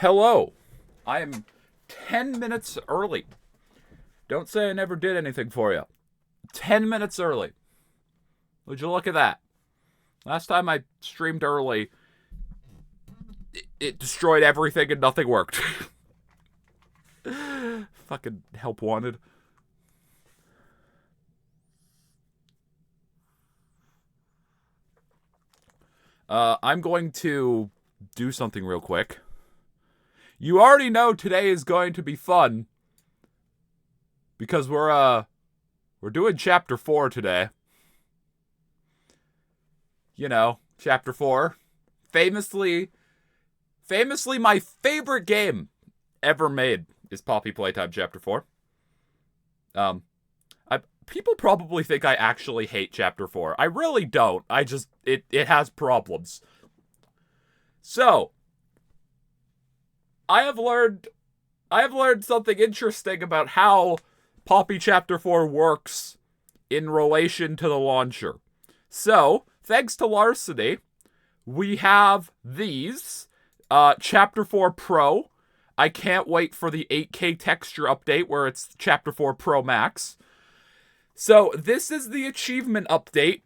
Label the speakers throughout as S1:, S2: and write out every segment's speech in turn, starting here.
S1: Hello. I am 10 minutes early. Don't say I never did anything for you. 10 minutes early. Would you look at that? Last time I streamed early, it destroyed everything and nothing worked. Fucking help wanted. I'm going to do something real quick. You already know today is going to be fun because we're doing chapter 4 today. You know, chapter 4. Famously my favorite game ever made is Poppy Playtime chapter 4. People probably think I actually hate chapter 4. I really don't. It has problems. So, I have learned something interesting about how Poppy chapter 4 works in relation to the launcher. So, thanks to Larceny, we have these. Chapter 4 Pro. I can't wait for the 8K texture update where it's Chapter 4 Pro Max. So, this is the achievement update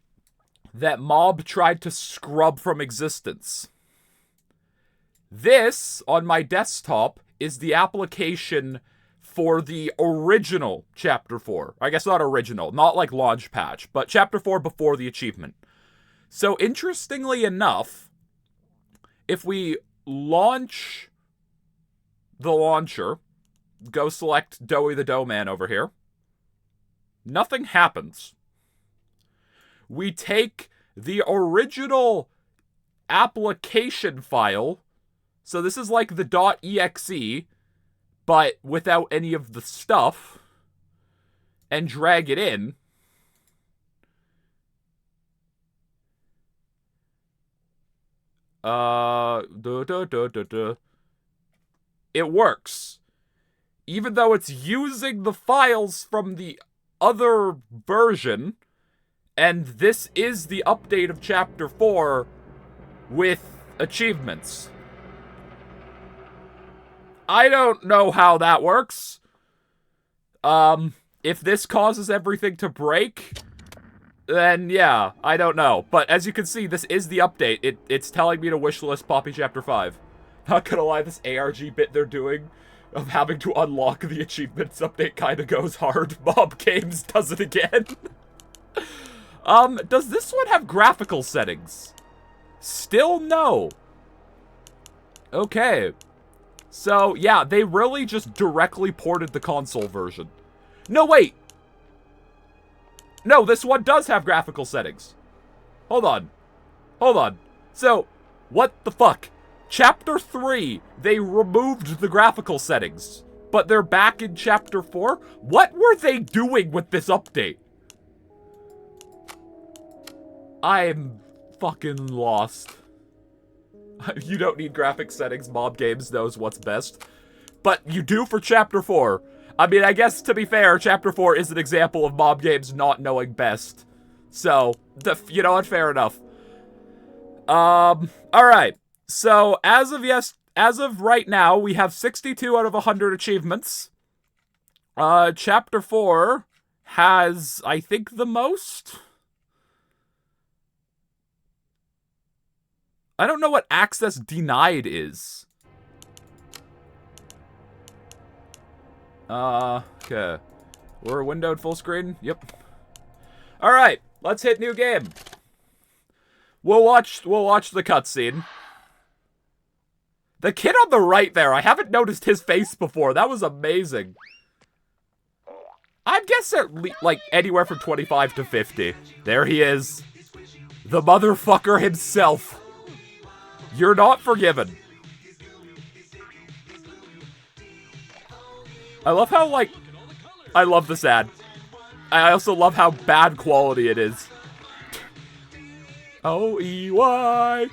S1: that Mob tried to scrub from existence. This, on my desktop, is the application for the original Chapter 4. I guess not original, not like launch patch, but Chapter 4 before the achievement. So, interestingly enough, if we launch the launcher, go select Doughy the Dough Man over here, nothing happens. We take the original application file, so this is like the .exe, but without any of the stuff, and drag it in. It works. Even though it's using the files from the other version, and this is the update of Chapter 4 with achievements. I don't know how that works. If this causes everything to break, then yeah, I don't know. But as you can see, this is the update. It's telling me to wishlist Poppy Chapter 5. Not gonna lie, this ARG bit they're doing of having to unlock the achievements update kinda goes hard. Mob Games does it again. Does this one have graphical settings? Still no. Okay. So, yeah, they really just directly ported the console version. No, wait! No, this one does have graphical settings. Hold on. So, what the fuck? Chapter 3, they removed the graphical settings, but they're back in Chapter 4? What were they doing with this update? I'm fucking lost. You don't need graphic settings, Mob Games knows what's best. But you do for Chapter 4. I mean, I guess, to be fair, Chapter 4 is an example of Mob Games not knowing best. So, you know what, fair enough. Alright. So, as of right now, we have 62 out of 100 achievements. Chapter 4 has, I think, the most? I don't know what access denied is. Okay. We're windowed full screen? Yep. Alright, let's hit new game. We'll watch the cutscene. The kid on the right there, I haven't noticed his face before. That was amazing. I guess like anywhere from 25 to 50. There he is. The motherfucker himself. You're not forgiven. I love how, like, I love this ad. I also love how bad quality it is. O-E-Y.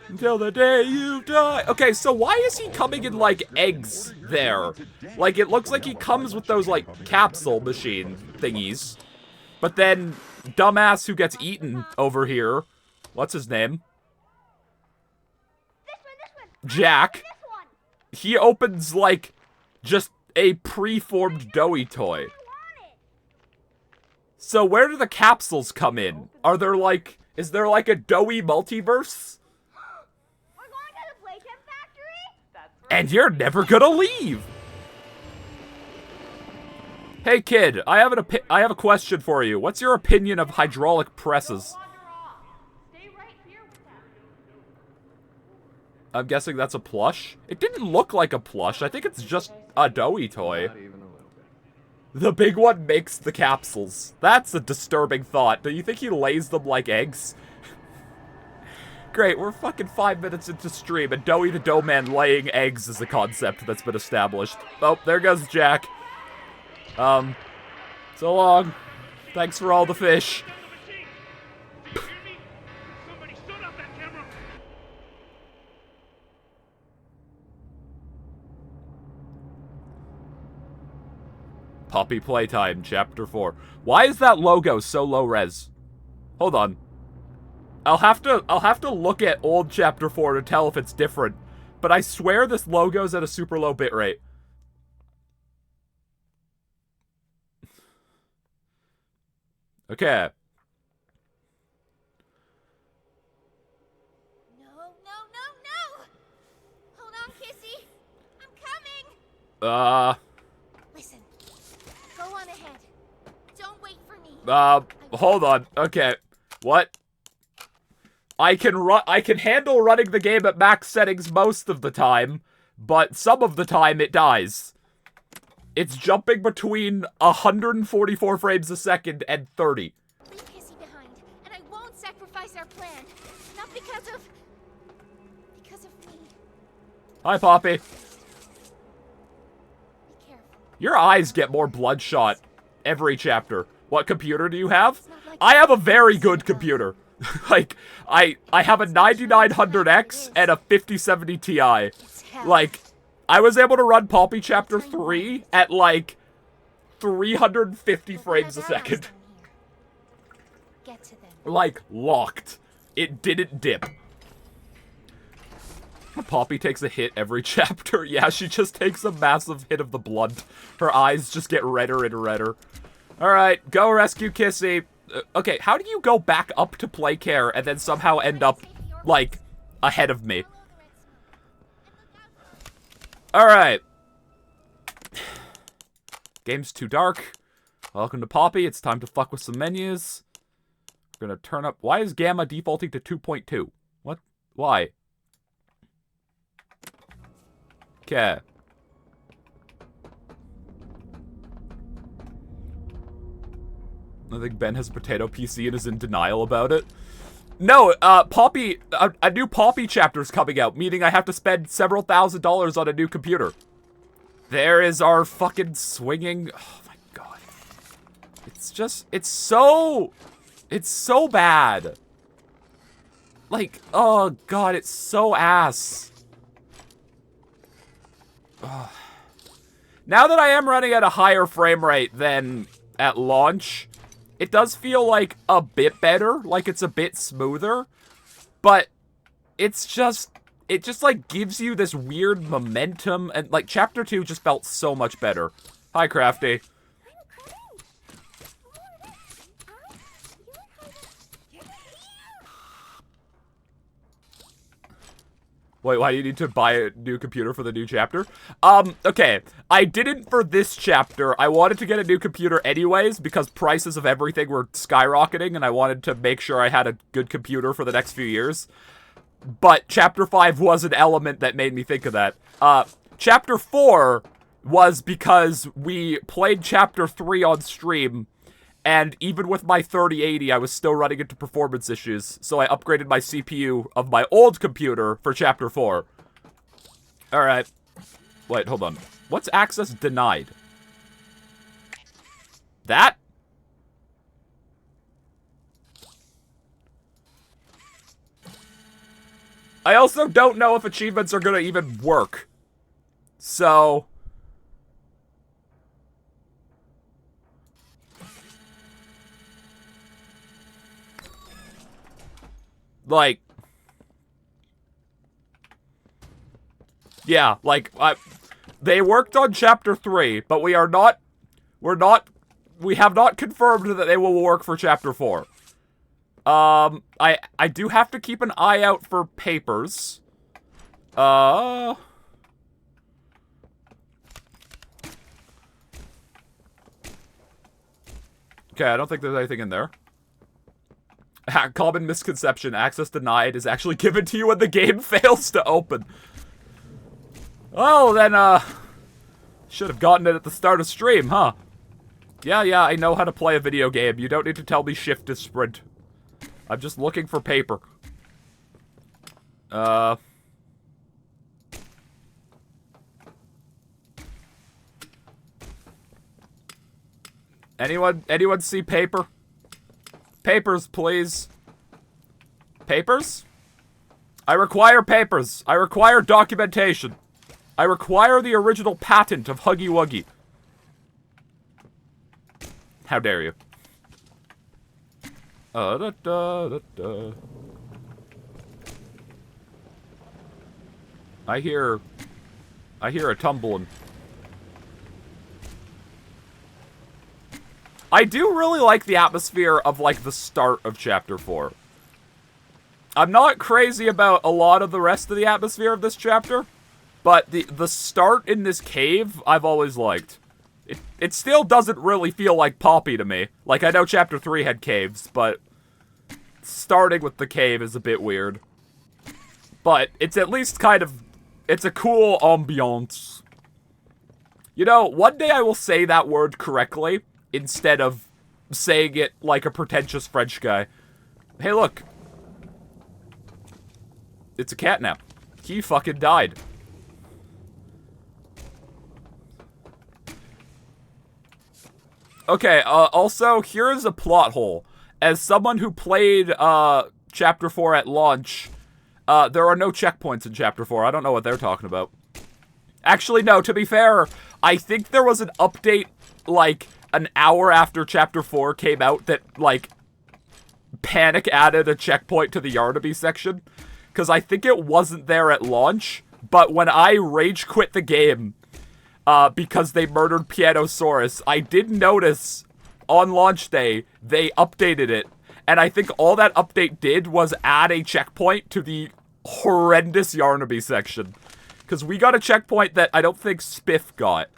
S1: Until the day you die. Okay, so why is he coming in, like, eggs there? Like, it looks like he comes with those, like, capsule machine thingies. But then, dumbass who gets eaten over here. What's his name?
S2: This one.
S1: Jack.
S2: This one.
S1: he opens, like, just a preformed doughy toy. So where do the capsules come in? Are there, like, is there, like, a doughy multiverse?
S2: We're going to the Playtime factory?
S3: That's right.
S1: And you're never gonna leave! Hey kid, I have a question for you. What's your opinion of hydraulic presses?
S3: Don't wander off. Stay right here with that.
S1: I'm guessing that's a plush? It didn't look like a plush. I think it's just a doughy toy.
S4: Not even a little bit.
S1: The big one makes the capsules. That's a disturbing thought. Do you think he lays them like eggs? Great, we're fucking 5 minutes into stream, and Doughy the Dough Man laying eggs is a concept that's been established. Oh, there goes Jack. So long. Thanks for all the fish.
S5: Somebody stood up that camera!
S1: Poppy Playtime, Chapter 4. Why is that logo so low res? Hold on. I'll have to look at old Chapter 4 to tell if it's different. But I swear this logo's at a super low bitrate. Okay.
S2: No. Hold on, Kissy. I'm coming. Listen. Go on ahead. Don't wait for me.
S1: Hold on. Okay. What? I can handle running the game at max settings most of the time, but some of the time it dies. It's jumping between 144 frames a second and 30.
S2: Leave Kissy behind, and I won't sacrifice our plan. Not because of me.
S1: Hi, Poppy.
S2: Be careful.
S1: Your eyes get more bloodshot every chapter. What computer do you have?
S2: It's not like
S1: I have a very good computer. Like, I have a 9900X and a 5070 Ti.
S2: it's hell.
S1: Like, I was able to run Poppy Chapter 3 at, like, 350
S2: We'll
S1: frames a
S2: have allies
S1: second.
S2: down here. Get to them.
S1: Like, locked. It didn't dip. Poppy takes a hit every chapter. Yeah, she just takes a massive hit of the blunt. Her eyes just get redder and redder. Alright, go rescue Kissy. Okay, how do you go back up to play care and then somehow end up, like, ahead of me? Alright. Game's too dark. Welcome to Poppy. It's time to fuck with some menus. We're gonna turn up... Why is Gamma defaulting to 2.2? What? Why? Okay. I think Ben has a potato PC and is in denial about it. No, Poppy... A new Poppy chapter's coming out, meaning I have to spend several $1,000s on a new computer. There is our fucking swinging... Oh my god. It's just... It's so bad. Like, oh god, it's so ass. Ugh. Now that I am running at a higher frame rate than at launch, it does feel like a bit better, like it's a bit smoother, but it's just, it just like gives you this weird momentum, and like chapter 2 just felt so much better. Hi, Crafty. Wait, why do you need to buy a new computer for the new chapter? Okay. I didn't for this chapter. I wanted to get a new computer anyways because prices of everything were skyrocketing and I wanted to make sure I had a good computer for the next few years. But chapter 5 was an element that made me think of that. Chapter 4 was because we played chapter 3 on stream, and even with my 3080, I was still running into performance issues, so I upgraded my CPU of my old computer for Chapter 4. Alright. Wait, hold on. What's access denied? That? I also don't know if achievements are gonna even work. So... like... Yeah, like, they worked on Chapter 3, but we have not confirmed that they will work for Chapter 4. I do have to keep an eye out for papers. Okay, I don't think there's anything in there. Common misconception, access denied is actually given to you when the game fails to open. Well, then, should have gotten it at the start of stream, huh? Yeah, I know how to play a video game. You don't need to tell me shift is sprint. I'm just looking for paper. Anyone see paper? Papers, please. Papers? I require papers. I require documentation. I require the original patent of Huggy Wuggy. How dare you? I hear a tumbling. I do really like the atmosphere of, like, the start of Chapter 4. I'm not crazy about a lot of the rest of the atmosphere of this chapter, but the start in this cave, I've always liked. It still doesn't really feel like Poppy to me. Like, I know Chapter 3 had caves, but starting with the cave is a bit weird. But it's at least kind of... It's a cool ambiance. You know, one day I will say that word correctly, instead of saying it like a pretentious French guy. Hey, look. It's a catnap. He fucking died. Okay, also, here is a plot hole. As someone who played, Chapter 4 at launch, there are no checkpoints in Chapter 4. I don't know what they're talking about. Actually, no, to be fair, I think there was an update, like, an hour after Chapter 4 came out that, like, panic added a checkpoint to the Yarnaby section. Because I think it wasn't there at launch, but when I rage quit the game, because they murdered Pianosaurus, I did notice on launch day, they updated it. And I think all that update did was add a checkpoint to the horrendous Yarnaby section. Because we got a checkpoint that I don't think Spiff got.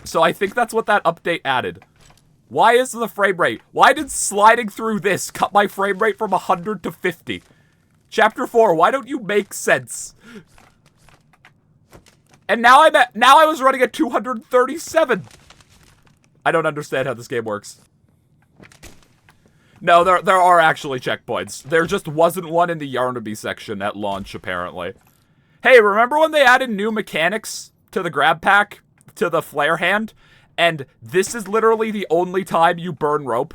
S1: So I think that's what that update added. Why is the frame rate? Why did sliding through this cut my frame rate from 100 to 50? Chapter 4, why don't you make sense? And now I was running at 237. I don't understand how this game works. No, there are actually checkpoints. There just wasn't one in the Yarnaby section at launch, apparently. Hey, remember when they added new mechanics to the grab pack? To the flare hand? And this is literally the only time you burn rope.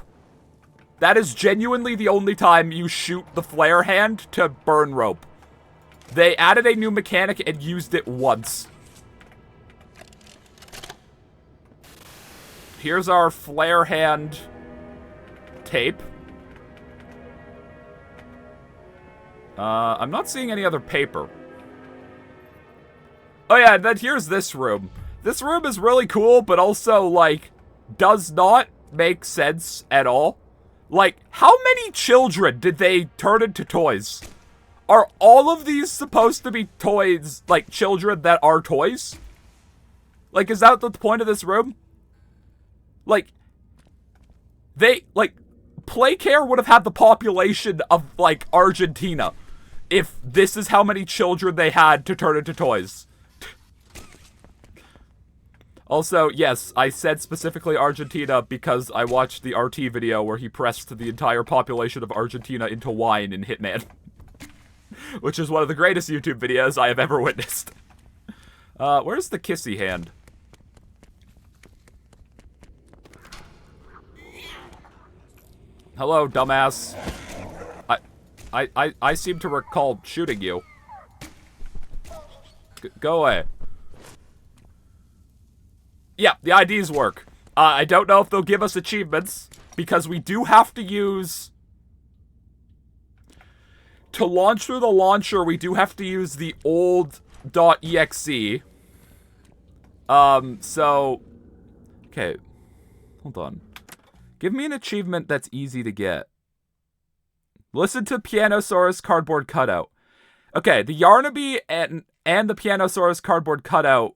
S1: That is genuinely the only time you shoot the flare hand to burn rope. They added a new mechanic and used it once. Here's our flare hand tape. I'm not seeing any other paper. Oh yeah, then here's this room. This room is really cool, but also, like, does not make sense at all. Like, how many children did they turn into toys? Are all of these supposed to be toys, like, children that are toys? Like, is that the point of this room? Like, Playcare would have had the population of, like, Argentina if this is how many children they had to turn into toys. Also, yes, I said specifically Argentina because I watched the RT video where he pressed the entire population of Argentina into wine in Hitman. Which is one of the greatest YouTube videos I have ever witnessed. Where's the kissy hand? Hello, dumbass. I seem to recall shooting you. Go away. Yeah, the IDs work. I don't know if they'll give us achievements, because we do have to use... to launch through the launcher, we do have to use the old .exe. So... Okay. Hold on. Give me an achievement that's easy to get. Listen to Pianosaurus cardboard cutout. Okay, the Yarnaby and the Pianosaurus cardboard cutout...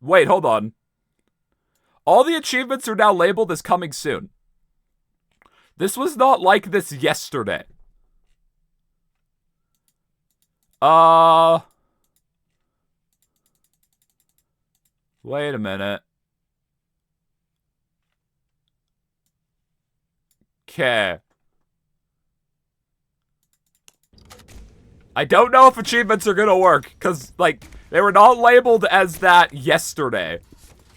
S1: Wait, hold on. All the achievements are now labeled as coming soon. This was not like this yesterday. Wait a minute. Okay. I don't know if achievements are gonna work, because, like, they were not labeled as that yesterday.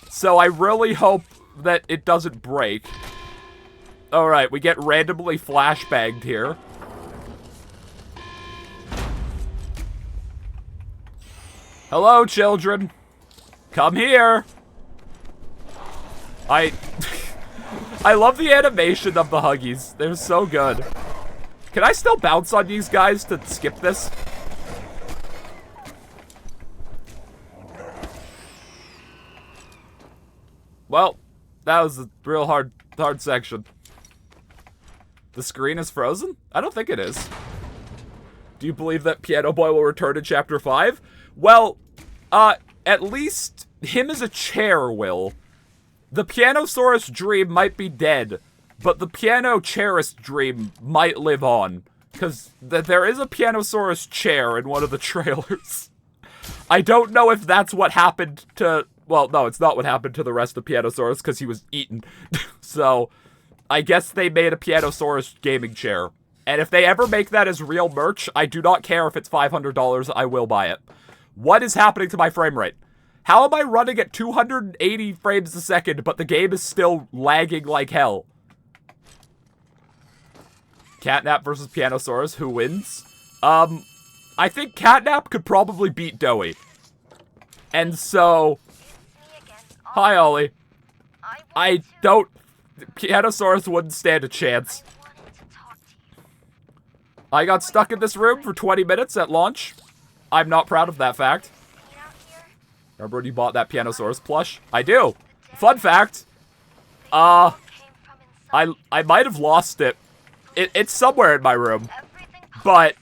S1: So I really hope that it doesn't break. Alright, we get randomly flashbanged here. Hello, children. Come here. I love the animation of the Huggies. They're so good. Can I still bounce on these guys to skip this? Well, that was a real hard section. The screen is frozen? I don't think it is. Do you believe that Piano Boy will return in Chapter 5? Well, at least him as a chair will. The Pianosaurus dream might be dead, but the Piano Chairist dream might live on. Because there is a Pianosaurus chair in one of the trailers. I don't know if that's what happened to... Well, no, it's not what happened to the rest of Pianosaurus, because he was eaten. So, I guess they made a Pianosaurus gaming chair. And if they ever make that as real merch, I do not care if it's $500, I will buy it. What is happening to my frame rate? How am I running at 280 frames a second, but the game is still lagging like hell? Catnap versus Pianosaurus, who wins? I think Catnap could probably beat Doughy. And so... Hi, Ollie. I don't... Pianosaurus wouldn't stand a chance. I got stuck in this room for 20 minutes at launch. I'm not proud of that fact. Remember when you bought that Pianosaurus plush? I do. Fun fact. I might have lost it. It's somewhere in my room. But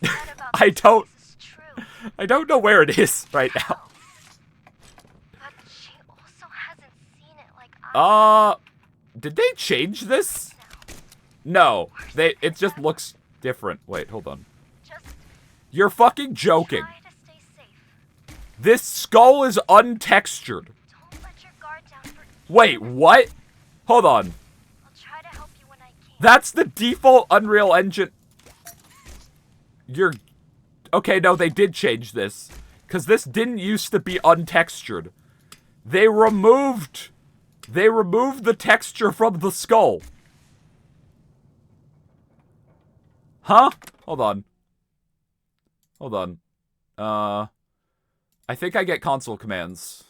S1: I don't know where it is right now. Did they change this? No. It just looks different. Wait, hold on. You're fucking joking. This skull is untextured. Wait, what? Hold on. That's the default Unreal Engine. Okay, no, they did change this. Because this didn't used to be untextured. They removed the texture from the skull. Huh? Hold on. I think I get console commands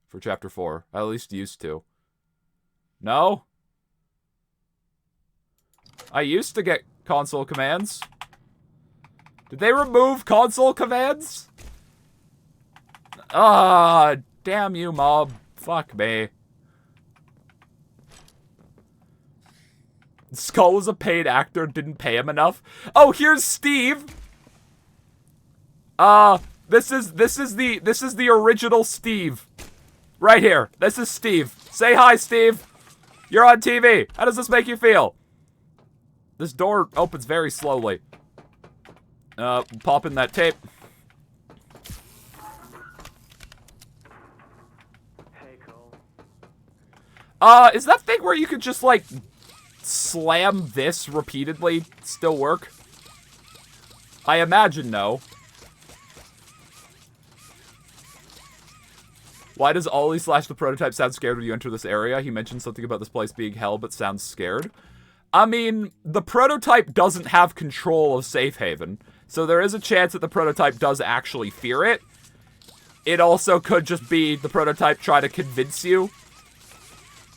S1: for Chapter 4. I at least used to. No? I used to get console commands. Did they remove console commands? Ah, damn you, mob. Fuck me. Skull was a paid actor, didn't pay him enough. Oh, here's Steve. This is the original Steve. Right here. This is Steve. Say hi, Steve. You're on TV. How does this make you feel? This door opens very slowly. Pop in that tape.
S4: Hey, Cole.
S1: Is that thing where you could just, like, slam this repeatedly still work? I imagine no. Why does Ollie / the prototype sound scared when you enter this area? He mentioned something about this place being hell, but sounds scared. I mean, the prototype doesn't have control of Safe Haven, so there is a chance that the prototype does actually fear it. It also could just be the prototype trying to convince you.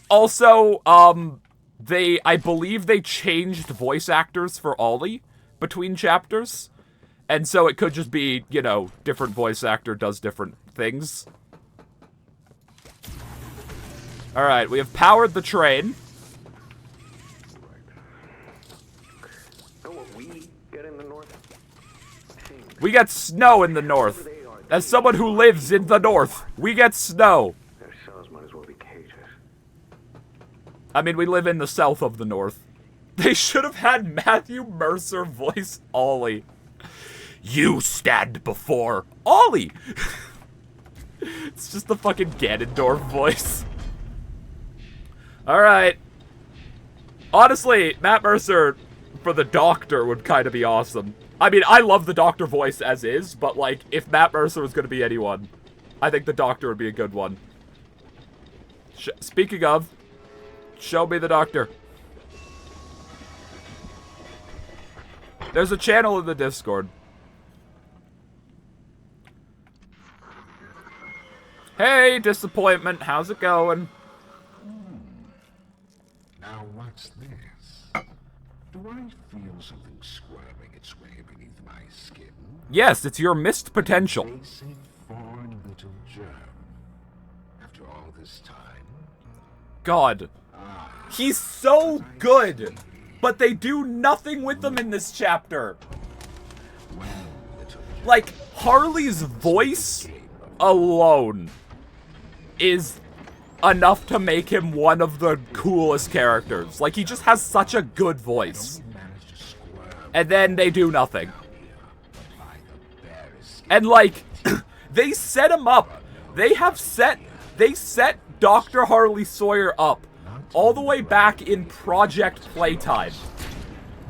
S1: Also, I believe they changed voice actors for Ollie between chapters. And so it could just be, you know, different voice actor does different things. Alright, we have powered the train. We get snow in the north. As someone who lives in the north, we get snow.
S4: Their cells might as well be cages.
S1: I mean, we live in the south of the north. They should have had Matthew Mercer voice Ollie. You stand before Ollie. It's just the fucking Ganondorf voice. Alright. Honestly, Matt Mercer for the Doctor would kind of be awesome. I mean, I love the Doctor voice as is, but, like, if Matt Mercer was going to be anyone, I think the Doctor would be a good one. Speaking of, show me the Doctor. There's a channel in the Discord. Hey, disappointment, how's it going?
S6: Now what's this? Do I feel something squirming its way beneath my skin?
S1: Yes, it's your missed potential.
S6: Basic foreign little germ. After all this time?
S1: God. He's so good, but they do nothing with him in this chapter.
S6: Well, little germ.
S1: Like, Harley's voice alone is enough to make him one of the coolest characters. Like, he just has such a good voice. And then they do nothing. And, like, they set him up. They set Dr. Harley Sawyer up all the way back in Project Playtime.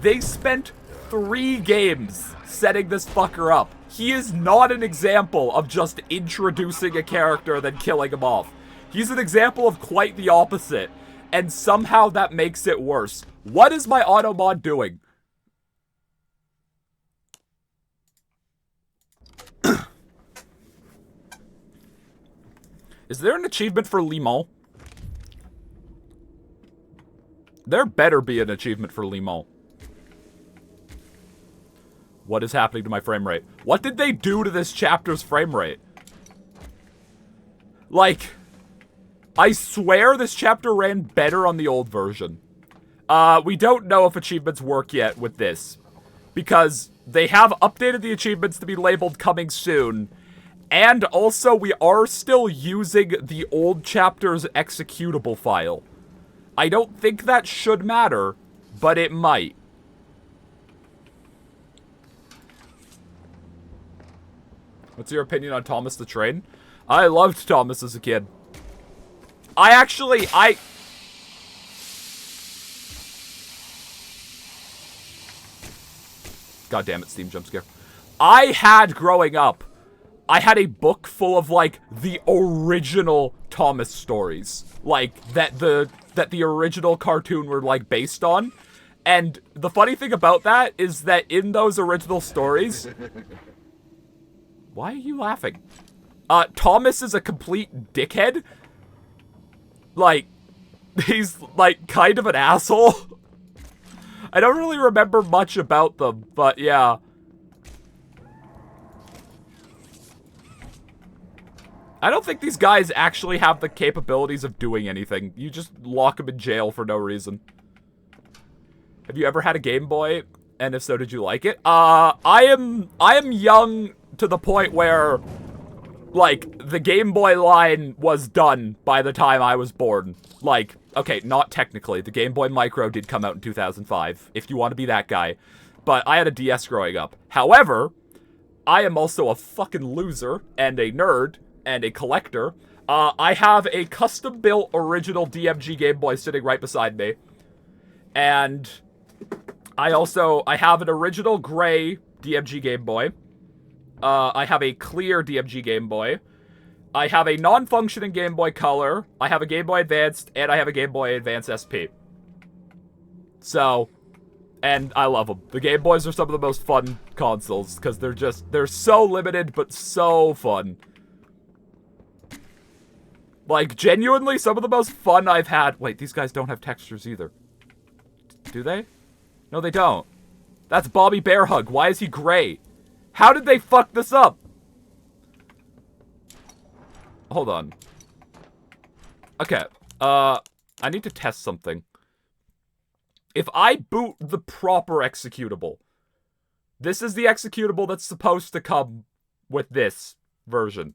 S1: They spent 3 games setting this fucker up. He is not an example of just introducing a character then killing him off. He's an example of quite the opposite, and somehow that makes it worse. What is my automod doing? Is there an achievement for Limon? There better be an achievement for Limon. What is happening to my frame rate? What did they do to this chapter's frame rate? Like, I swear this chapter ran better on the old version. We don't know if achievements work yet with this, because they have updated the achievements to be labeled coming soon, and also we are still using the old chapter's executable file. I don't think that should matter, but it might. What's your opinion on Thomas the Train? I loved Thomas as a kid. God damn it, Steam jump scare. Growing up, I had a book full of, like, the original Thomas stories. Like, that the original cartoon were, like, based on. And the funny thing about that is that in those original stories... Why are you laughing? Thomas is a complete dickhead. Like, he's, like, kind of an asshole. I don't really remember much about them, but yeah. I don't think these guys actually have the capabilities of doing anything. You just lock them in jail for no reason. Have you ever had a Game Boy? And if so, did you like it? I am young to the point where, like, the Game Boy line was done by the time I was born. Like, okay, not technically. The Game Boy Micro did come out in 2005, if you want to be that guy. But I had a DS growing up. However, I am also a fucking loser and a nerd and a collector. I have a custom-built original DMG Game Boy sitting right beside me. And I have an original gray DMG Game Boy. I have a clear DMG Game Boy. I have a non-functioning Game Boy Color. I have a Game Boy Advanced, and I have a Game Boy Advance SP. So, and I love them. The Game Boys are some of the most fun consoles, because they're so limited, but so fun. Like, genuinely, some of the most fun I've had... Wait, these guys don't have textures either. Do they? No, they don't. That's Bobby Bearhug. Why is he gray? How did they fuck this up? Hold on. Okay. I need to test something. If I boot the proper executable, this is the executable that's supposed to come with this version.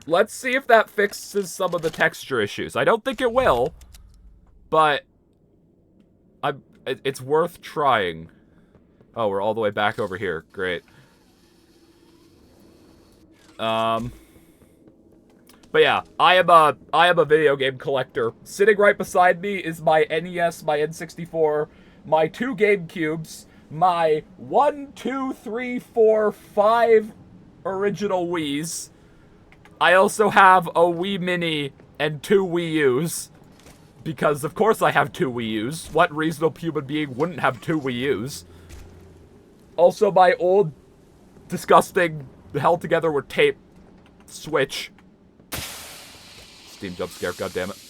S1: Let's see if that fixes some of the texture issues. I don't think it will, but it's worth trying. Oh, we're all the way back over here. Great. But yeah, I am a video game collector. Sitting right beside me is my NES, my N64, my 2 GameCubes, my 1, 2, 3, 4, 5 original Wiis. I also have a Wii Mini and 2 Wii U's. Because, of course, I have 2 Wii U's. What reasonable human being wouldn't have 2 Wii U's? Also, my old, disgusting, held together with tape Switch. Steam jump scare, goddammit.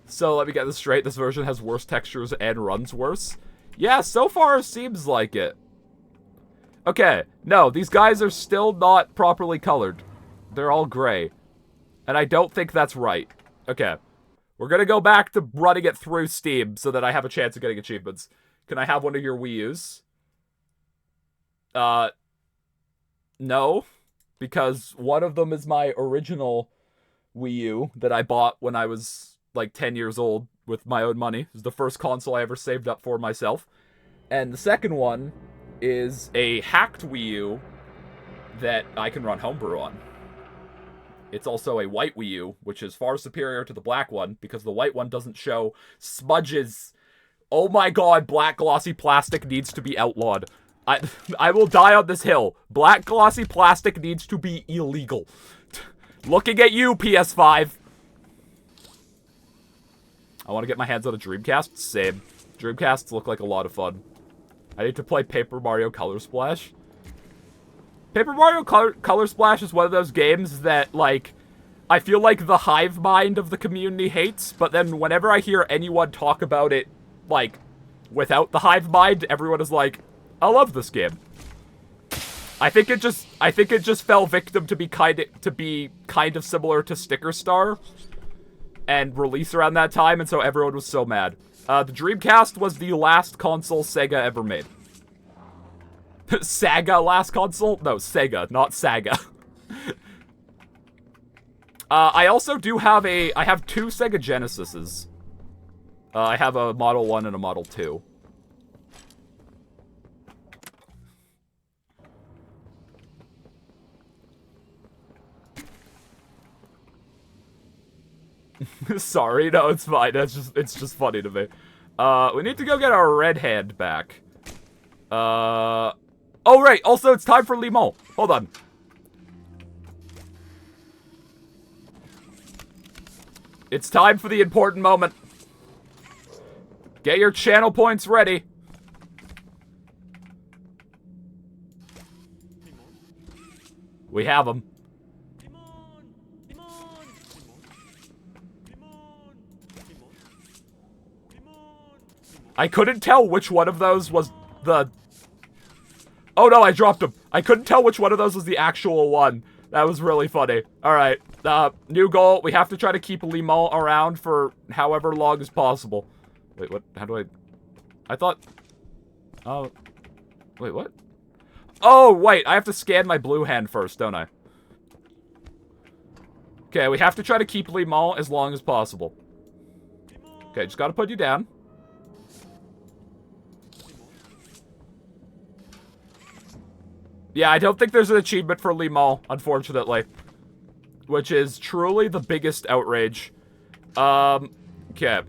S1: So, let me get this straight. This version has worse textures and runs worse. Yeah, so far it seems like it. Okay, no, these guys are still not properly colored. They're all gray. And I don't think that's right. Okay. We're gonna go back to running it through Steam so that I have a chance of getting achievements. Can I have one of your Wii U's? No. Because one of them is my original Wii U that I bought when I was, like, 10 years old with my own money. It was the first console I ever saved up for myself. And the second one is a hacked Wii U that I can run Homebrew on. It's also a white Wii U, which is far superior to the black one, because the white one doesn't show smudges. Oh my god, black glossy plastic needs to be outlawed. I will die on this hill. Black glossy plastic needs to be illegal. Looking at you, PS5. I want to get my hands on a Dreamcast. Same. Dreamcasts look like a lot of fun. I need to play Paper Mario Color Splash. Paper Mario Color Splash is one of those games that, like, I feel like the hive mind of the community hates, but then whenever I hear anyone talk about it, like, without the hive mind, everyone is like, I love this game. I think it just fell victim to be kind of similar to Sticker Star and release around that time, and so everyone was so mad. The Dreamcast was the last console Sega ever made. Saga last console? No, Sega, not Saga. I also do have I have 2 Sega Genesises. I have a Model 1 and a Model 2. Sorry, no, it's fine. It's just funny to me. We need to go get our red hand back. Oh, right. Also, it's time for Limon. Hold on. It's time for the important moment. Get your channel points ready. We have them. I couldn't tell which one of those was the... Oh no, I dropped him. I couldn't tell which one of those was the actual one. That was really funny. Alright, new goal. We have to try to keep Limon around for however long as possible. Wait, what? How do I thought... Oh. Wait, what? Oh, wait, I have to scan my blue hand first, don't I? Okay, we have to try to keep Limon as long as possible. Okay, just gotta put you down. Yeah, I don't think there's an achievement for Limon, unfortunately. Which is truly the biggest outrage. Okay.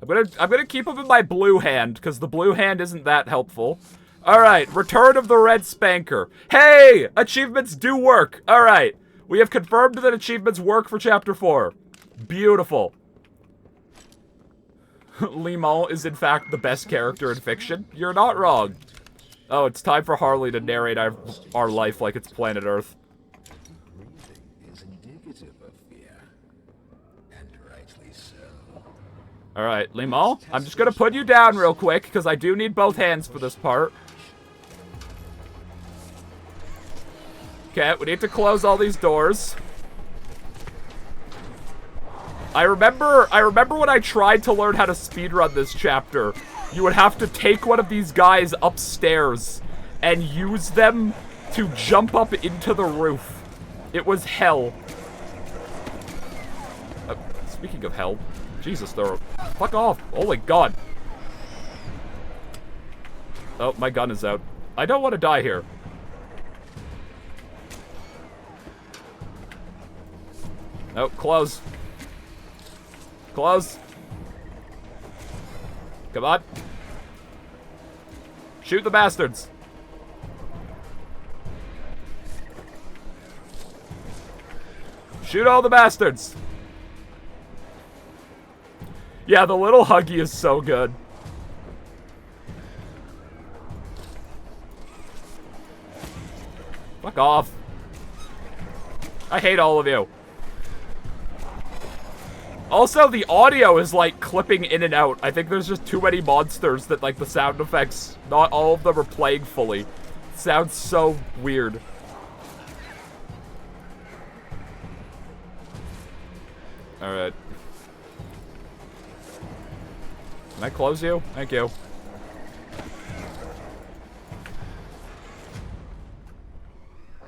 S1: I'm gonna keep him in my blue hand, because the blue hand isn't that helpful. Alright, Return of the Red Spanker. Hey! Achievements do work! Alright. We have confirmed that achievements work for Chapter 4. Beautiful. Limon is in fact the best character in fiction. You're not wrong. Oh, it's time for Harley to narrate our life like it's planet Earth.
S6: Breathing is indicative of fear.
S1: Alright, Limal, I'm just gonna put you down real quick, because I do need both hands for this part. Okay, we need to close all these doors. I remember when I tried to learn how to speedrun this chapter, you would have to take one of these guys upstairs and use them to jump up into the roof. It was hell. Speaking of hell, Jesus, they're... Fuck off. Oh my god. Oh, my gun is out. I don't want to die here. Oh, close. Close. Come on. Shoot the bastards. Shoot all the bastards. Yeah, the little Huggy is so good. Fuck off. I hate all of you. Also, the audio is, like, clipping in and out. I think there's just too many monsters that, like, the sound effects, not all of them are playing fully. It sounds so weird. Alright. Can I close you? Thank you.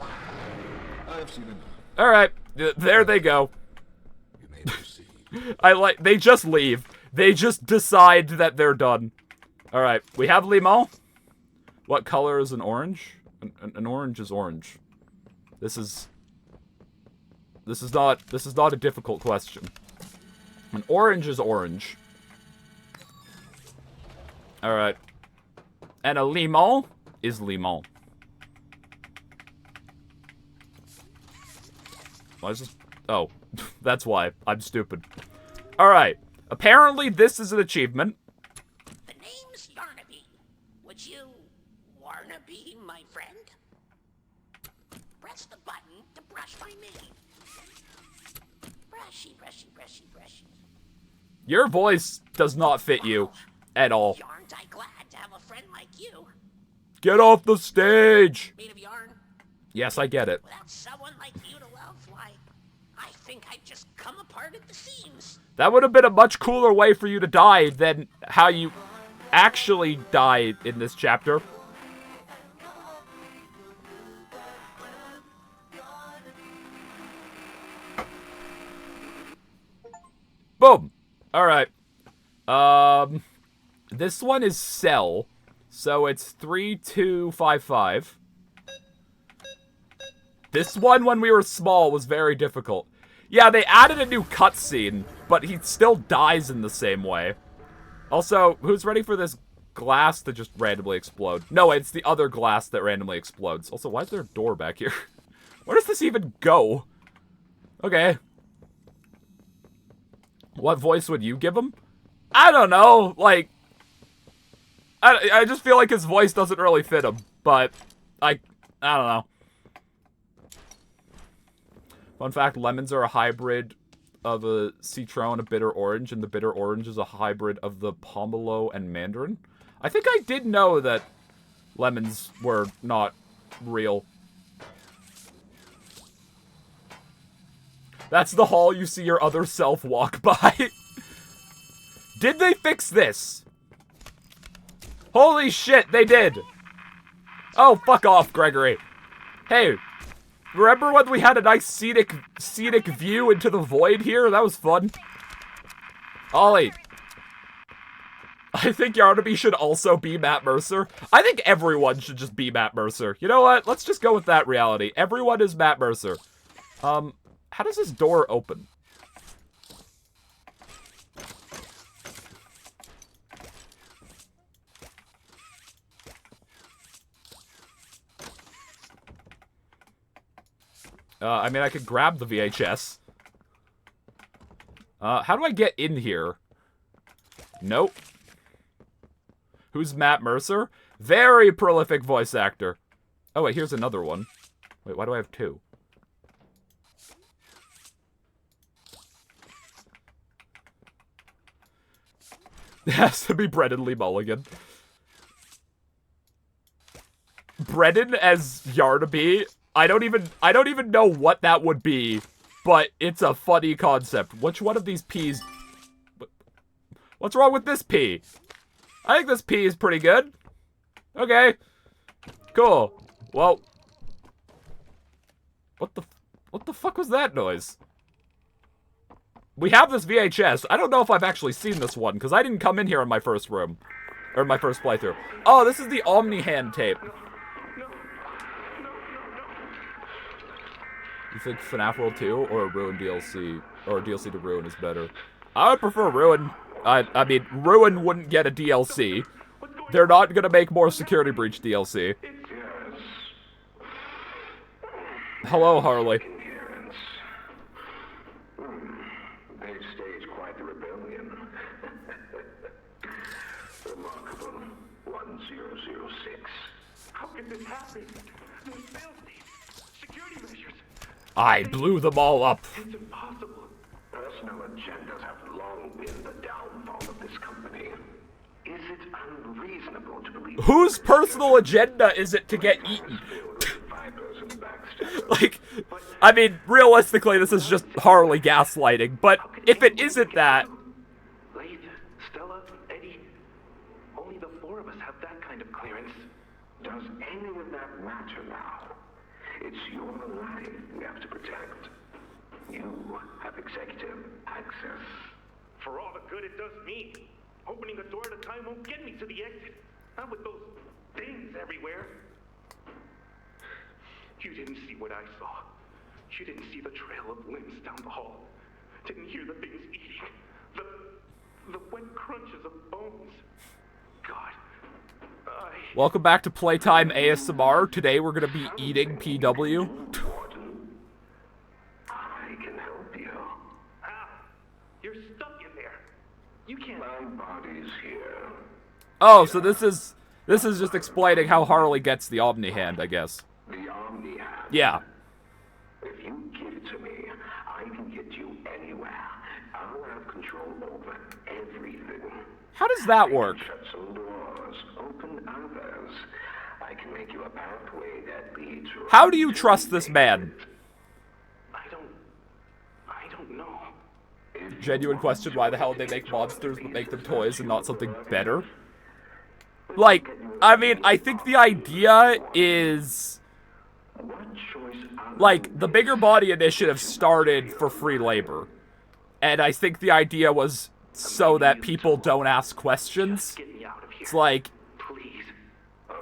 S6: I've seen enough.
S1: Alright. There they go.
S6: You may proceed.
S1: They just leave. They just decide that they're done. Alright, we have Limon. What color is an orange? An orange is orange. This is not a difficult question. An orange is orange. Alright. And a limon is limon. Why is this? Oh, that's why. I'm stupid. Alright. Apparently this is an achievement.
S7: The name's Yarnaby. Would you wanna be my friend? Press the button to brush my mane. Brushy, brushy, brushy, brushy.
S1: Your voice does not fit you at all.
S7: Aren't I glad to have a friend like you?
S1: Get off the stage!
S7: Made of yarn?
S1: Yes, I get it.
S7: Without someone like you to love, why, I think I'd just come apart at the seams.
S1: That would have been a much cooler way for you to die than how you actually died in this chapter. Boom! Alright. This one is Cell. So it's 3255. This one, when we were small, was very difficult. Yeah, they added a new cutscene, but he still dies in the same way. Also, who's ready for this glass to just randomly explode? No, it's the other glass that randomly explodes. Also, why is there a door back here? Where does this even go? Okay. What voice would you give him? I don't know, like... I just feel like his voice doesn't really fit him, but... I don't know. Fun fact, lemons are a hybrid of a citron, a bitter orange, and the bitter orange is a hybrid of the pomelo and mandarin. I think I did know that lemons were not real. That's the hall you see your other self walk by. Did they fix this? Holy shit, they did. Oh, fuck off, Gregory. Hey, remember when we had a nice scenic view into the void here? That was fun. Ollie. I think Yarnaby should also be Matt Mercer. I think everyone should just be Matt Mercer. You know what? Let's just go with that reality. Everyone is Matt Mercer. How does this door open? I mean, I could grab the VHS. How do I get in here? Nope. Who's Matt Mercer? Very prolific voice actor. Oh, wait, here's another one. Wait, why do I have two? It has to be Brennan Lee Mulligan. Brennan as Yarnaby. I don't even know what that would be, but it's a funny concept. Which one of these peas? What's wrong with this pea? I think this pea is pretty good. Okay. Cool. Well. What the fuck was that noise? We have this VHS. I don't know if I've actually seen this one, because I didn't come in here in my first room. Or my first playthrough. Oh, this is the Omni Hand tape. You think FNAF World 2 or a Ruin DLC, or a DLC to Ruin is better? I would prefer Ruin. I mean, Ruin wouldn't get a DLC. They're not gonna make more Security Breach DLC. Hello, Harley.
S6: They staged quite the rebellion. Remarkable. 1006.
S5: How could this happen? There's fail states, security measures.
S1: I blew them all up.
S5: It's impossible.
S6: Personal agendas have long been the downfall of this company. Is it unreasonable to believe...
S1: Whose personal agenda is it to get eaten? Like, I mean, realistically, this is just Harley gaslighting, but if it isn't that...
S5: Laith, Stella, Eddie, only the four of us have that kind of clearance.
S6: Does any of that matter now? It's your life we have to protect. You have executive access.
S5: For all the good it does me, opening a door at a time won't get me to the exit. Not with those things everywhere. You didn't see what I saw. You didn't see the trail of limbs down the hall. Didn't hear the things eating. The wet crunches of bones. God.
S1: Welcome back to Playtime ASMR. Today we're gonna be eating PW.
S6: I can help you.
S5: How? You're stuck in there. You can't.
S6: My body's here.
S1: Oh, so this is just explaining how Harley gets the Omni Hand, I guess.
S6: The Omni Hand.
S1: Yeah.
S6: If you give it to me, I can get you anywhere. I'll have control over everything.
S1: How does that work?
S6: Shut some doors, open others. I can make you a pathway that leads right.
S1: How do you trust this man?
S5: I don't know.
S1: Genuine question, why the hell did they make monsters but make them toys and not something better? Like, I mean, I think the idea is... Like, the Bigger Body Initiative started for free labor. And I think the idea was so that people don't ask questions.
S5: Get me out of here.
S1: It's like,
S5: Please.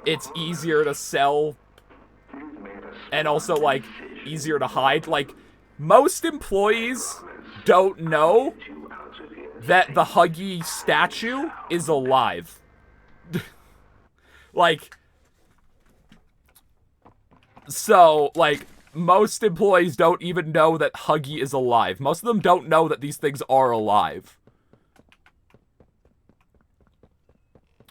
S1: it's easier to sell, and also, like, easier to hide. Like, most employees don't know that the Huggy statue is alive. Like, so, like, most employees don't even know that Huggy is alive. Most of them don't know that these things are alive.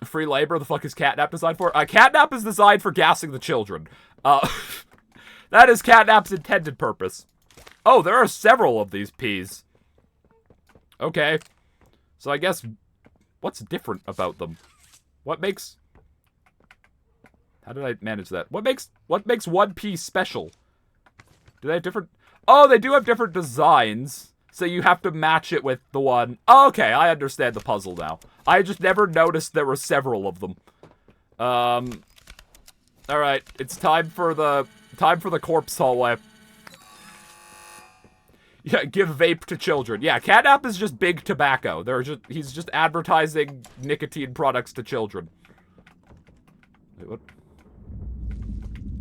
S1: Free labor, the fuck is Catnap designed for? Catnap is designed for gassing the children. That is Catnap's intended purpose. Oh, there are several of these peas. Okay. So I guess, what's different about them? What makes... How did I manage that? What makes one piece special? Do they have different... Oh, they do have different designs. So you have to match it with the one... Oh, okay, I understand the puzzle now. I just never noticed there were several of them. Alright, it's time for the corpse hallway. Yeah, give vape to children. Yeah, Catnap is just big tobacco. He's just advertising nicotine products to children. Wait, what?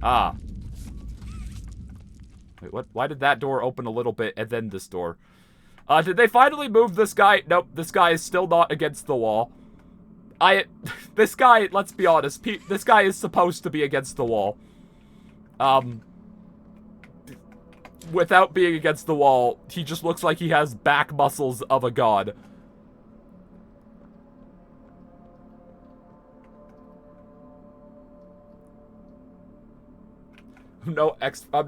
S1: Ah. Wait, what? Why did that door open a little bit and then this door? Did they finally move this guy? Nope, this guy is still not against the wall. This guy, let's be honest, this guy is supposed to be against the wall. Without being against the wall, he just looks like he has back muscles of a god. I'm no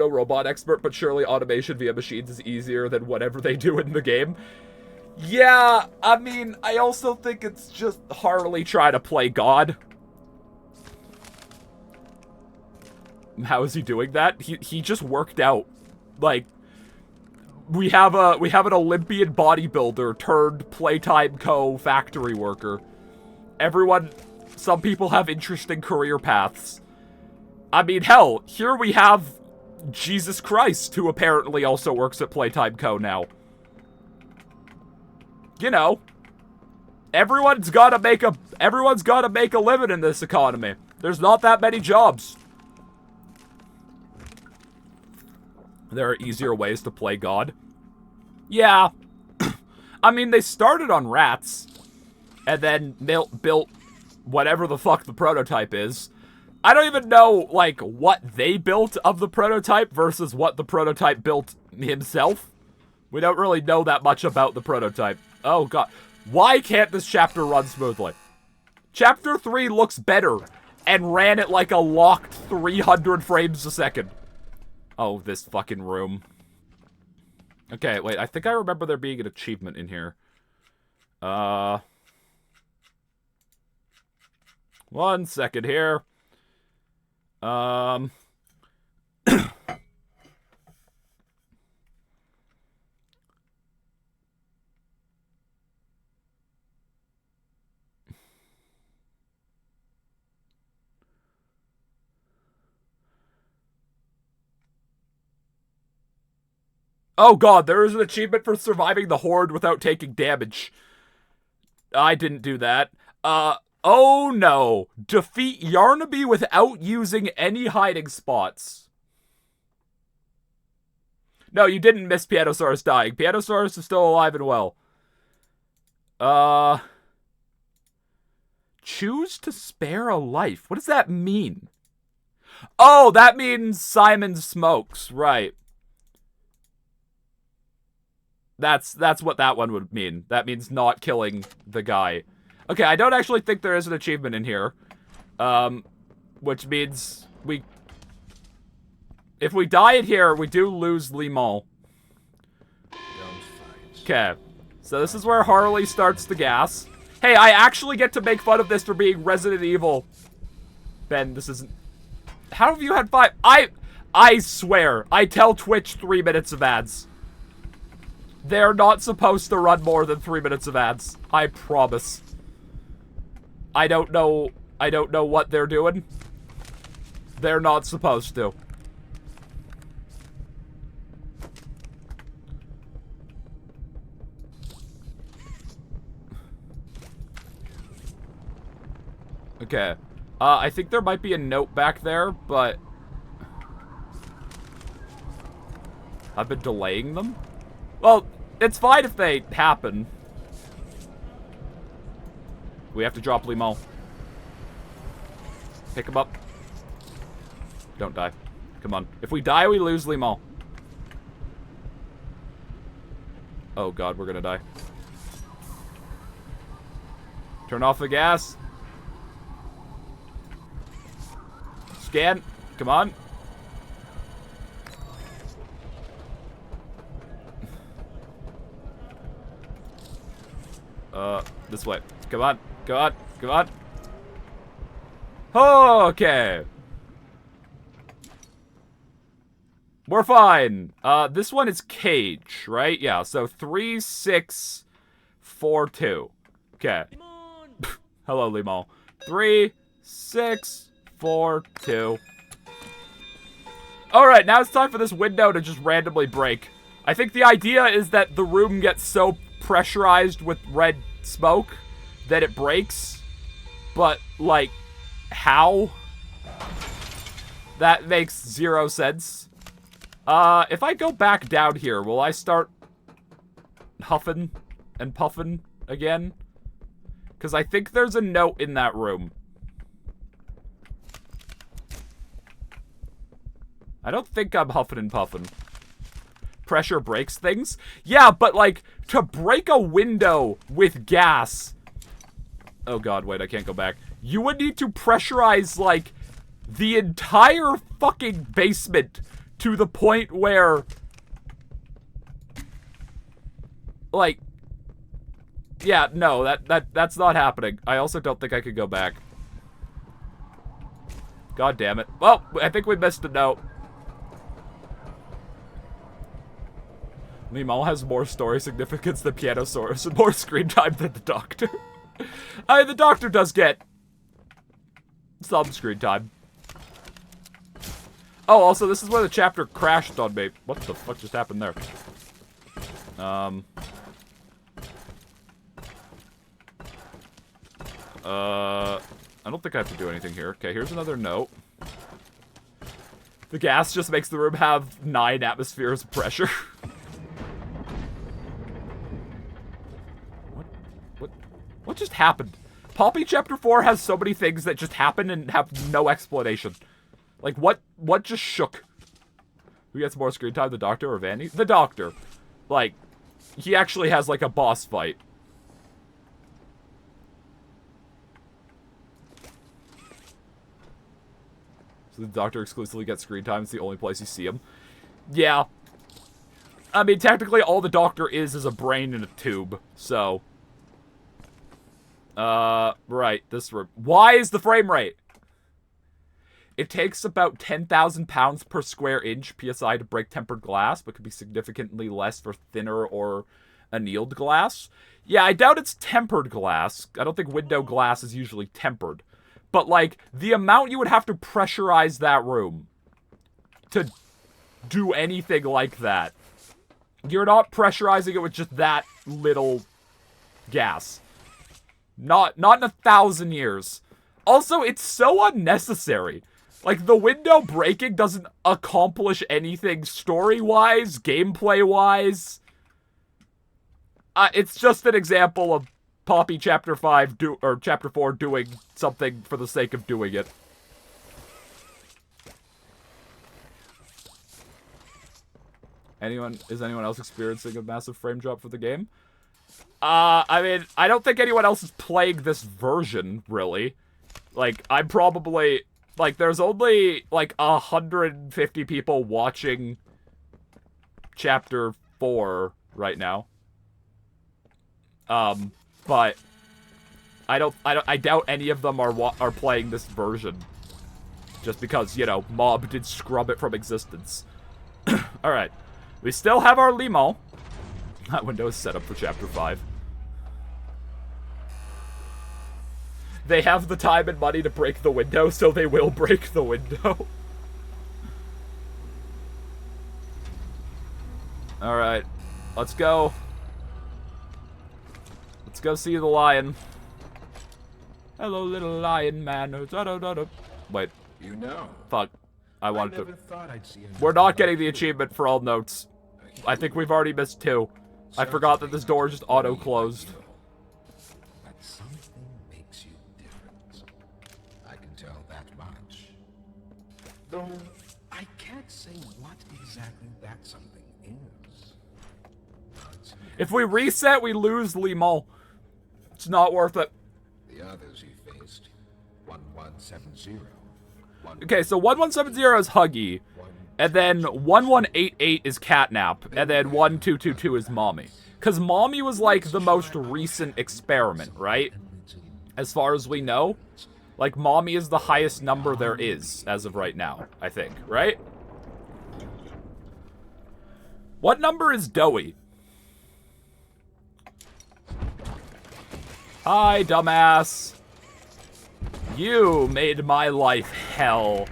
S1: robot expert, but surely automation via machines is easier than whatever they do in the game. Yeah, I mean, I also think it's just Harley trying to play God. How is he doing that? He just worked out. Like, we have an Olympian bodybuilder turned Playtime Co. factory worker. Some people have interesting career paths. I mean, hell, here we have Jesus Christ, who apparently also works at Playtime Co. now. You know, everyone's gotta make a living in this economy. There's not that many jobs. There are easier ways to play God. Yeah. I mean, they started on rats, and then built whatever the fuck the prototype is. I don't even know, like, what they built of the prototype versus what the prototype built himself. We don't really know that much about the prototype. Oh, God. Why can't this chapter run smoothly? Chapter 3 looks better and ran at, like, a locked 300 frames a second. Oh, this fucking room. Okay, wait, I think I remember there being an achievement in here. One second here. Oh god, there is an achievement for surviving the horde without taking damage. I didn't do that. Oh no. Defeat Yarnaby without using any hiding spots. No, you didn't miss Pianosaurus dying. Pianosaurus is still alive and well. Choose to spare a life. What does that mean? Oh, that means Simon smokes, right. That's what that one would mean. That means not killing the guy. Okay, I don't actually think there is an achievement in here. Which means if we die in here, we do lose Limon. Okay. So this is where Harley starts the gas. Hey, I actually get to make fun of this for being Resident Evil. Ben, this isn't... How have you had 5? I swear, I tell Twitch 3 minutes of ads. They're not supposed to run more than 3 minutes of ads. I promise. I don't know what they're doing. They're not supposed to. Okay. I think there might be a note back there, but I've been delaying them? Well, it's fine if they happen. We have to drop Limon. Pick him up. Don't die. Come on. If we die, we lose Limon. Oh god, we're gonna die. Turn off the gas. Scan. Come on. This way. Come on. Come on. Come on. Okay. We're fine. This one is cage, right? Yeah, so 3, 6, 4, 2. Okay. Hello, Limon. 3, 6, 4, 2. Alright, now it's time for this window to just randomly break. I think the idea is that the room gets so pressurized with red smoke that it breaks. But, like, how? That makes 0 sense. If I go back down here, will I start huffing and puffing again? Because I think there's a note in that room. I don't think I'm huffing and puffing. Pressure breaks things? Yeah, but like, to break a window with gas... Oh god, wait, I can't go back. You would need to pressurize, like, the entire fucking basement to the point where... Like, Yeah, no, that's not happening. I also don't think I could go back. God damn it. Well, I think we missed a note. Limahl has more story significance than Pianosaurus and more screen time than the Doctor. The Doctor does get some screen time. Oh, also, this is where the chapter crashed on me. What the fuck just happened there? I don't think I have to do anything here. Okay, here's another note. The gas just makes the room have 9 atmospheres of pressure. What just happened? Poppy Chapter 4 has so many things that just happen and have no explanation. Like, what just shook? Who gets more screen time, the Doctor or Vanny? The Doctor. Like, he actually has, like, a boss fight. So the Doctor exclusively gets screen time. It's the only place you see him. Yeah. I mean, technically, all the Doctor is a brain in a tube, so... right, this room. Why is the frame rate? It takes about 10,000 pounds per square inch PSI to break tempered glass, but could be significantly less for thinner or annealed glass. Yeah, I doubt it's tempered glass. I don't think window glass is usually tempered. But, like, the amount you would have to pressurize that room to do anything like that. You're not pressurizing it with just that little gas. Not in 1,000 years. Also, it's so unnecessary. Like, the window breaking doesn't accomplish anything story-wise, gameplay-wise. It's just an example of Poppy Chapter 5 or Chapter 4 doing something for the sake of doing it. Is anyone else experiencing a massive frame drop for the game? I mean, I don't think anyone else is playing this version, really. Like, I'm probably... Like, there's only, like, 150 people watching Chapter 4 right now. But I doubt any of them are playing this version. Just because, you know, Mob did scrub it from existence. Alright. We still have our Limahl. That window is set up for Chapter 5. They have the time and money to break the window, so they will break the window. Alright. Let's go. Let's go see the lion. Hello, little lion man. Wait.
S8: You know.
S1: Fuck. I wanted
S8: never
S1: to...
S8: thought I'd see
S1: We're not getting the achievement for all notes. I think we've already missed 2. I forgot that this door just auto-closed.
S8: But something makes you different. I can tell that much. Though, I can't say what exactly that something is. But
S1: If we reset, we lose Limahl. It's not worth it.
S8: the others he faced, 1170.
S1: Okay, so 1170 is Huggy. And then 1188 is Catnap. And then 1222 is Mommy. Because Mommy was like the most recent experiment, right? As far as we know. Like, Mommy is the highest number there is as of right now, I think, right? What number is Doughy? Hi, dumbass. You made my life hell.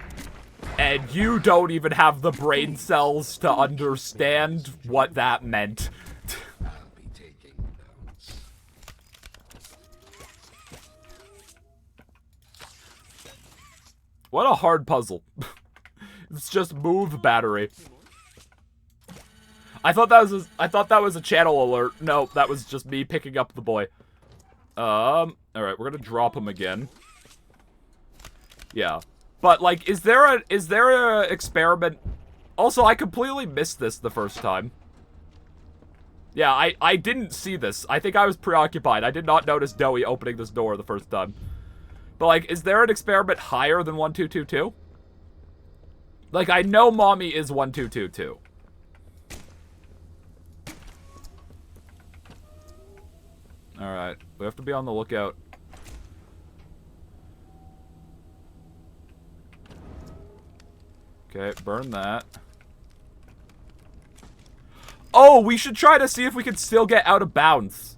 S1: And you don't even have the brain cells to understand what that meant.
S8: I'll be taking notes.
S1: What a hard puzzle. It's just move battery. I thought that was a channel alert. No, that was just me picking up the boy. Alright, we're gonna drop him again. Yeah. But, like, is there a experiment? Also, I completely missed this the first time. Yeah, I didn't see this. I think I was preoccupied. I did not notice Doughy opening this door the first time. But, like, is there an experiment higher than 1222? Like, I know Mommy is 1222. Alright, we have to be on the lookout. Okay, burn that. Oh, we should try to see if we can still get out of bounds.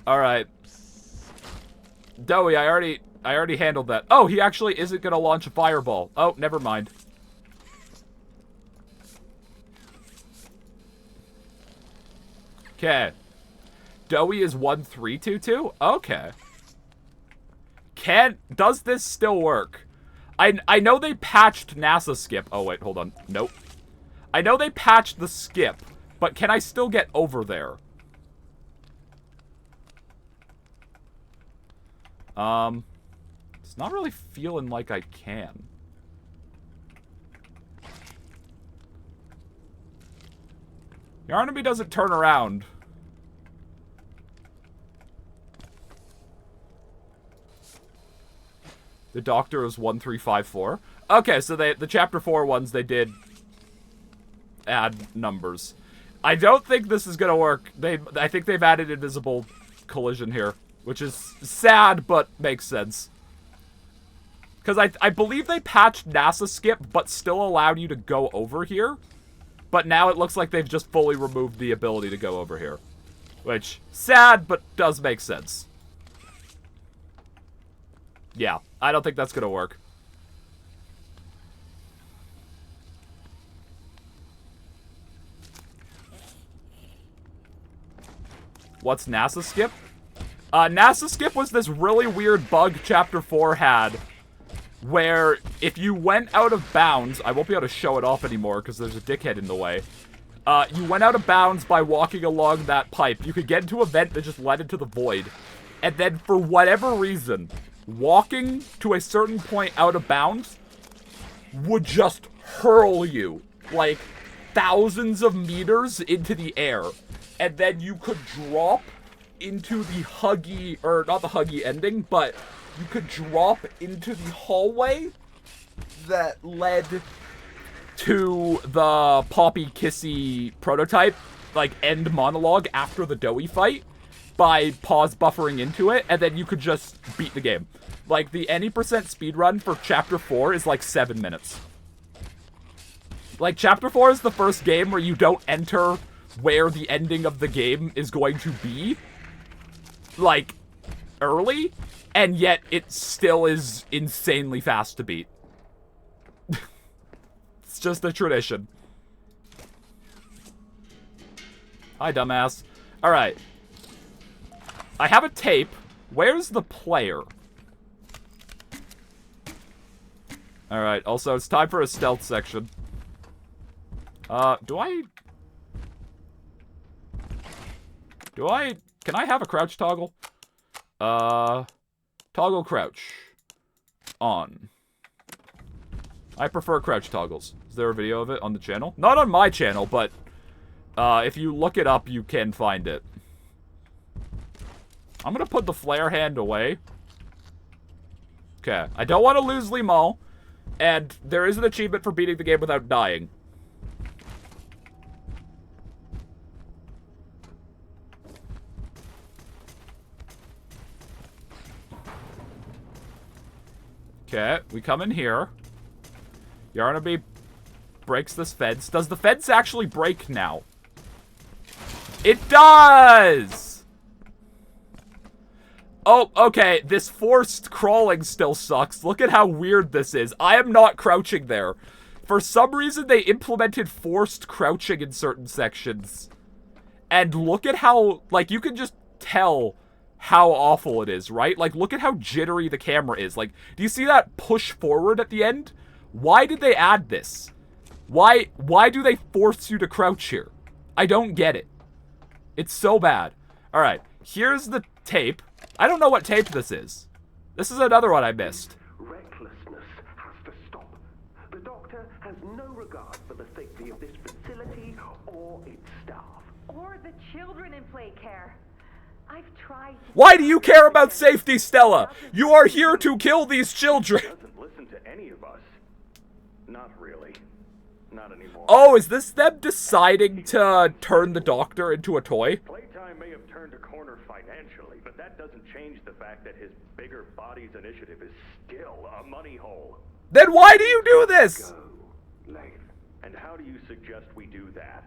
S1: Alright. Doey, I already handled that. Oh, he actually isn't gonna launch a fireball. Oh, never mind. Okay. Doey is 1322? Okay. Does this still work? I know they patched NASA skip. Oh, wait, hold on. Nope. I know they patched the skip, but can I still get over there? It's not really feeling like I can. Yarnaby doesn't turn around. The doctor is 1354. Okay, so the chapter 4 ones, they did add numbers. I don't think this is gonna work. I think they've added invisible collision here, which is sad, but makes sense. Because I believe they patched NASA skip, but still allowed you to go over here. But now it looks like they've just fully removed the ability to go over here. Which, sad, but does make sense. Yeah, I don't think that's gonna work. What's NASA skip? NASA skip was this really weird bug Chapter 4 had, where if you went out of bounds, I won't be able to show it off anymore because there's a dickhead in the way. You went out of bounds by walking along that pipe. You could get into a vent that just led into the void. And then for whatever reason, walking to a certain point out of bounds would just hurl you like thousands of meters into the air. And then you could drop into the huggy, or not the huggy ending, but you could drop into the hallway that led to the Poppy Kissy prototype, like, end monologue after the Doey fight by pause buffering into it, and then you could just beat the game. Like, the any % speedrun for Chapter 4 is like 7 minutes. Like, Chapter 4 is the first game where you don't enter where the ending of the game is going to be, like, early, and yet it still is insanely fast to beat. It's just a tradition. Hi, dumbass. Alright. I have a tape. Where's the player? Alright, also, it's time for a stealth section. Can I have a crouch toggle? Toggle crouch. On. I prefer crouch toggles. Is there a video of it on the channel? Not on my channel, but if you look it up, you can find it. I'm gonna put the flare hand away. Okay. I don't want to lose Limal, and there is an achievement for beating the game without dying. Okay, we come in here. Yarnaby breaks this fence. Does the fence actually break now? It does! Oh, okay, this forced crawling still sucks. Look at how weird this is. I am not crouching there. For some reason, they implemented forced crouching in certain sections. And look at how, like, you can just tell how awful it is, right? Like, look at how jittery the camera is. Like, do you see that push forward at the end? Why did they add this? Why do they force you to crouch here? I don't get it. It's so bad. Alright, here's the tape. I don't know what tape this is. This is another one I missed.
S6: Recklessness has to stop. The doctor has no regard for the safety of this facility or its staff.
S3: Or the children in play care. I've tried to...
S1: Why do you care about safety, Stella? You are here to kill these children.
S5: Doesn't listen to any of us. Not really. Not anymore.
S1: Oh, is this them deciding to turn the doctor into a toy?
S5: Playtime may have turned a corner financially, but that doesn't change the fact that his bigger bodies initiative is still a money hole.
S1: Then why do you do this?
S6: Go, Leif.
S5: And how do you suggest we do that?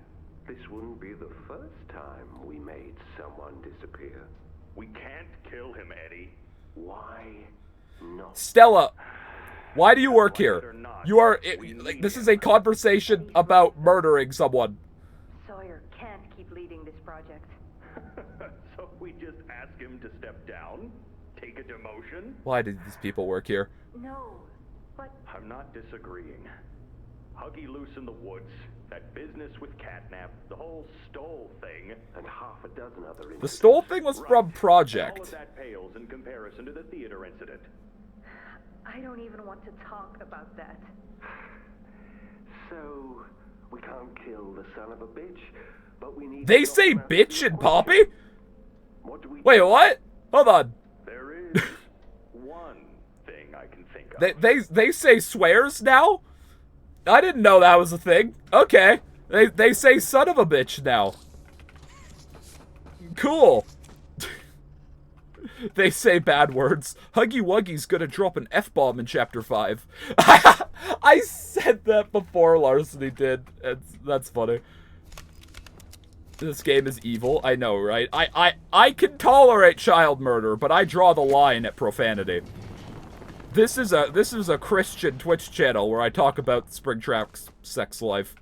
S6: This wouldn't be the first time we made someone disappear.
S5: We can't kill him, Eddie.
S6: Why not?
S1: Stella, why do you work here? You are, like, this is a conversation about murdering someone.
S3: Sawyer can't keep leading this project.
S5: So we just ask him to step down? Take a demotion?
S1: Why did these people work here?
S3: No, but
S5: I'm not disagreeing. Huggy loose in the woods, that business with Catnap, the whole Stoll thing,
S6: And half a dozen other
S1: The Stoll thing was from
S5: all of
S1: Project.
S5: that pales in comparison to the theater incident.
S3: I don't even want to talk about that.
S6: So, we can't kill the son of a bitch, but we need...
S1: They
S6: to
S1: say
S6: knock him out
S1: bitch
S6: of
S1: in
S6: the
S1: Poppy?
S6: equation. What do we
S1: Wait,
S6: do?
S1: what? Hold on.
S5: There is one thing I can think of.
S1: They say swears now? I didn't know that was a thing. Okay. They say son of a bitch now. Cool. They say bad words. Huggy Wuggy's gonna drop an F-bomb in Chapter 5. I said that before Larceny did. That's funny. This game is evil. I know, right? I can tolerate child murder, but I draw the line at profanity. This is a Christian Twitch channel where I talk about Springtrap's sex life.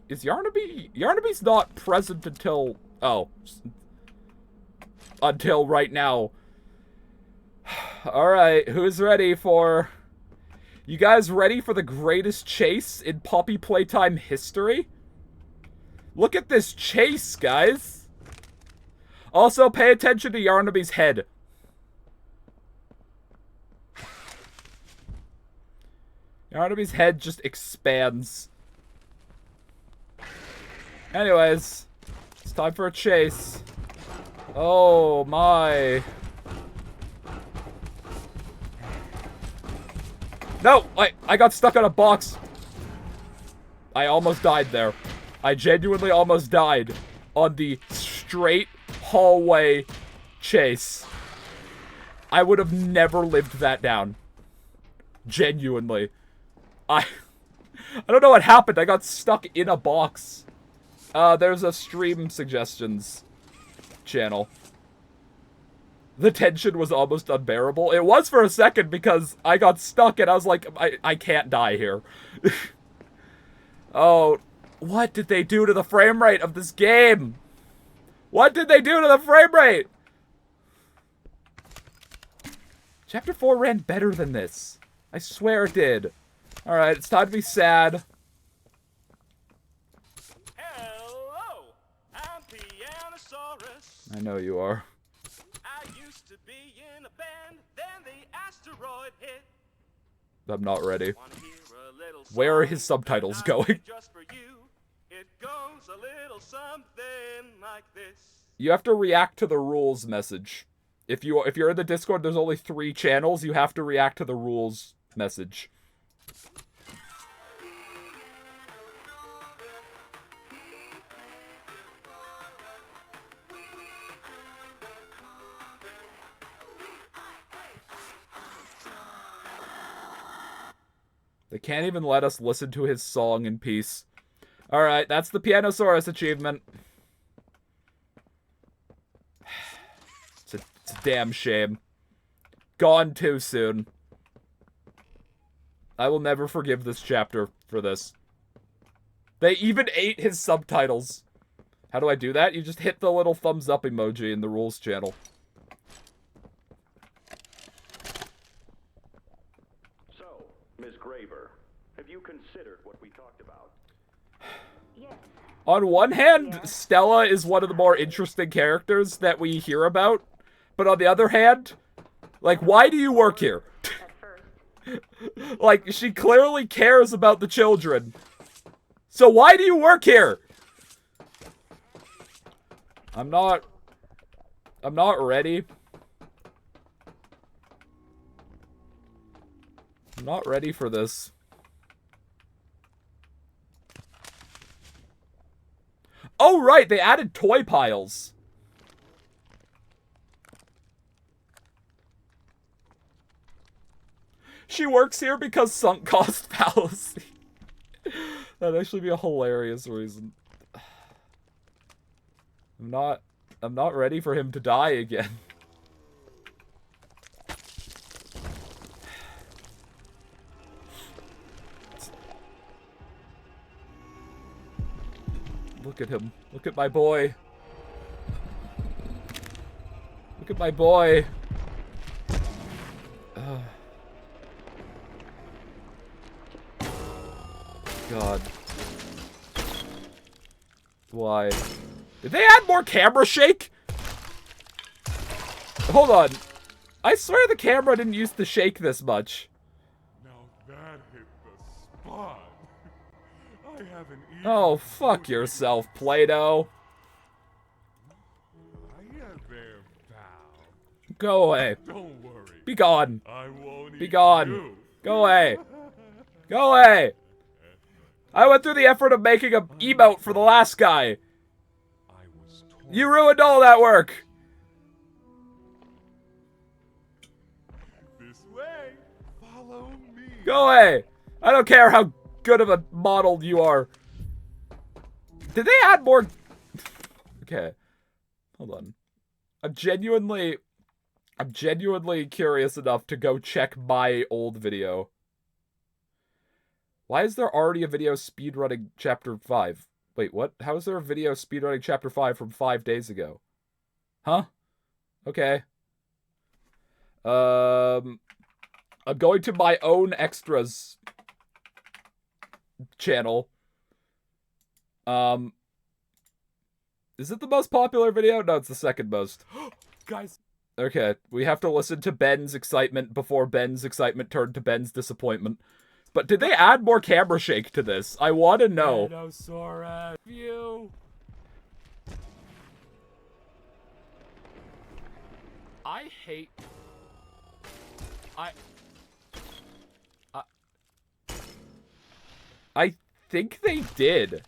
S1: Is Yarnaby's not present until until right now. Alright, who's ready for... You guys ready for the greatest chase in Poppy Playtime history? Look at this chase, guys. Also, pay attention to Yarnaby's head. Yarnaby's head just expands. Anyways, it's time for a chase. Oh my. No! I got stuck on a box. I almost died there. I genuinely almost died on the straight hallway chase. I would have never lived that down. Genuinely. I don't know what happened. I got stuck in a box. There's a stream suggestions channel. The tension was almost unbearable. It was for a second because I got stuck and I was like, I can't die here. Oh, what did they do to the frame rate of this game? What did they do to the frame rate? Chapter 4 ran better than this. I swear it did. Alright, it's time to be sad.
S9: Hello, I'm Pianosaurus.
S1: I know you are.
S9: I used to be in a band, then the asteroid hit.
S1: I'm not ready.
S9: Wanna hear a little
S1: Where are
S9: song
S1: his subtitles
S9: that I
S1: going?
S9: made just for you? It goes a little something like this.
S1: You have to react to the rules message. If you're in the Discord, there's only 3 channels. You have to react to the rules message. They can't even let us listen to his song in peace. Alright, that's the Pianosaurus achievement. It's a damn shame. Gone too soon. I will never forgive this chapter for this. They even ate his subtitles. How do I do that? You just hit the little thumbs up emoji in the rules channel.
S5: So, Ms. Graver, have you considered what we talked about?
S3: Yes.
S1: On one hand, Stella is one of the more interesting characters that we hear about. But on the other hand, like, why do you work here?
S3: At first.
S1: Like, she clearly cares about the children. So why do you work here? I'm not ready. I'm not ready for this. Oh, right, they added toy piles. She works here because sunk cost fallacy. That'd actually be a hilarious reason. I'm not ready for him to die again. Look at him. Look at my boy. Look at my boy. God. Why? Did they add more camera shake? Hold on. I swear the camera didn't used to shake this much.
S10: Now that hit the spot. I haven't eaten.
S1: Oh, fuck yourself, Play-Doh.
S10: Hiya there, pal.
S1: Go away.
S10: Don't worry.
S1: Be gone.
S10: I won't
S1: Be
S10: eat
S1: gone.
S10: you.
S1: Go away. Go away. I went through the effort of making an emote for the last guy. You ruined all that work.
S10: This way. Follow me.
S1: Go away. I don't care how good of a model you are. Did they add more? Okay. Hold on. I'm genuinely curious enough to go check my old video. Why is there already a video speedrunning Chapter 5? Wait, what? How is there a video speedrunning Chapter 5 from 5 days ago? Huh? Okay. I'm going to my own extras channel. Is it the most popular video? No, it's the second most.
S10: Guys.
S1: Okay, we have to listen to Ben's excitement before Ben's excitement turned to Ben's disappointment. But did they add more camera shake to this? I want to know.
S10: Dinosaur view.
S1: I hate... I think they did.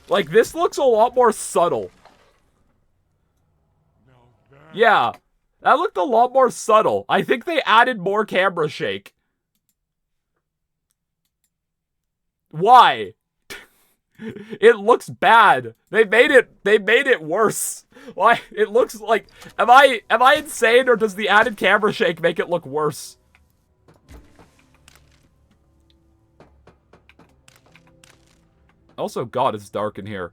S1: Like, this looks a lot more subtle. Yeah, that looked a lot more subtle. I think they added more camera shake. Why? It looks bad. They made it worse. Why? It looks like, am I insane, or does the added camera shake make it look worse? Also, God, it's dark in here.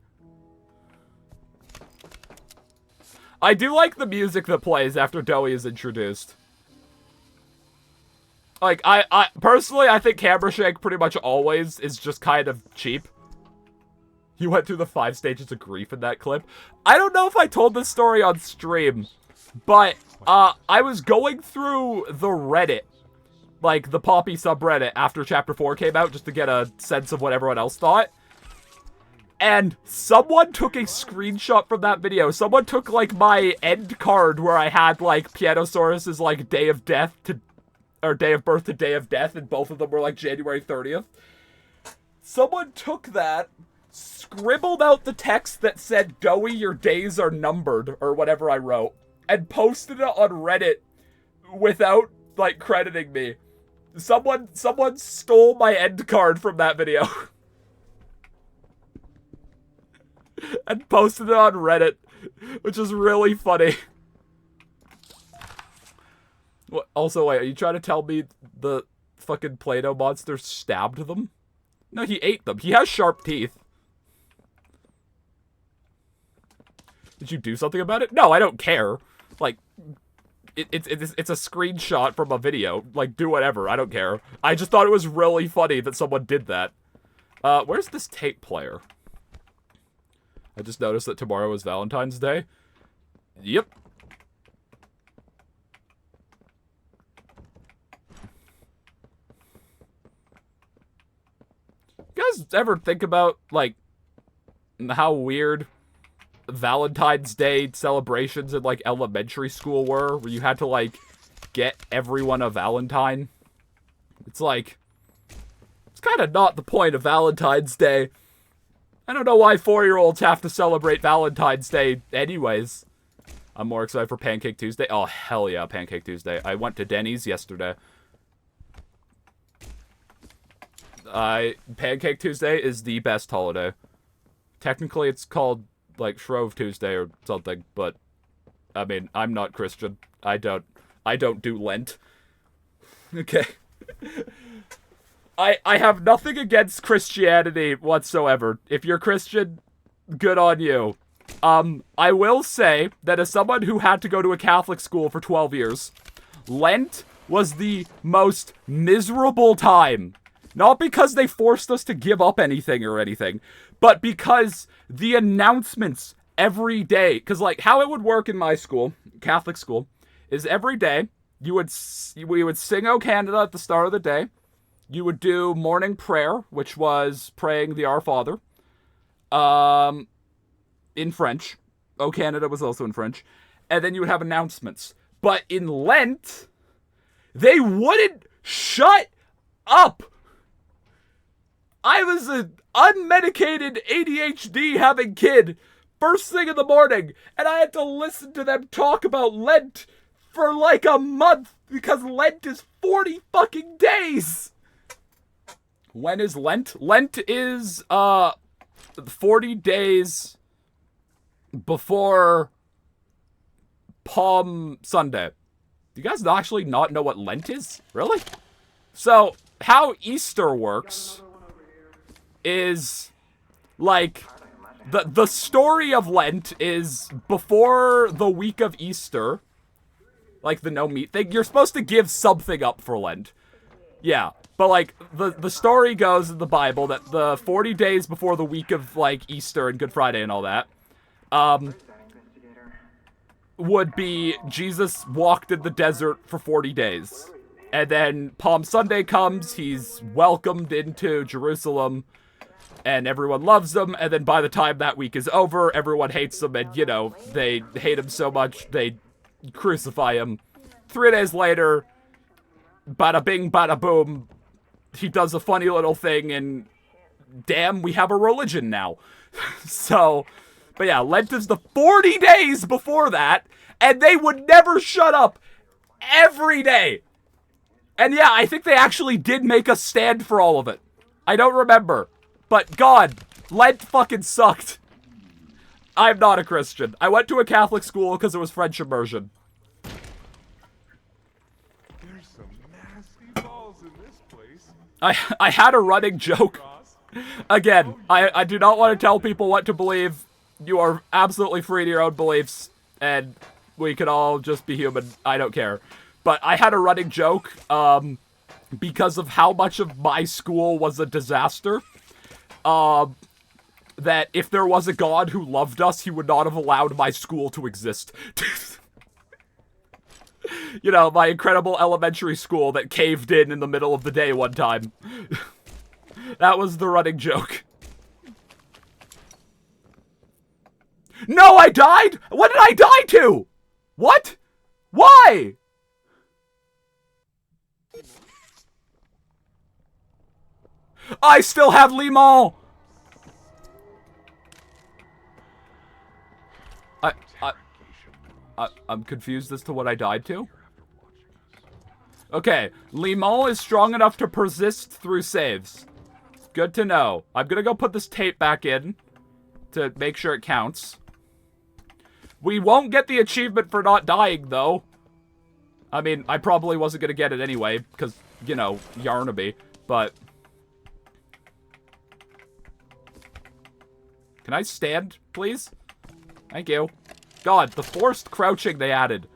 S1: I do like the music that plays after Doey is introduced. Like, I personally, I think camera shake pretty much always is just kind of cheap. You went through the 5 stages of grief in that clip. I don't know if I told this story on stream, but I was going through the Reddit, like the Poppy subreddit after Chapter 4 came out, just to get a sense of what everyone else thought. And someone took a screenshot from that video. Someone took, like, my end card where I had, like, Pianosaurus's, like, day of death to... or day of birth to day of death, and both of them were, like, January 30th. Someone took that, scribbled out the text that said, Doey, your days are numbered, or whatever I wrote, and posted it on Reddit without, like, crediting me. Someone stole my end card from that video. And posted it on Reddit, which is really funny. What, also, wait, are you trying to tell me the fucking Play-Doh monster stabbed them? No, he ate them. He has sharp teeth. Did you do something about it? No, I don't care. Like, it's a screenshot from a video. Like, do whatever. I don't care. I just thought it was really funny that someone did that. Where's this tape player? I just noticed that tomorrow is Valentine's Day. Yep. You guys ever think about, like, how weird Valentine's Day celebrations in, like, elementary school were? Where you had to, like, get everyone a Valentine? It's like, it's kind of not the point of Valentine's Day. I don't know why 4-year-olds have to celebrate Valentine's Day anyways. I'm more excited for Pancake Tuesday. Oh, hell yeah, Pancake Tuesday. I went to Denny's yesterday. Pancake Tuesday is the best holiday. Technically, it's called, like, Shrove Tuesday or something, but, I mean, I'm not Christian. I don't do Lent. Okay. I have nothing against Christianity whatsoever. If you're Christian, good on you. I will say that as someone who had to go to a Catholic school for 12 years, Lent was the most miserable time. Not because they forced us to give up anything or anything, but because the announcements every day, because like how it would work in my school, Catholic school, is every day we would sing O Canada at the start of the day. You would do morning prayer, which was praying the Our Father, in French. O Canada was also in French. And then you would have announcements. But in Lent, they wouldn't shut up. I was an unmedicated ADHD having kid first thing in the morning, and I had to listen to them talk about Lent for like a month because Lent is 40 fucking days. When is Lent? Lent is 40 days before Palm Sunday. Do you guys actually not know what Lent is? Really? So, how Easter works is, like, the story of Lent is before the week of Easter, like the no meat thing, you're supposed to give something up for Lent. Yeah, but, like, the story goes in the Bible that the 40 days before the week of, like, Easter and Good Friday and all that, would be Jesus walked in the desert for 40 days. And then Palm Sunday comes, he's welcomed into Jerusalem, and everyone loves him, and then by the time that week is over, everyone hates him, and, you know, they hate him so much, they crucify him. 3 days later, bada bing, bada boom, he does a funny little thing, and damn, we have a religion now. So, but yeah, Lent is the 40 days before that, and they would never shut up every day. And yeah, I think they actually did make us stand for all of it. I don't remember. But God, Lent fucking sucked. I'm not a Christian. I went to a Catholic school because it was French immersion.
S10: There's some nasty balls in this place.
S1: I had a running joke. Again, I do not want to tell people what to believe. You are absolutely free to your own beliefs, and we can all just be human. I don't care. But I had a running joke, because of how much of my school was a disaster. That if there was a God who loved us, he would not have allowed my school to exist. You know, my incredible elementary school that caved in the middle of the day one time. That was the running joke. No, I died? What did I die to? What? Why? I still have Limon! I'm confused as to what I died to. Okay, Limon is strong enough to persist through saves. Good to know. I'm gonna go put this tape back in to make sure it counts. We won't get the achievement for not dying, though. I mean, I probably wasn't gonna get it anyway, because, you know, Yarnaby, but... Can I stand, please? Thank you. God, the forced crouching they added.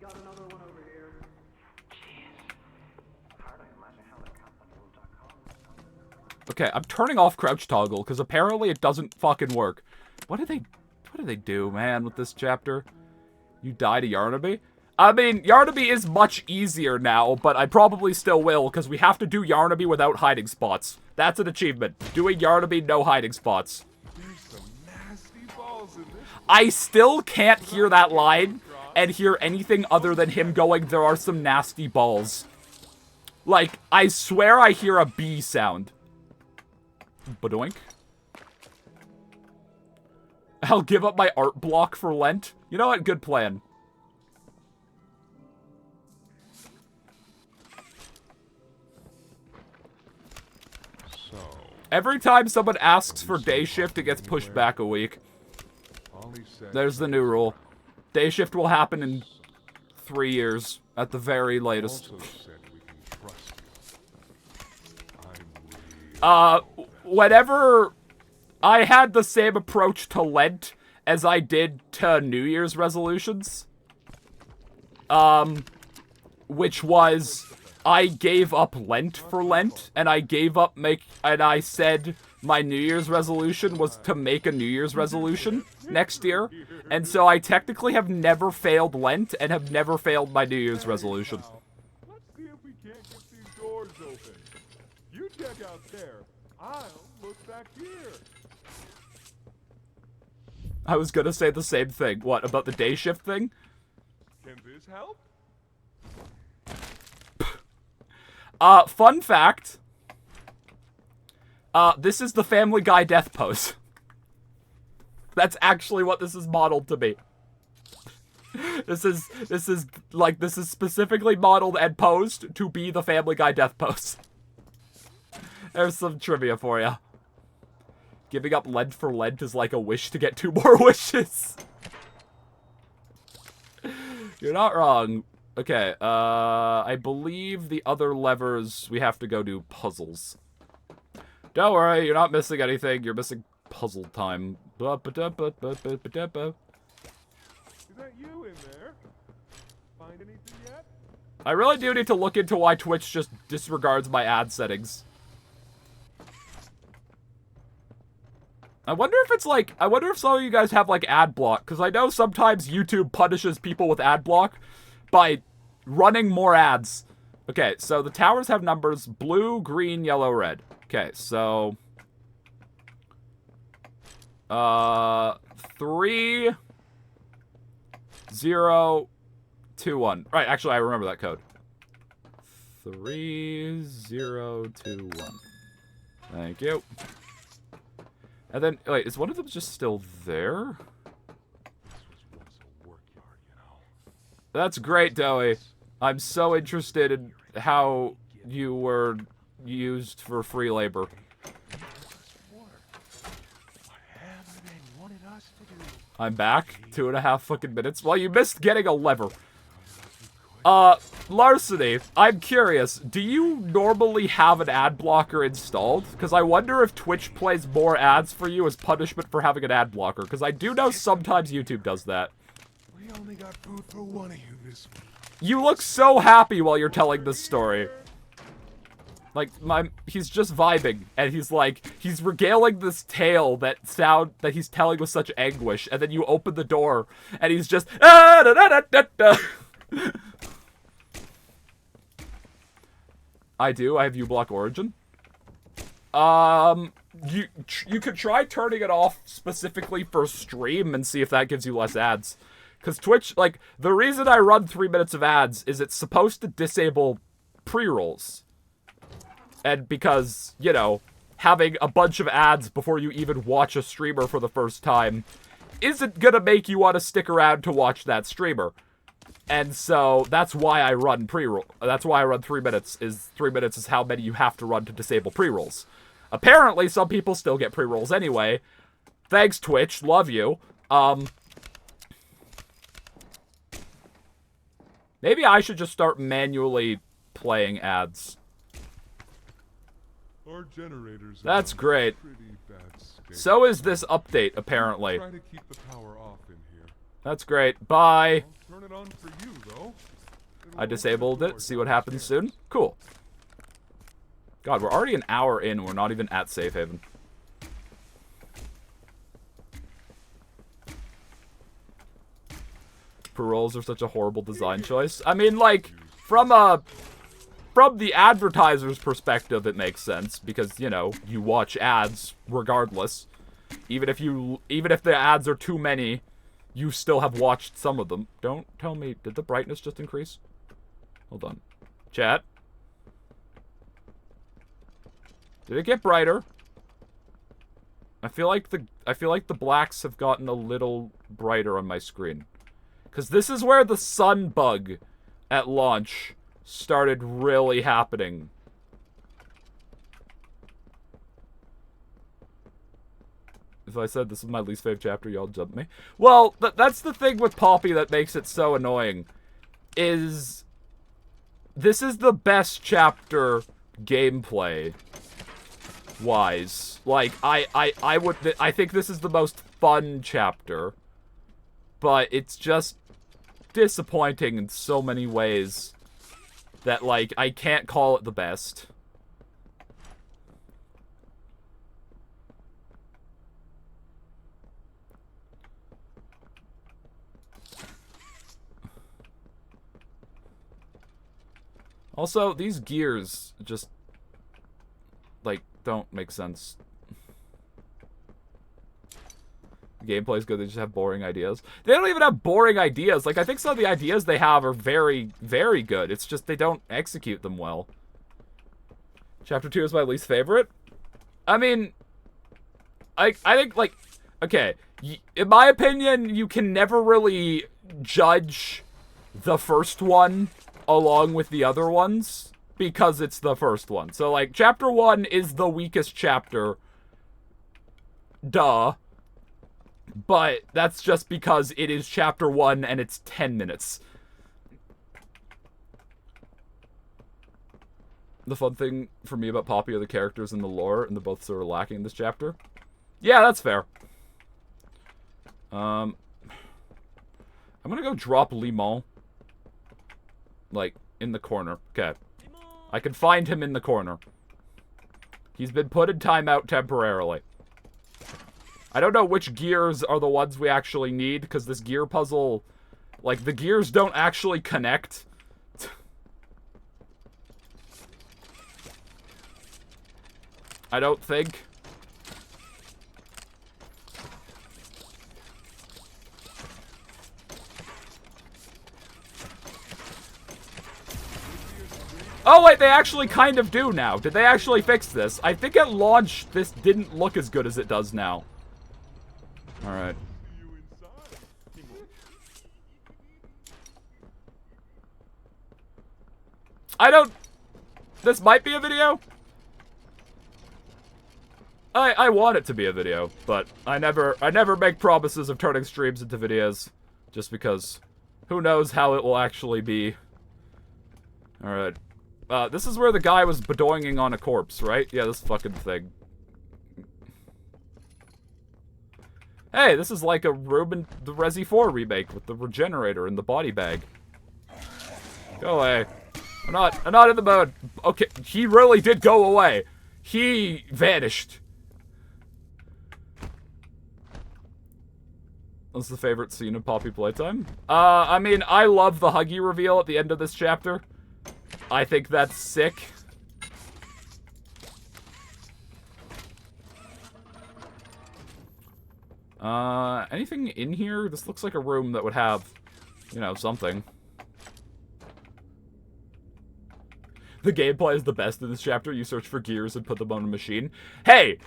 S5: Got another one over here.
S1: Okay, I'm turning off crouch toggle, because apparently it doesn't fucking work. What do they do, man, with this chapter? You die to Yarnaby? I mean, Yarnaby is much easier now, but I probably still will, because we have to do Yarnaby without hiding spots. That's an achievement. Doing Yarnaby, no hiding spots. I still can't hear that line and hear anything other than him going, there are some nasty balls. Like, I swear I hear a bee sound. Badoink. I'll give up my art block for Lent. You know what? Good plan.
S10: So,
S1: Every time someone asks for day shift, it gets pushed back a week. There's the new rule. Day shift will happen in 3 years, at the very latest. Whenever I had the same approach to Lent as I did to New Year's resolutions. Which was, I gave up Lent for Lent, and I gave up and I said my New Year's resolution was to make a New Year's resolution next year. And so I technically have never failed Lent and have never failed my New Year's resolution.
S10: Let's see if we can't get these doors open. You check out there. I'll look back here.
S1: I was gonna say the same thing. What, about the day shift thing?
S10: Can this help?
S1: Fun fact. This is the Family Guy death pose. That's actually what this is modeled to be. This is specifically modeled and posed to be the Family Guy death pose. There's some trivia for you. Giving up Lent for Lent is like a wish to get 2 more wishes. You're not wrong. Okay, I believe the other levers, we have to go do puzzles. Don't worry, you're not missing anything. You're missing puzzle time.
S10: Is that you in there? Find anything yet?
S1: I really do need to look into why Twitch just disregards my ad settings. I wonder if some of you guys have, like, ad block, because I know sometimes YouTube punishes people with ad block by running more ads. Okay, so the towers have numbers: blue, green, yellow, red. Okay, so 3 0 2 1. Right, actually I remember that code. 3 0 2 1. Thank you. And then wait, is one of them just still there? That's great, Doey. I'm so interested in how you were used for free labor. I'm back. 2.5 fucking minutes. Well, you missed getting a lever. Larceny, I'm curious. Do you normally have an ad blocker installed? Because I wonder if Twitch plays more ads for you as punishment for having an ad blocker. Because I do know sometimes YouTube does that.
S10: We only got food for one of you this week.
S1: You look so happy while you're telling this story. Like, he's just vibing, and he's regaling this tale that he's telling with such anguish, and then you open the door, and he's just, ah, da, da, da, da, da. I have uBlock Origin. You could try turning it off specifically for stream and see if that gives you less ads. Because Twitch, like, the reason I run 3 minutes of ads is it's supposed to disable pre-rolls. And because, you know, having a bunch of ads before you even watch a streamer for the first time isn't gonna make you want to stick around to watch that streamer. And so that's why I run pre-roll. That's why I run 3 minutes. 3 minutes is how many you have to run to disable pre-rolls. Apparently, some people still get pre-rolls anyway. Thanks, Twitch. Love you. Maybe I should just start manually playing ads.
S10: Our generators.
S1: That's great.
S10: Bad
S1: So is this update, apparently.
S10: Try to keep the power off in here.
S1: That's great. Bye.
S10: I'll turn it on for you, though.
S1: I disabled it. See what happens soon. Cool. God, we're already an hour in. We're not even at Safe Haven. Paroles are such a horrible design choice. I mean, like, from the advertiser's perspective, it makes sense because, you know, you watch ads regardless. Even if the ads are too many, you still have watched some of them. Don't tell me, did the brightness just increase? Hold on. Chat. Did it get brighter? I feel like the blacks have gotten a little brighter on my screen. Because this is where the sun bug at launch started really happening. If I said this is my least favorite chapter, y'all jump me. Well, that's the thing with Poppy that makes it so annoying. Is this is the best chapter gameplay wise. Like, I think this is the most fun chapter. But it's just disappointing in so many ways that, like, I can't call it the best. Also, these gears just, like, don't make sense. The gameplay's good, they just have boring ideas. They don't even have boring ideas. Like, I think some of the ideas they have are very, very good. It's just they don't execute them well. Chapter 2 is my least favorite. I mean, I think, like, okay, in my opinion, you can never really judge the first one along with the other ones, because it's the first one. So, like, chapter 1 is the weakest chapter. Duh. But that's just because it is chapter 1 and it's 10 minutes. The fun thing for me about Poppy are the characters and the lore, and they're both sort of lacking in this chapter. Yeah, that's fair. I'm gonna go drop Limon. Like, in the corner. Okay. I can find him in the corner. He's been put in timeout temporarily. I don't know which gears are the ones we actually need, because this gear puzzle... Like, the gears don't actually connect. I don't think. Oh, wait, they actually kind of do now. Did they actually fix this? I think at launch, this didn't look as good as it does now. Alright. I don't... This might be a video? I want it to be a video, but I never make promises of turning streams into videos. Just because who knows how it will actually be. Alright. This is where the guy was bedoinging on a corpse, right? Yeah, this fucking thing. Hey, this is like a room in the Resi 4 remake with the regenerator and the body bag. Go away. I'm not in the mood. Okay, he really did go away. He vanished. What's the favorite scene of Poppy Playtime? I mean, I love the Huggy reveal at the end of this chapter. I think that's sick. Anything in here? This looks like a room that would have, you know, something. The gameplay is the best in this chapter. You search for gears and put them on a machine. Hey!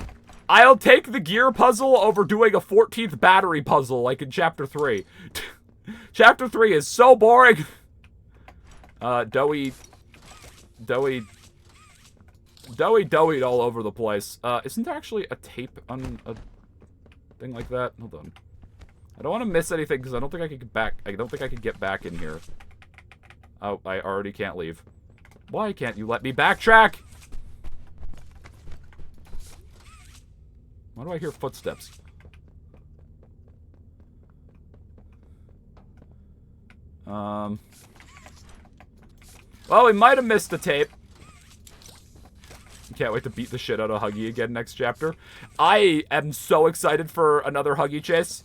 S1: I'll take the gear puzzle over doing a 14th battery puzzle like in chapter 3. Chapter 3 is so boring! Doughy all over the place. Isn't there actually a tape on a thing like that? Hold on. I don't want to miss anything because I don't think I can get back. I don't think I can get back in here. Oh, I already can't leave. Why can't you let me backtrack? Why do I hear footsteps? Well, we might have missed the tape. Can't wait to beat the shit out of Huggy again next chapter. I am so excited for another Huggy chase.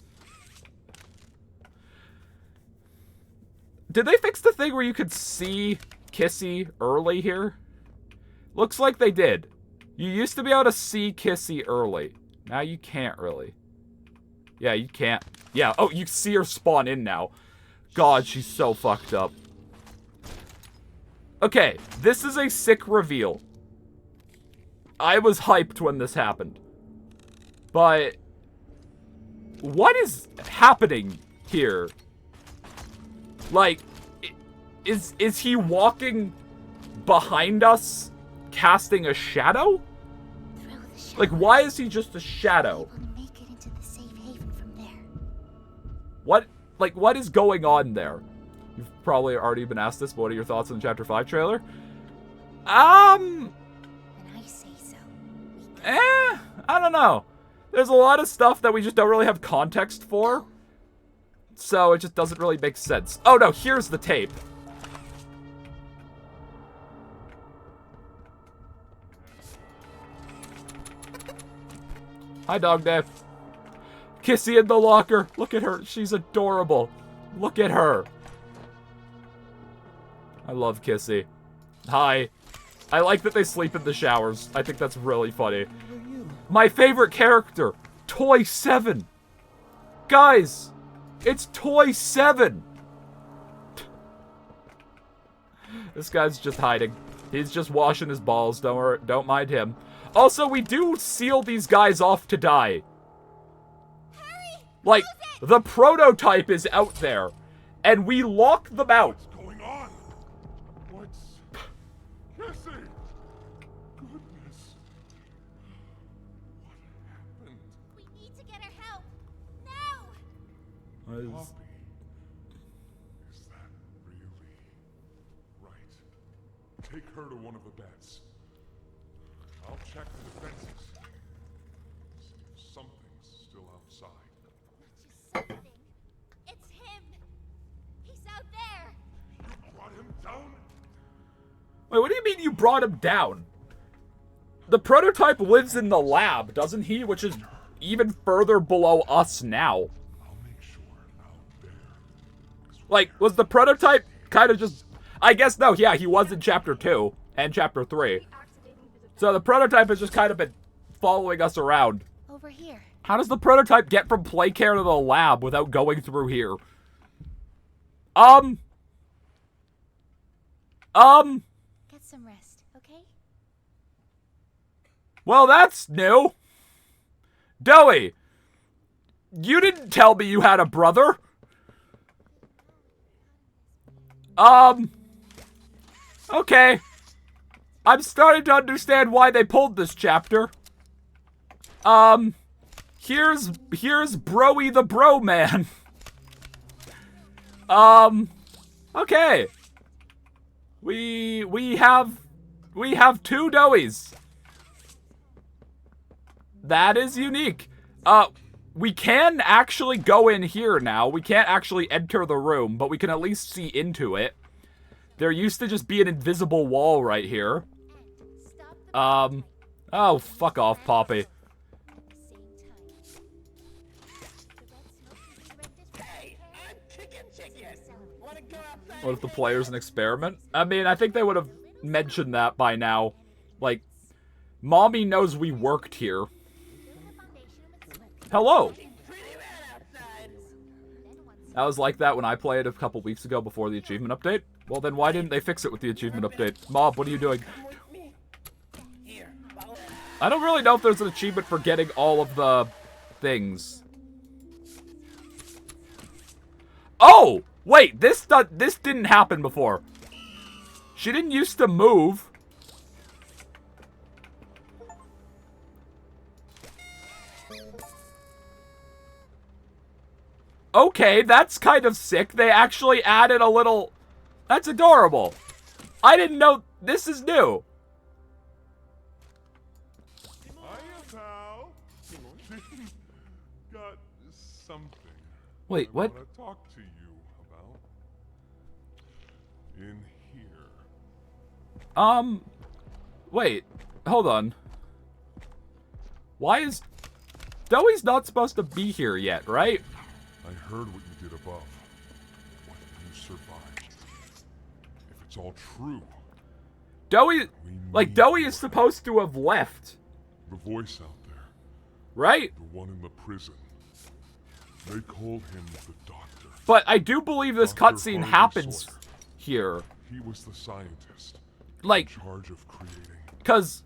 S1: Did they fix the thing where you could see Kissy early here? Looks like they did. You used to be able to see Kissy early. Now you can't really. Yeah, you can't. Yeah, oh, you see her spawn in now. God, she's so fucked up. Okay, this is a sick reveal. I was hyped when this happened. But what is happening here? Like, is he walking behind us, casting a shadow? Like, why is he just a shadow?
S2: Make it into the safe haven from there.
S1: What, like, what is going on there? You've probably already been asked this, but what are your thoughts on the Chapter 5 trailer?
S2: When I say so.
S1: I don't know. There's a lot of stuff that we just don't really have context for. So it just doesn't really make sense. Oh no, here's the tape. Hi, Dog Day. Kissy in the locker. Look at her. She's adorable. Look at her. I love Kissy. Hi. I like that they sleep in the showers. I think that's really funny. My favorite character, Toy 7. Guys, it's Toy 7. This guy's just hiding. He's just washing his balls. Don't worry, don't mind him. Also, we do seal these guys off to die.
S2: Hurry!
S1: Like, the prototype is out there, and we lock them out.
S10: What's going on? What's... Kissy! Goodness. What happened?
S2: We need to get her help. Now!
S10: Poppy. Is that really right? Take her to one of the beds. I'll check the defenses. See if something's still outside.
S2: Not just something. It's him. He's out there.
S10: You brought him down?
S1: Wait, what do you mean you brought him down? The prototype lives in the lab, doesn't he? Which is even further below us now.
S10: I'll make sure out there.
S1: Like, was the prototype kind of just... I guess, no, yeah, he was in Chapter 2 and Chapter 3. So the prototype has just kind of been following us around.
S2: Over here.
S1: How does the prototype get from Playcare to the lab without going through here?
S2: Get some rest, okay?
S1: Well, that's new. Doey, you didn't tell me you had a brother. Okay. I'm starting to understand why they pulled this chapter. Here's Broy the Bro Man. Okay. We have two Doeys. That is unique. We can actually go in here now. We can't actually enter the room, but we can at least see into it. There used to just be an invisible wall right here. Oh, fuck off, Poppy. What if the player's an experiment? I mean, I think they would have mentioned that by now. Like, Mommy knows we worked here. Hello! That was like that when I played a couple weeks ago before the achievement update. Well, then why didn't they fix it with the achievement update? Mob, what are you doing? I don't really know if there's an achievement for getting all of the things. Oh! Wait, this didn't happen before. She didn't used to move. Okay, that's kind of sick. They actually added a little... That's adorable. I didn't know... This is new.
S10: Hiya, pal. Got something.
S1: Wait, what?
S10: I want to talk to you about. In here.
S1: Wait. Hold on. Why is... Doey's not supposed to be here yet, right?
S10: I heard what you did above. What you survived. If it's all true...
S1: Doey... Like, Doey is supposed to have left.
S10: The voice out there.
S1: Right?
S10: The one in the prison. They called him the Doctor.
S1: But I do believe this cutscene happens here.
S10: He was the scientist.
S1: Like...
S10: In charge of creating...
S1: Because...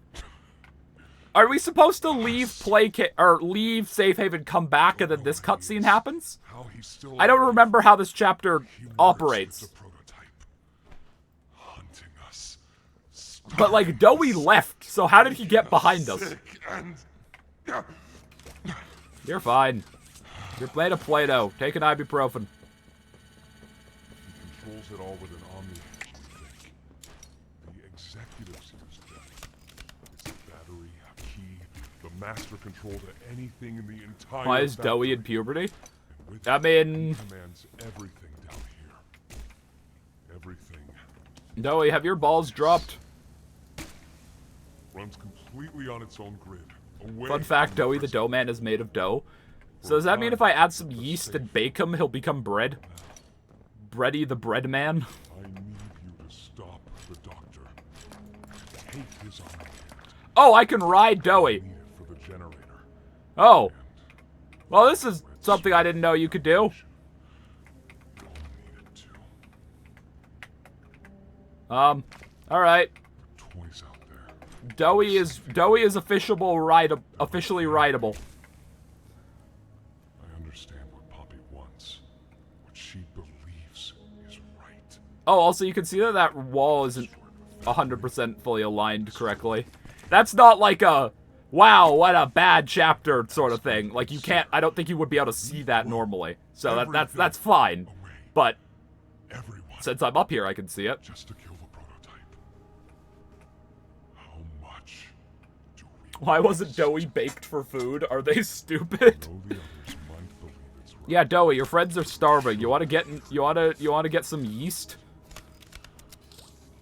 S1: Are we supposed to leave leave Safe Haven, come back, and then this cutscene happens?
S10: How he's still
S1: I don't
S10: alive.
S1: remember how this chapter
S10: He works
S1: operates.
S10: with the prototype, hunting us.
S1: But like, Dowie left, so how did he get behind us?
S10: Sick and...
S1: You're fine. You're made of Play-Doh. Take an ibuprofen.
S10: He controls it all with an omni, we think. The executives use that. It's a battery, a key, the master control to anything in the entire
S1: Why is
S10: factory.
S1: Dowie in puberty?
S10: And with
S1: I mean...
S10: he commands everything down here. Everything.
S1: Dowie, have your balls dropped?
S10: Runs completely on its own grid. Away
S1: Fun fact,
S10: from
S1: Dowie the
S10: prison.
S1: Dough Man is made of dough. So does that mean if I add some yeast and bake him, he'll become bread? Bready the Bread Man?
S10: I need you to stop the doctor. Take his arm.
S1: Oh, I can ride Dowie.
S10: Need it for the generator.
S1: Oh. Well, this is something I didn't know you could do.
S10: You'll need it too.
S1: Alright.
S10: Toys out there.
S1: Dowie is officially rideable.
S10: I understand what Poppy wants. What she believes is right.
S1: Oh, also you can see that that wall isn't 100% fully aligned correctly. That's not like a, wow, what a bad chapter sort of thing. Like you can't, I don't think you would be able to see that normally. So that's fine. But
S10: Everyone.
S1: since I'm up here, I can see it.
S10: Just to kill the prototype. How much do we
S1: Why wasn't Dowie baked for food? Are they stupid?
S10: know the others might believe it's right?
S1: Yeah, Dowie, your friends are starving. You want to get some yeast?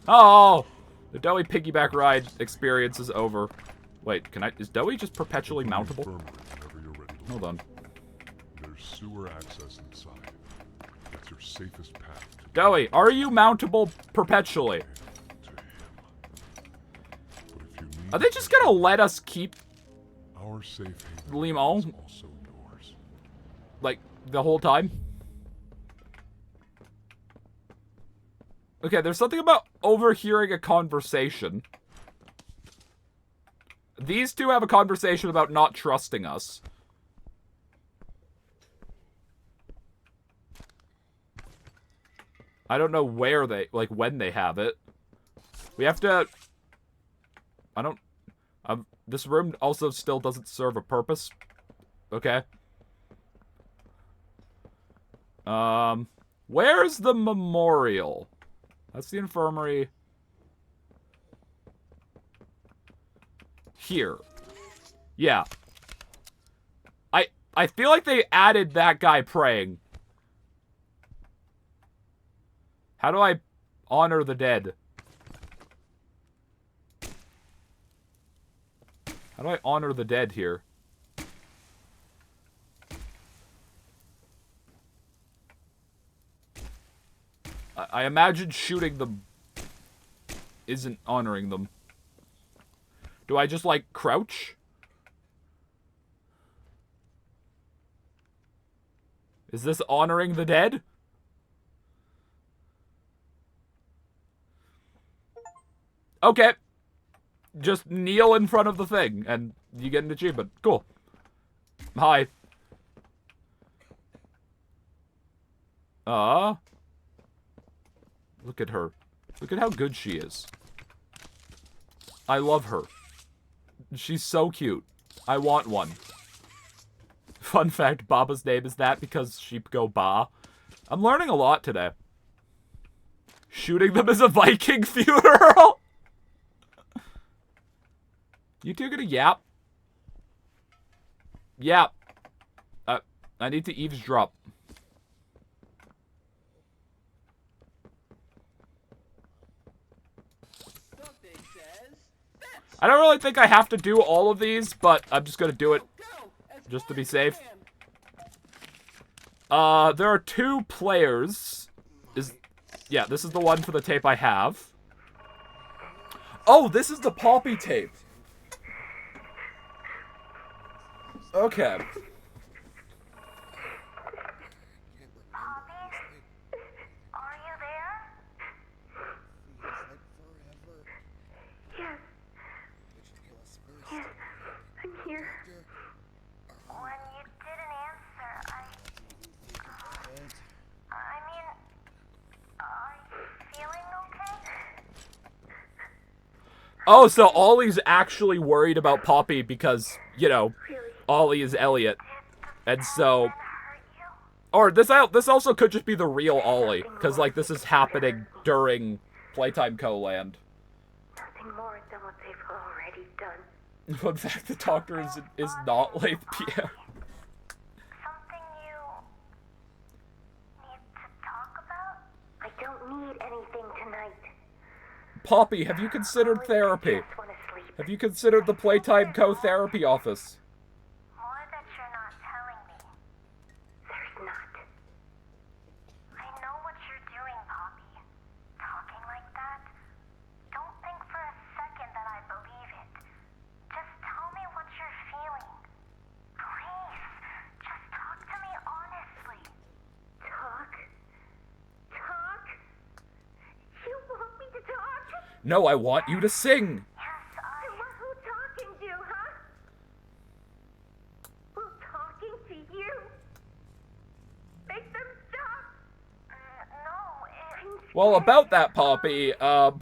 S1: Oh, the Dowie piggyback ride experience is over. Wait, is Dowie just perpetually mountable?
S10: Infirmary whenever you're ready to
S1: Hold on.
S10: There's sewer access inside. It's your safest path
S1: Dowie, are you mountable perpetually?
S10: to him. But if you need
S1: Are they just gonna let us keep
S10: our safe haven
S1: Limon,
S10: is also yours.
S1: like, the whole time? Okay, there's something about overhearing a conversation. These two have a conversation about not trusting us. I don't know where they, like, when they have it. We have to... this room also still doesn't serve a purpose. Okay. Where's the memorial? That's the infirmary. Here. Yeah. I feel like they added that guy praying. How do I honor the dead? How do I honor the dead here? I imagine shooting them isn't honoring them. Do I just, like, crouch? Is this honoring the dead? Okay. Just kneel in front of the thing, and you get an achievement. Cool. Hi. Look at her. Look at how good she is. I love her. She's so cute. I want one. Fun fact, Baba's name is that because sheep go ba. I'm learning a lot today. Shooting them as a Viking funeral? You two gonna yap? Yap. I need to eavesdrop. I don't really think I have to do all of these, but I'm just gonna do it just to be safe. There are 2 players. Yeah, this is the one for the tape I have. Oh, this is the Poppy tape. Okay.
S2: Poppy? Are you there?
S3: Feels like forever.
S2: Yes.
S3: Could you tell us first?
S2: Yes.
S1: Oh, so Ollie's actually worried about Poppy because, you know, Ollie is Elliot. And so... Or this also could just be the real Ollie, because, like, this is happening during Playtime Co-Land.
S3: Nothing more than what they've already done.
S1: In fact, the doctor is not Lathe Pierre.
S3: Something you need to talk about? I don't need anything tonight.
S1: Poppy, have you considered therapy?
S3: I just want to sleep.
S1: Have you considered the Playtime Co-therapy office?
S3: More that you're not telling me. There's not. I know what you're doing, Poppy. Talking like that. Don't think for a second that I believe it. Just tell me what you're feeling. Please, just talk to me honestly. Talk? Talk? You want me to talk?
S1: No, I want you to sing.
S3: And what will talking do, huh? Will talking to you make them stop? No,
S1: Well, about that, Poppy,
S3: Is that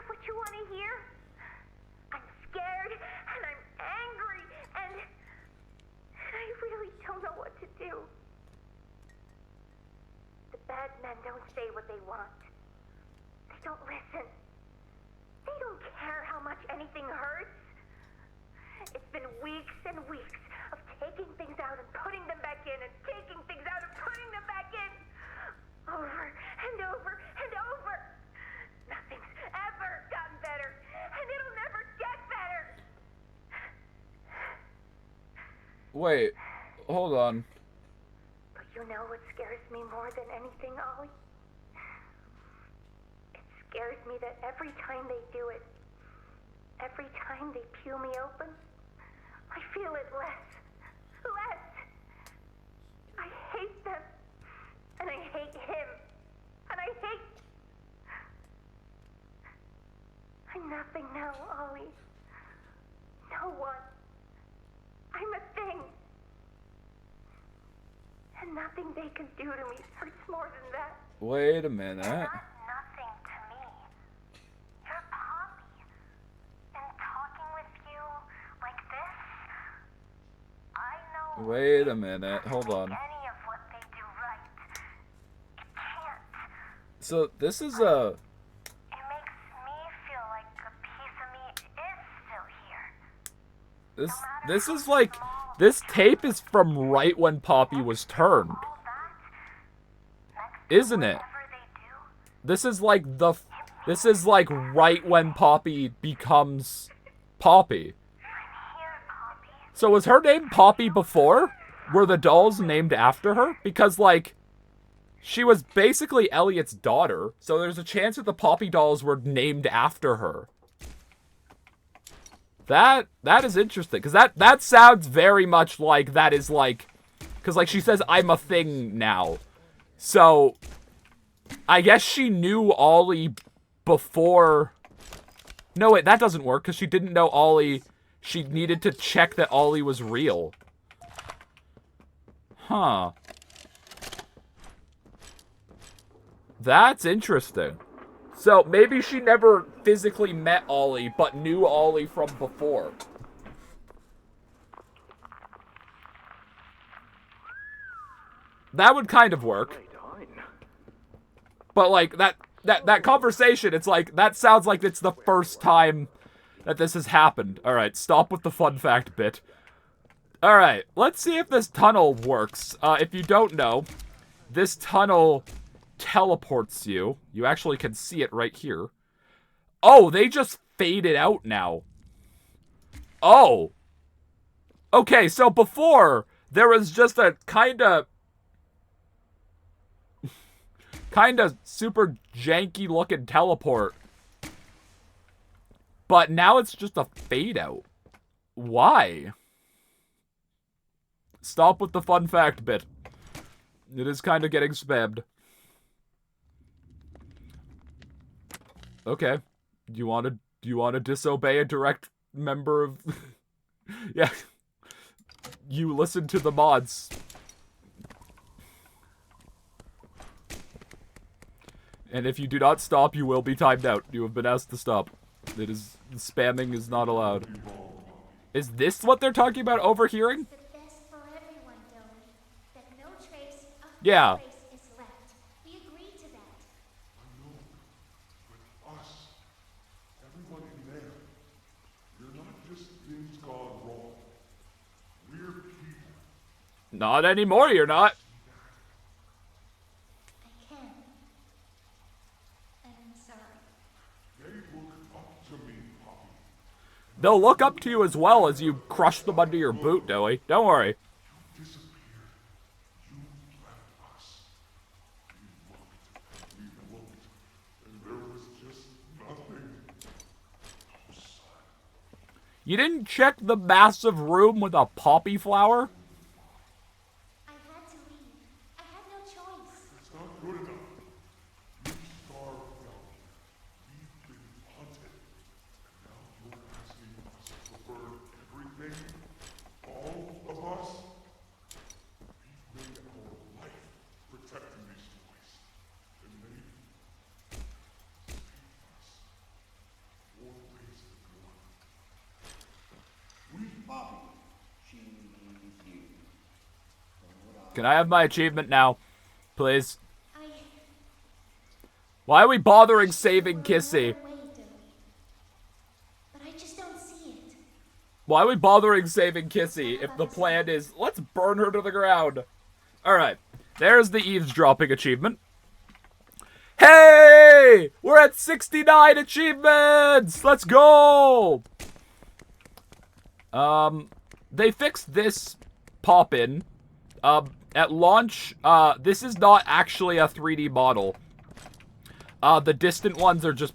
S3: what you want to hear? I'm scared, and I'm angry, and I really don't know what to do. The bad men don't say what they want. They don't listen. They don't care how much anything hurts. It's been weeks and weeks of taking things out and putting them back in, and taking things out and putting them back in. Over and over and over. Nothing's ever gotten better, and it'll never get better.
S1: wait, hold on.
S3: But you know what scares me more than anything, Ollie? It scares me that every time they do it, every time they peel me open, I feel it less. Less. I hate them. And I hate him. And I hate... I'm nothing now, Ollie. No one. I'm a thing. And nothing they can do to me hurts more than that.
S1: Wait a minute.
S3: You're not nothing to me. You're Poppy. And talking with you like this, I know...
S1: Wait a minute. Hold on.
S3: Any of what they do right. It can't.
S1: So, this is
S3: It makes me feel like a piece of me is still here.
S1: This is like... This tape is from right when Poppy was turned.
S3: All that,
S1: Isn't it?
S3: whatever they do,
S1: This is like This is like right when Poppy becomes Poppy.
S3: I'm here, Poppy.
S1: So was her name Poppy before? Were the dolls named after her? Because, like, she was basically Elliot's daughter, so there's a chance that the Poppy dolls were named after her. That is interesting, because that sounds very much like that is, like... Because, like, she says, I'm a thing now. So, I guess she knew Ollie before... No, wait, that doesn't work, because she didn't know Ollie... She needed to check that Ollie was real. Huh. That's interesting. So, maybe she never physically met Ollie, but knew Ollie from before. That would kind of work. But, like, that conversation, it's like, that sounds like it's the first time that this has happened. Alright, stop with the fun fact bit. Alright, let's see if this tunnel works. If you don't know, this tunnel teleports you. You actually can see it right here. Oh, they just faded out now. Oh. Okay, so before, there was just a kinda super janky looking teleport. But now it's just a fade out. Why? Stop with the fun fact bit. It is kind of getting spammed. Okay. Do you want to disobey a direct member of Yeah. You listen to the mods. And if you do not stop, you will be timed out. You have been asked to stop. It is Spamming is not allowed. Is this what they're talking about overhearing?
S2: The best for everyone, Joey. That no trace of
S1: Yeah.
S2: trace is left. We agreed to that.
S10: I know, but us, everyone in there, we're not just things gone wrong. We're people.
S1: Not anymore, you're not.
S2: I can. And I'm sorry.
S10: They look up to me, Poppy.
S1: They'll look up to you as well as you crush them under your boot, Doey. Don't worry.
S10: You disappeared. You left us. We looked, and there was just nothing. No sun.
S1: You didn't check the massive room with a poppy flower?
S2: I had to leave. I had no choice.
S10: It's not good enough. You starved down here. We've been hunted. And now you're asking us to burn everything? All of us? We've made our life protecting these toys. And maybe saving us. Or ways to go.
S1: Can I have my achievement now? Please.
S2: I...
S1: Why are we bothering saving Kissy?
S2: But I just don't see it.
S1: Why are we bothering saving Kissy if the plan is, let's burn her to the ground? Alright, there's the eavesdropping achievement. Hey! We're at 69 achievements! Let's go! They fixed this pop-in. At launch, this is not actually a 3D model. The distant ones are just,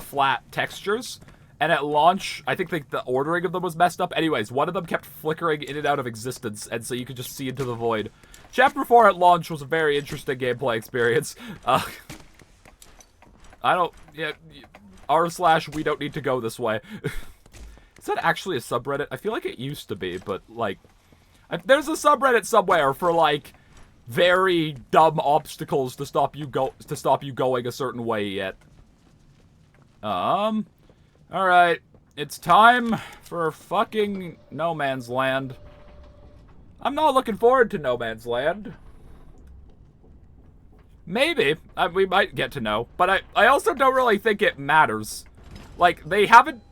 S1: flat textures. And at launch, I think the ordering of them was messed up. Anyways, one of them kept flickering in and out of existence, and so you could just see into the void. Chapter 4 at launch was a very interesting gameplay experience. I don't... Yeah, r/we don't need to go this way. Is that actually a subreddit? I feel like it used to be, but, like... There's a subreddit somewhere for, like, very dumb obstacles to stop you going a certain way yet. Alright. It's time for fucking No Man's Land. I'm not looking forward to No Man's Land. Maybe. We might get to know. But I also don't really think it matters. Like, they haven't...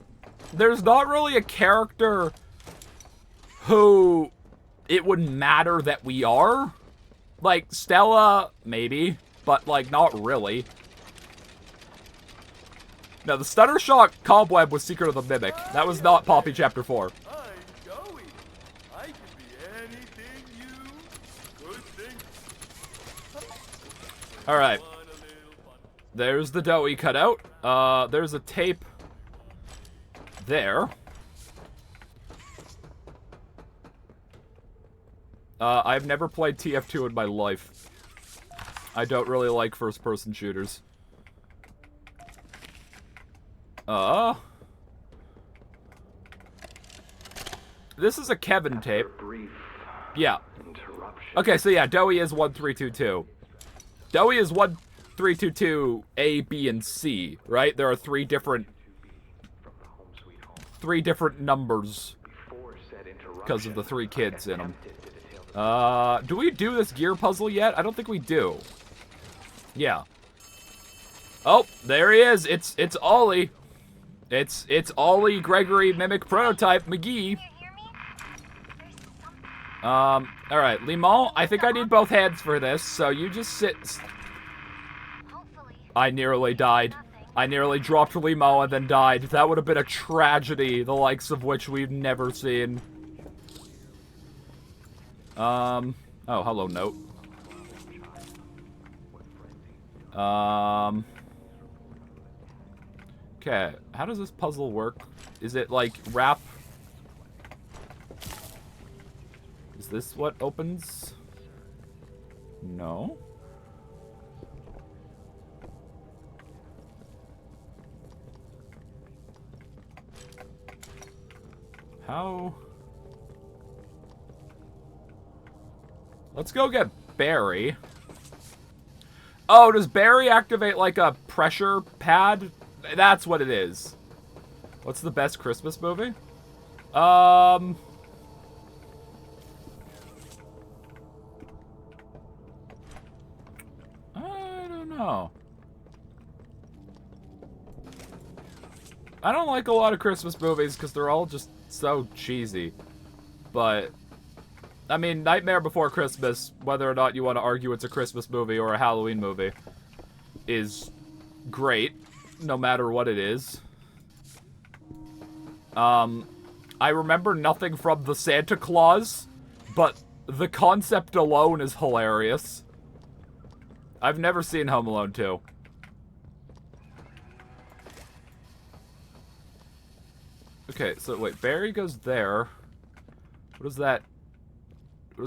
S1: There's not really a character who it would matter that we are. Like, Stella, maybe. But, like, not really. Now, the Stutter Shock Cobweb was Secret of the Mimic. That was not Poppy Chapter 4.
S9: I'm Joey. I can be anything you could think.
S1: Alright. There's the Doey cutout. There's a tape there. I've never played TF2 in my life. I don't really like first-person shooters. This is a Kevin tape. Yeah. Okay, so yeah, Doey is 1322. Doey is 1322 A, B, and C, right? There are three different numbers because of the three kids in them. Do we do this gear puzzle yet? I don't think we do. Yeah. Oh, there he is. It's Ollie. It's Ollie Gregory Mimic Prototype McGee. Alright, Limon, I think I need both hands for this, so you just sit. I nearly died. I nearly dropped Limon and then died. That would have been a tragedy, the likes of which we've never seen. Oh, hello, note. Okay, how does this puzzle work? Is it, like, wrap? Is this what opens? No. How? Let's go get Barry. Oh, does Barry activate like a pressure pad? That's what it is. What's the best Christmas movie? I don't know. I don't like a lot of Christmas movies because they're all just so cheesy. But, I mean, Nightmare Before Christmas, whether or not you want to argue it's a Christmas movie or a Halloween movie, is great, no matter what it is. I remember nothing from the Santa Claus, but the concept alone is hilarious. I've never seen Home Alone 2. Okay, so wait, Barry goes there. What does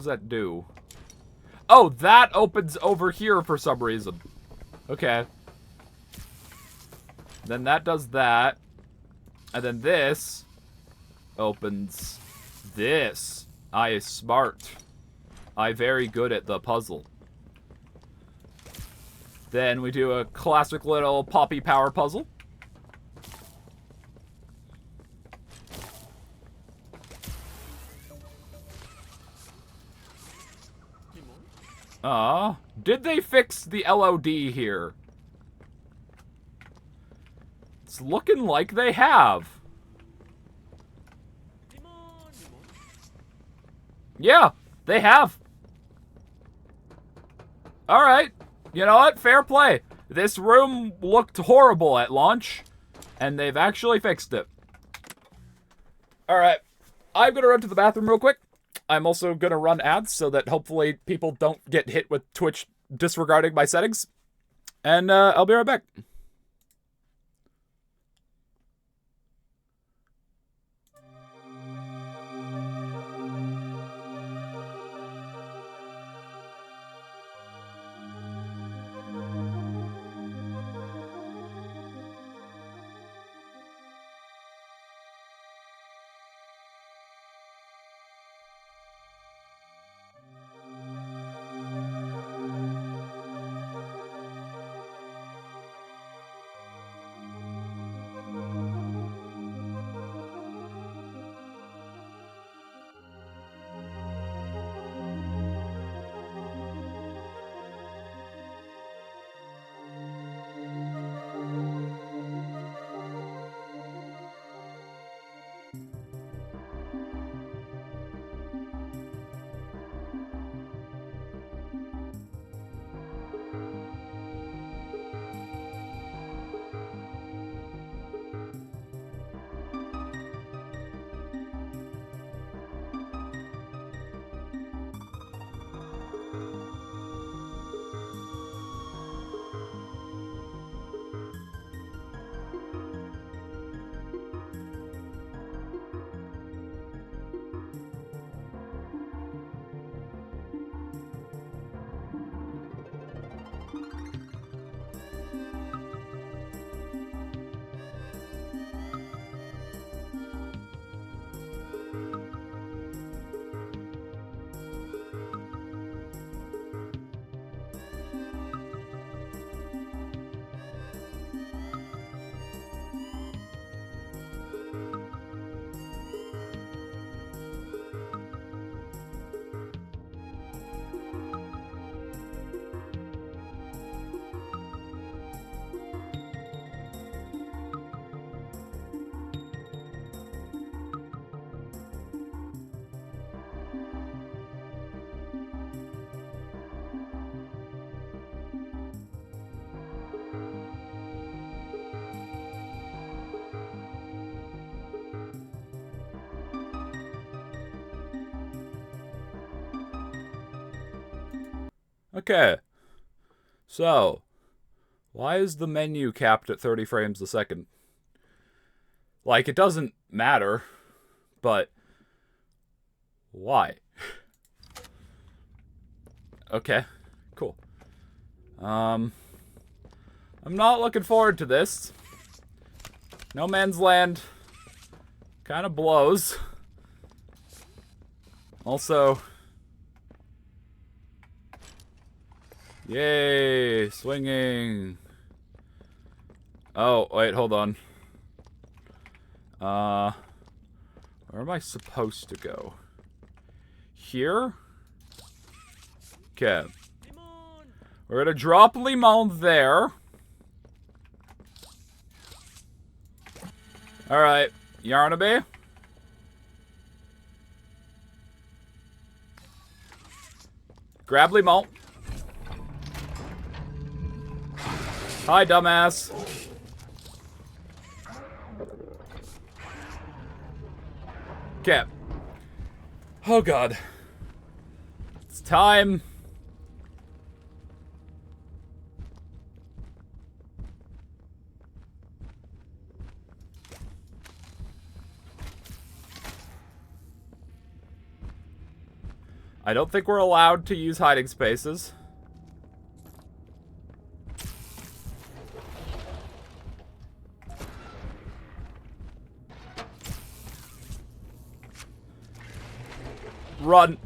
S1: that do? Oh, that opens over here for some reason. Okay. Then that does that. And then this opens this. I is smart. I very good at the puzzle. Then we do a classic little Poppy Power puzzle. Did they fix the LOD here? It's looking like they have. Yeah, they have. Alright. You know what? Fair play. This room looked horrible at launch, and they've actually fixed it. Alright. I'm gonna run to the bathroom real quick. I'm also gonna run ads so that hopefully people don't get hit with Twitch disregarding my settings. And I'll be right back. Okay. So, why is the menu capped at 30 frames a second? Like, it doesn't matter, but why? Okay, cool. I'm not looking forward to this. No Man's Land kind of blows. Also, yay, swinging. Oh, wait, hold on. Where am I supposed to go? Here? Okay. We're gonna drop Limon there. Alright. Yarnaby? Grab Limon. Hi, dumbass. Okay. Oh, God. It's time. I don't think we're allowed to use hiding spaces. Run.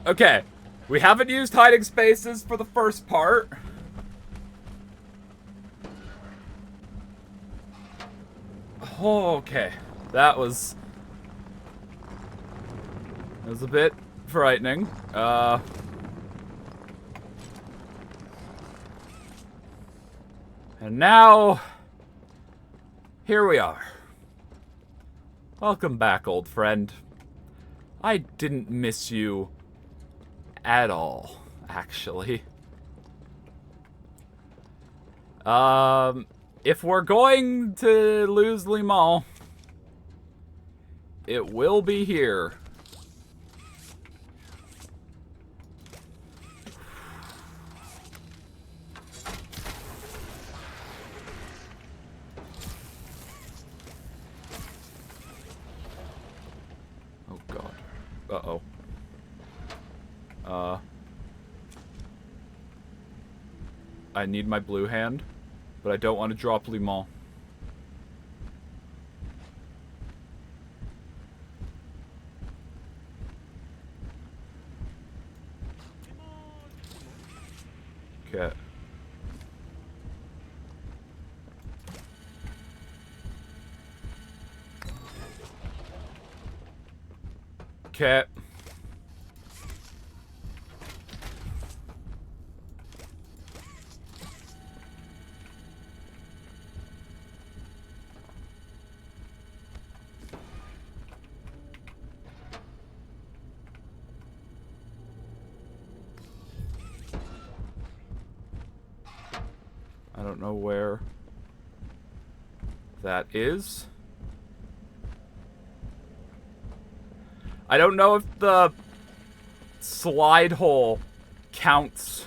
S1: Okay. We haven't used hiding spaces for the first part. Oh, okay. That was a bit frightening. And now, here we are. Welcome back, old friend. I didn't miss you at all, actually. If we're going to lose Limon, it will be here. Oh God. Uh-oh. I need my blue hand, but I don't want to drop Limon. Okay. Okay. I don't know where that is. I don't know if the slide hole counts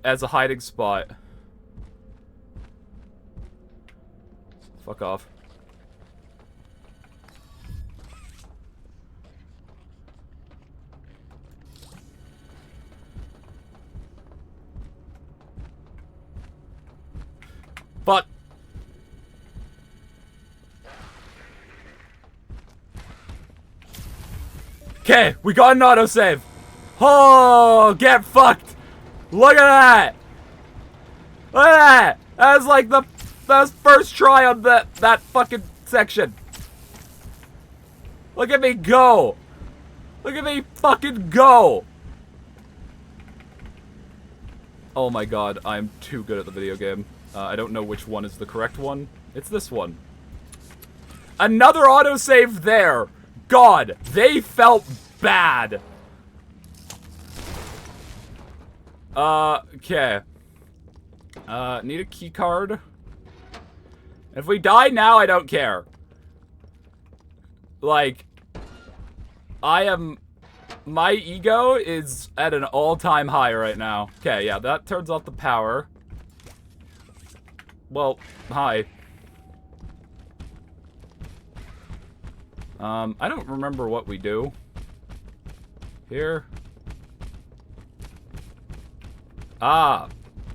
S1: as a hiding spot. Fuck off. But okay, we got an autosave. Oh, get fucked. Look at that. Look at that. That was like the first try on that fucking section. Look at me go. Look at me fucking go. Oh my God, I'm too good at the video game. I don't know which one is the correct one. It's this one. Another autosave there. God, they felt bad. Okay. Need a key card. If we die now, I don't care. Like, my ego is at an all-time high right now. Okay, yeah, that turns off the power. Well, hi. I don't remember what we do. Here. Ah,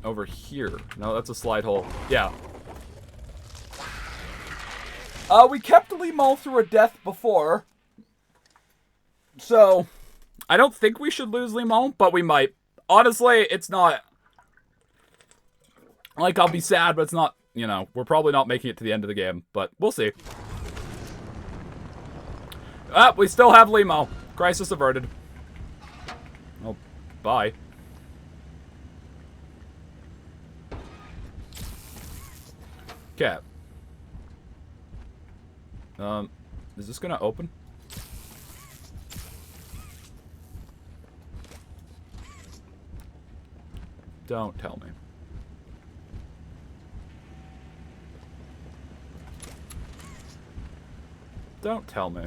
S1: over here. No, that's a slide hole. Yeah. We kept Limon through a death before. So, I don't think we should lose Limon, but we might. Honestly, it's not... Like, I'll be sad, but it's not you know, we're probably not making it to the end of the game, but we'll see. Ah, we still have Limo. Crisis averted. Oh, bye. Okay. Is this gonna open? Don't tell me. Don't tell me.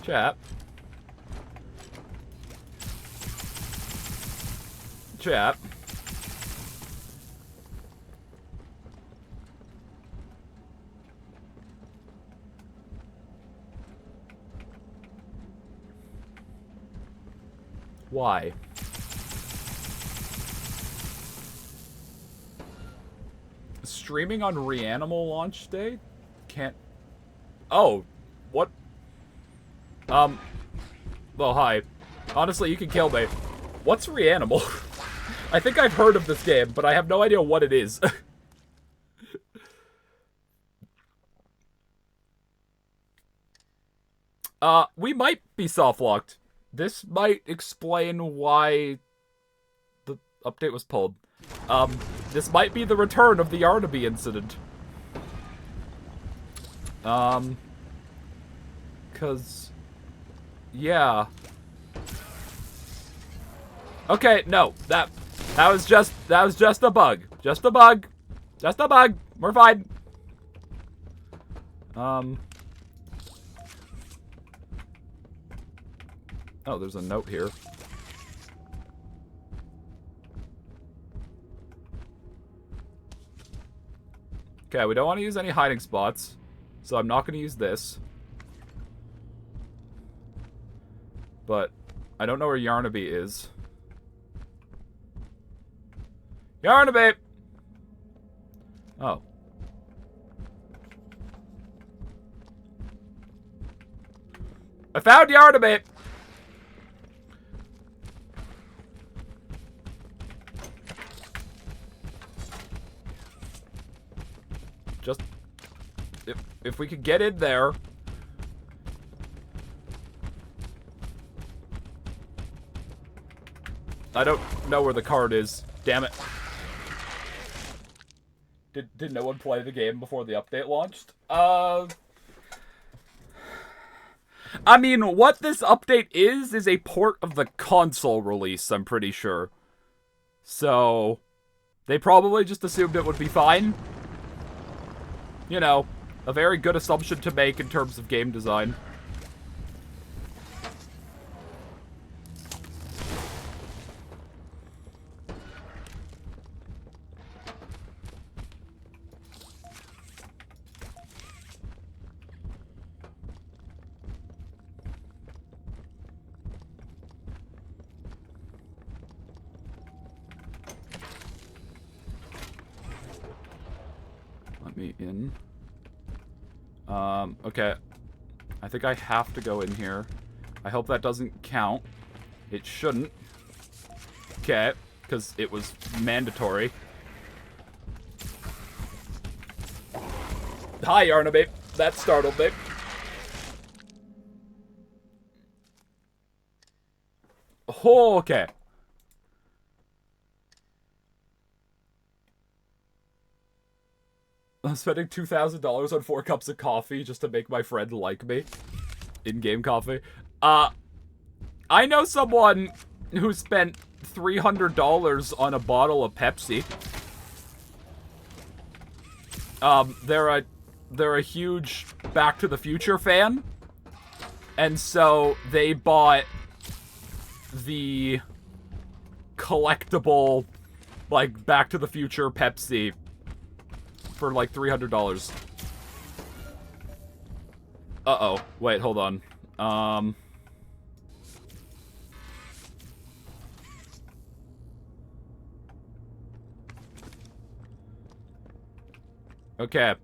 S1: Chat. Chat. Why? Streaming on Reanimal launch day? Can't... Oh, what? Well, hi. Honestly, you can kill me. What's Reanimal? I think I've heard of this game, but I have no idea what it is. We might be soft-locked. This might explain why the update was pulled. This might be the return of the Yarnaby incident. Cause... yeah. Okay, no, that was just a bug. Just a bug. Just a bug. We're fine. Oh, there's a note here. Okay, we don't want to use any hiding spots, so I'm not going to use this. But I don't know where Yarnaby is. Yarnaby! Oh. I found Yarnaby! Just... If we could get in there... I don't know where the card is. Damn it. Did no one play the game before the update launched? I mean, what this update is a port of the console release, I'm pretty sure. So, they probably just assumed it would be fine. You know, a very good assumption to make in terms of game design. Let me in. Okay. I think I have to go in here. I hope that doesn't count. It shouldn't. Okay, because it was mandatory. Hi, Yarnaby. That startled me. Oh, okay. I'm spending $2,000 on 4 cups of coffee just to make my friend like me. In-game coffee. I know someone who spent $300 on a bottle of Pepsi. They're a huge Back to the Future fan. And so they bought the collectible, like, Back to the Future Pepsi for like $300. Uh-oh. Wait, hold on. Okay.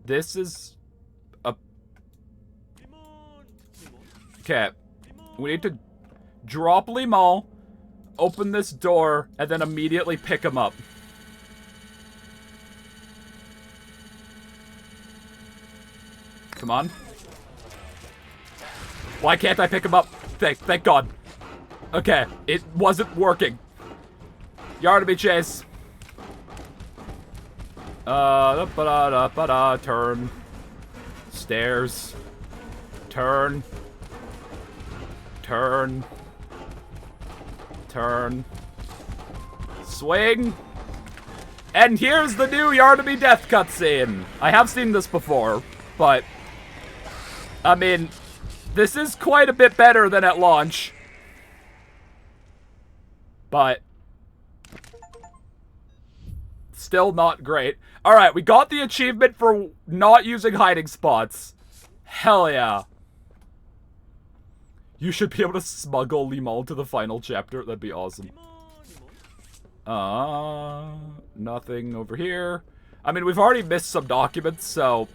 S1: This is a... Okay. We need to drop Limon, open this door, and then immediately pick him up. Come on. Why can't I pick him up? Thank God. Okay, it wasn't working. Yardaby chase. Turn. Stairs. Turn. Turn. Turn. Swing. And here's the new Yardaby death cutscene. I have seen this before, but I mean, this is quite a bit better than at launch. But still not great. Alright, we got the achievement for not using hiding spots. Hell yeah. You should be able to smuggle Limon to the final chapter. That'd be awesome. Nothing over here. I mean, we've already missed some documents, so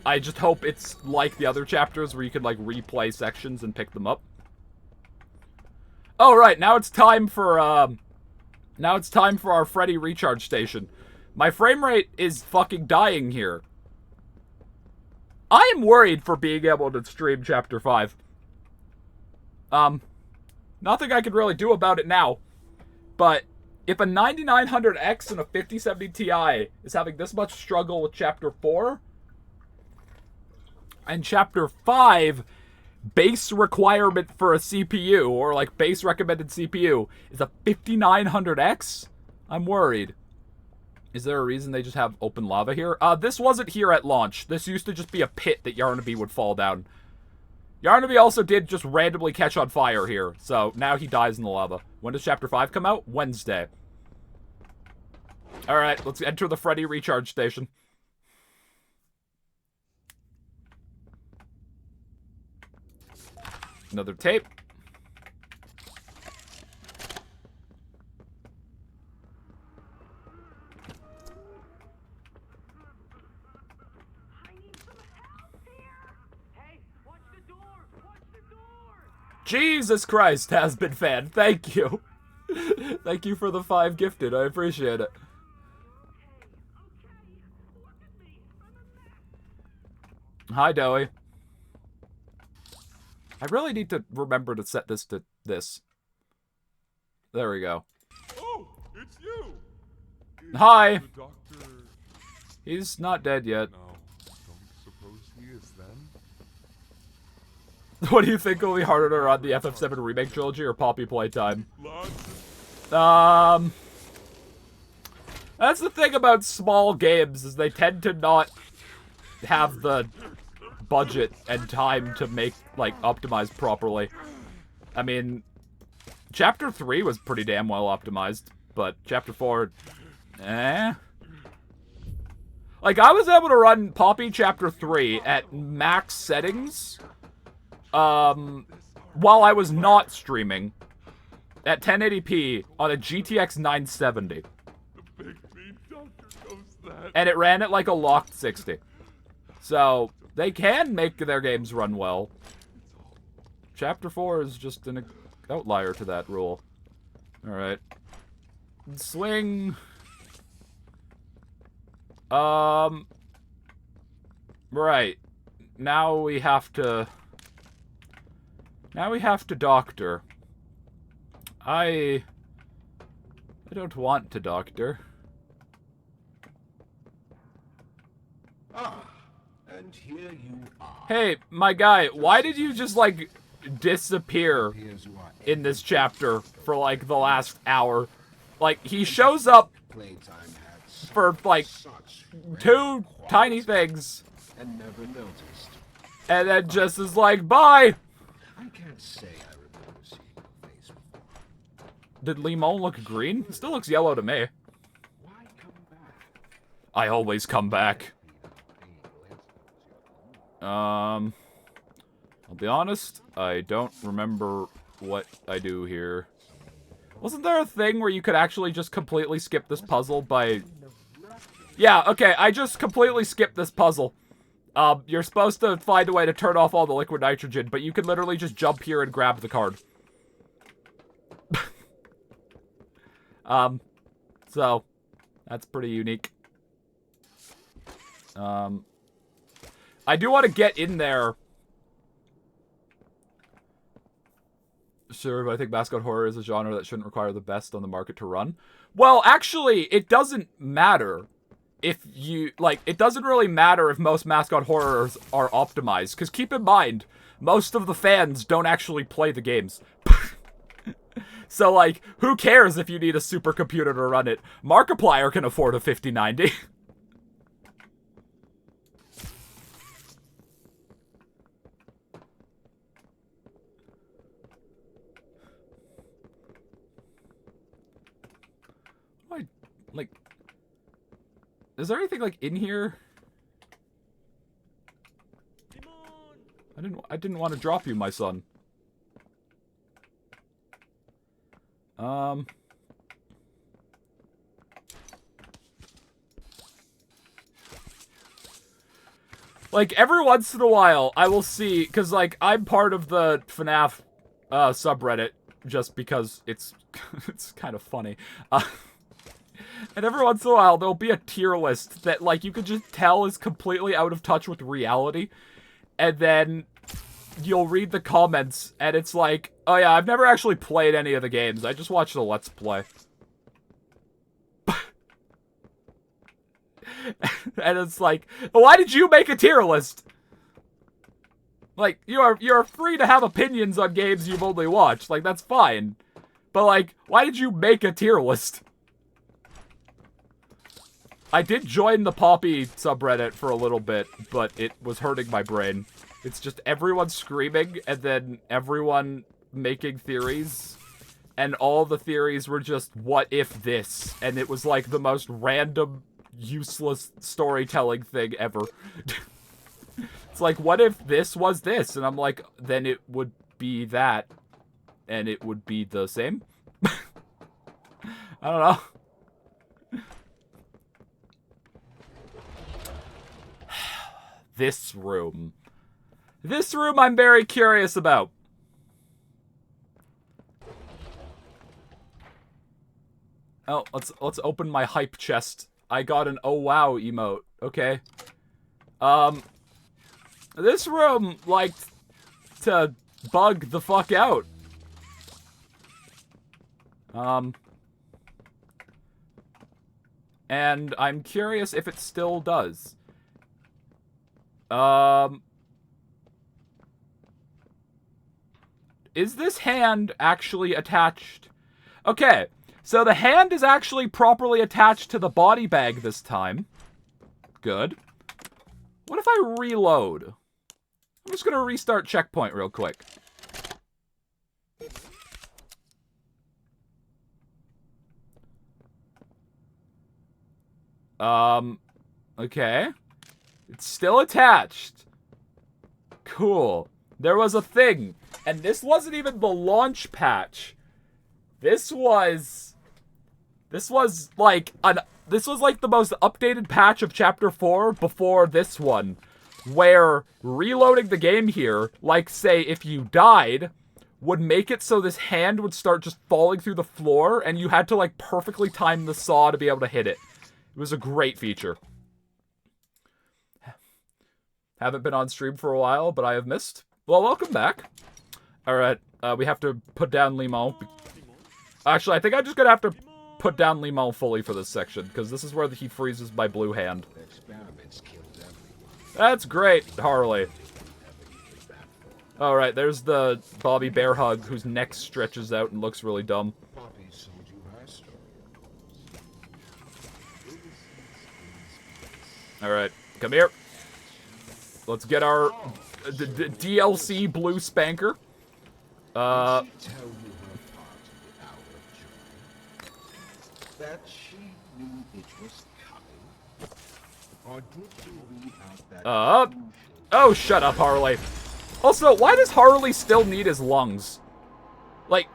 S1: I just hope it's like the other chapters where you can, like, replay sections and pick them up. Oh, right, now it's time for our Freddy recharge station. My frame rate is fucking dying here. I am worried for being able to stream Chapter 5. Nothing I can really do about it now. But if a 9900X and a 5070 Ti is having this much struggle with Chapter 4, and Chapter 5, base requirement for a CPU, or like base recommended CPU, is a 5900X, I'm worried. Is there a reason they just have open lava here? This wasn't here at launch. This used to just be a pit that Yarnaby would fall down. Yarnaby also did just randomly catch on fire here, so now he dies in the lava. When does Chapter 5 come out? Wednesday. Alright, let's enter the Freddy recharge station. Another tape. Jesus Christ, has been fan. Thank you. Thank you for the 5 gifted. I appreciate it. Hi, Dowie. I really need to remember to set this to this. There we go.
S10: Oh, it's you.
S1: Hi.
S10: The doctor.
S1: He's not dead yet.
S10: No, don't suppose he is then.
S1: What do you think will be harder to run, the FF7 Remake Trilogy or Poppy Playtime? That's the thing about small games, is they tend to not have the budget and time to make, like, optimize properly. I mean, Chapter 3 was pretty damn well optimized, but Chapter 4, eh? Like, I was able to run Poppy Chapter 3 at max settings, while I was not streaming, at 1080p on a GTX 970. And it ran at like a locked 60. So, they can make their games run well. Chapter 4 is just an outlier to that rule. Alright. Swing. Right. Now we have to doctor. I don't want to doctor.
S8: And here you are.
S1: Hey, my guy, why did you just, like, disappear in this chapter for, like, the last hour? Like, he shows up for, like, 2 tiny things.
S8: And never noticed.
S1: And then just is like, bye!
S8: I can't say I remember seeing your face before.
S1: Did Limon look green? It still looks yellow to me.
S8: Why come back?
S1: I always come back. I'll be honest, I don't remember what I do here. Wasn't there a thing where you could actually just completely skip this puzzle by... Yeah, okay, I just completely skipped this puzzle. You're supposed to find a way to turn off all the liquid nitrogen, but you can literally just jump here and grab the card. So, that's pretty unique. I do want to get in there. Sure, but I think mascot horror is a genre that shouldn't require the best on the market to run. Well, actually, it doesn't matter if you, like, it doesn't really matter if most mascot horrors are optimized, because keep in mind, most of the fans don't actually play the games. So, like, who cares if you need a supercomputer to run it? Markiplier can afford a 5090. Like, is there anything, like, in here? I didn't want to drop you, my son. Like, every once in a while, I will see, because, like, I'm part of the FNAF subreddit, just because it's it's kind of funny. And every once in a while, there'll be a tier list that, like, you could just tell is completely out of touch with reality. And then you'll read the comments, and it's like, oh yeah, I've never actually played any of the games. I just watched the Let's Play. And it's like, why did you make a tier list? Like, you're free to have opinions on games you've only watched. Like, that's fine. But, like, why did you make a tier list? I did join the Poppy subreddit for a little bit, but it was hurting my brain. It's just everyone screaming, and then everyone making theories. And all the theories were just, what if this? And it was like the most random, useless storytelling thing ever. It's like, what if this was this? And I'm like, then it would be that. And it would be the same? I don't know. This room. This room I'm very curious about. Oh, let's open my hype chest. I got an oh wow emote. Okay. This room liked to bug the fuck out. And I'm curious if it still does. Is this hand actually attached? Okay, so the hand is actually properly attached to the body bag this time. Good. What if I reload? I'm just gonna restart checkpoint real quick. Okay. It's still attached. Cool. There was a thing. And this wasn't even the launch patch. This was like the most updated patch of Chapter 4 before this one. Where reloading the game here, like say if you died, would make it so this hand would start just falling through the floor and you had to like perfectly time the saw to be able to hit it. It was a great feature. Haven't been on stream for a while, but I have missed. Well, welcome back. Alright, we have to put down Limon. Actually, I think I'm just gonna have to put down Limon fully for this section, because this is where he freezes my blue hand. That's great, Harley. Alright, there's the Bobby Bear Hug, whose neck stretches out and looks really dumb. Alright, come here. Let's get our DLC blue spanker.
S8: That she knew it was coming? Or did you read out that
S1: Oh, shut up, Harley. Also, why does Harley still need his lungs? Like,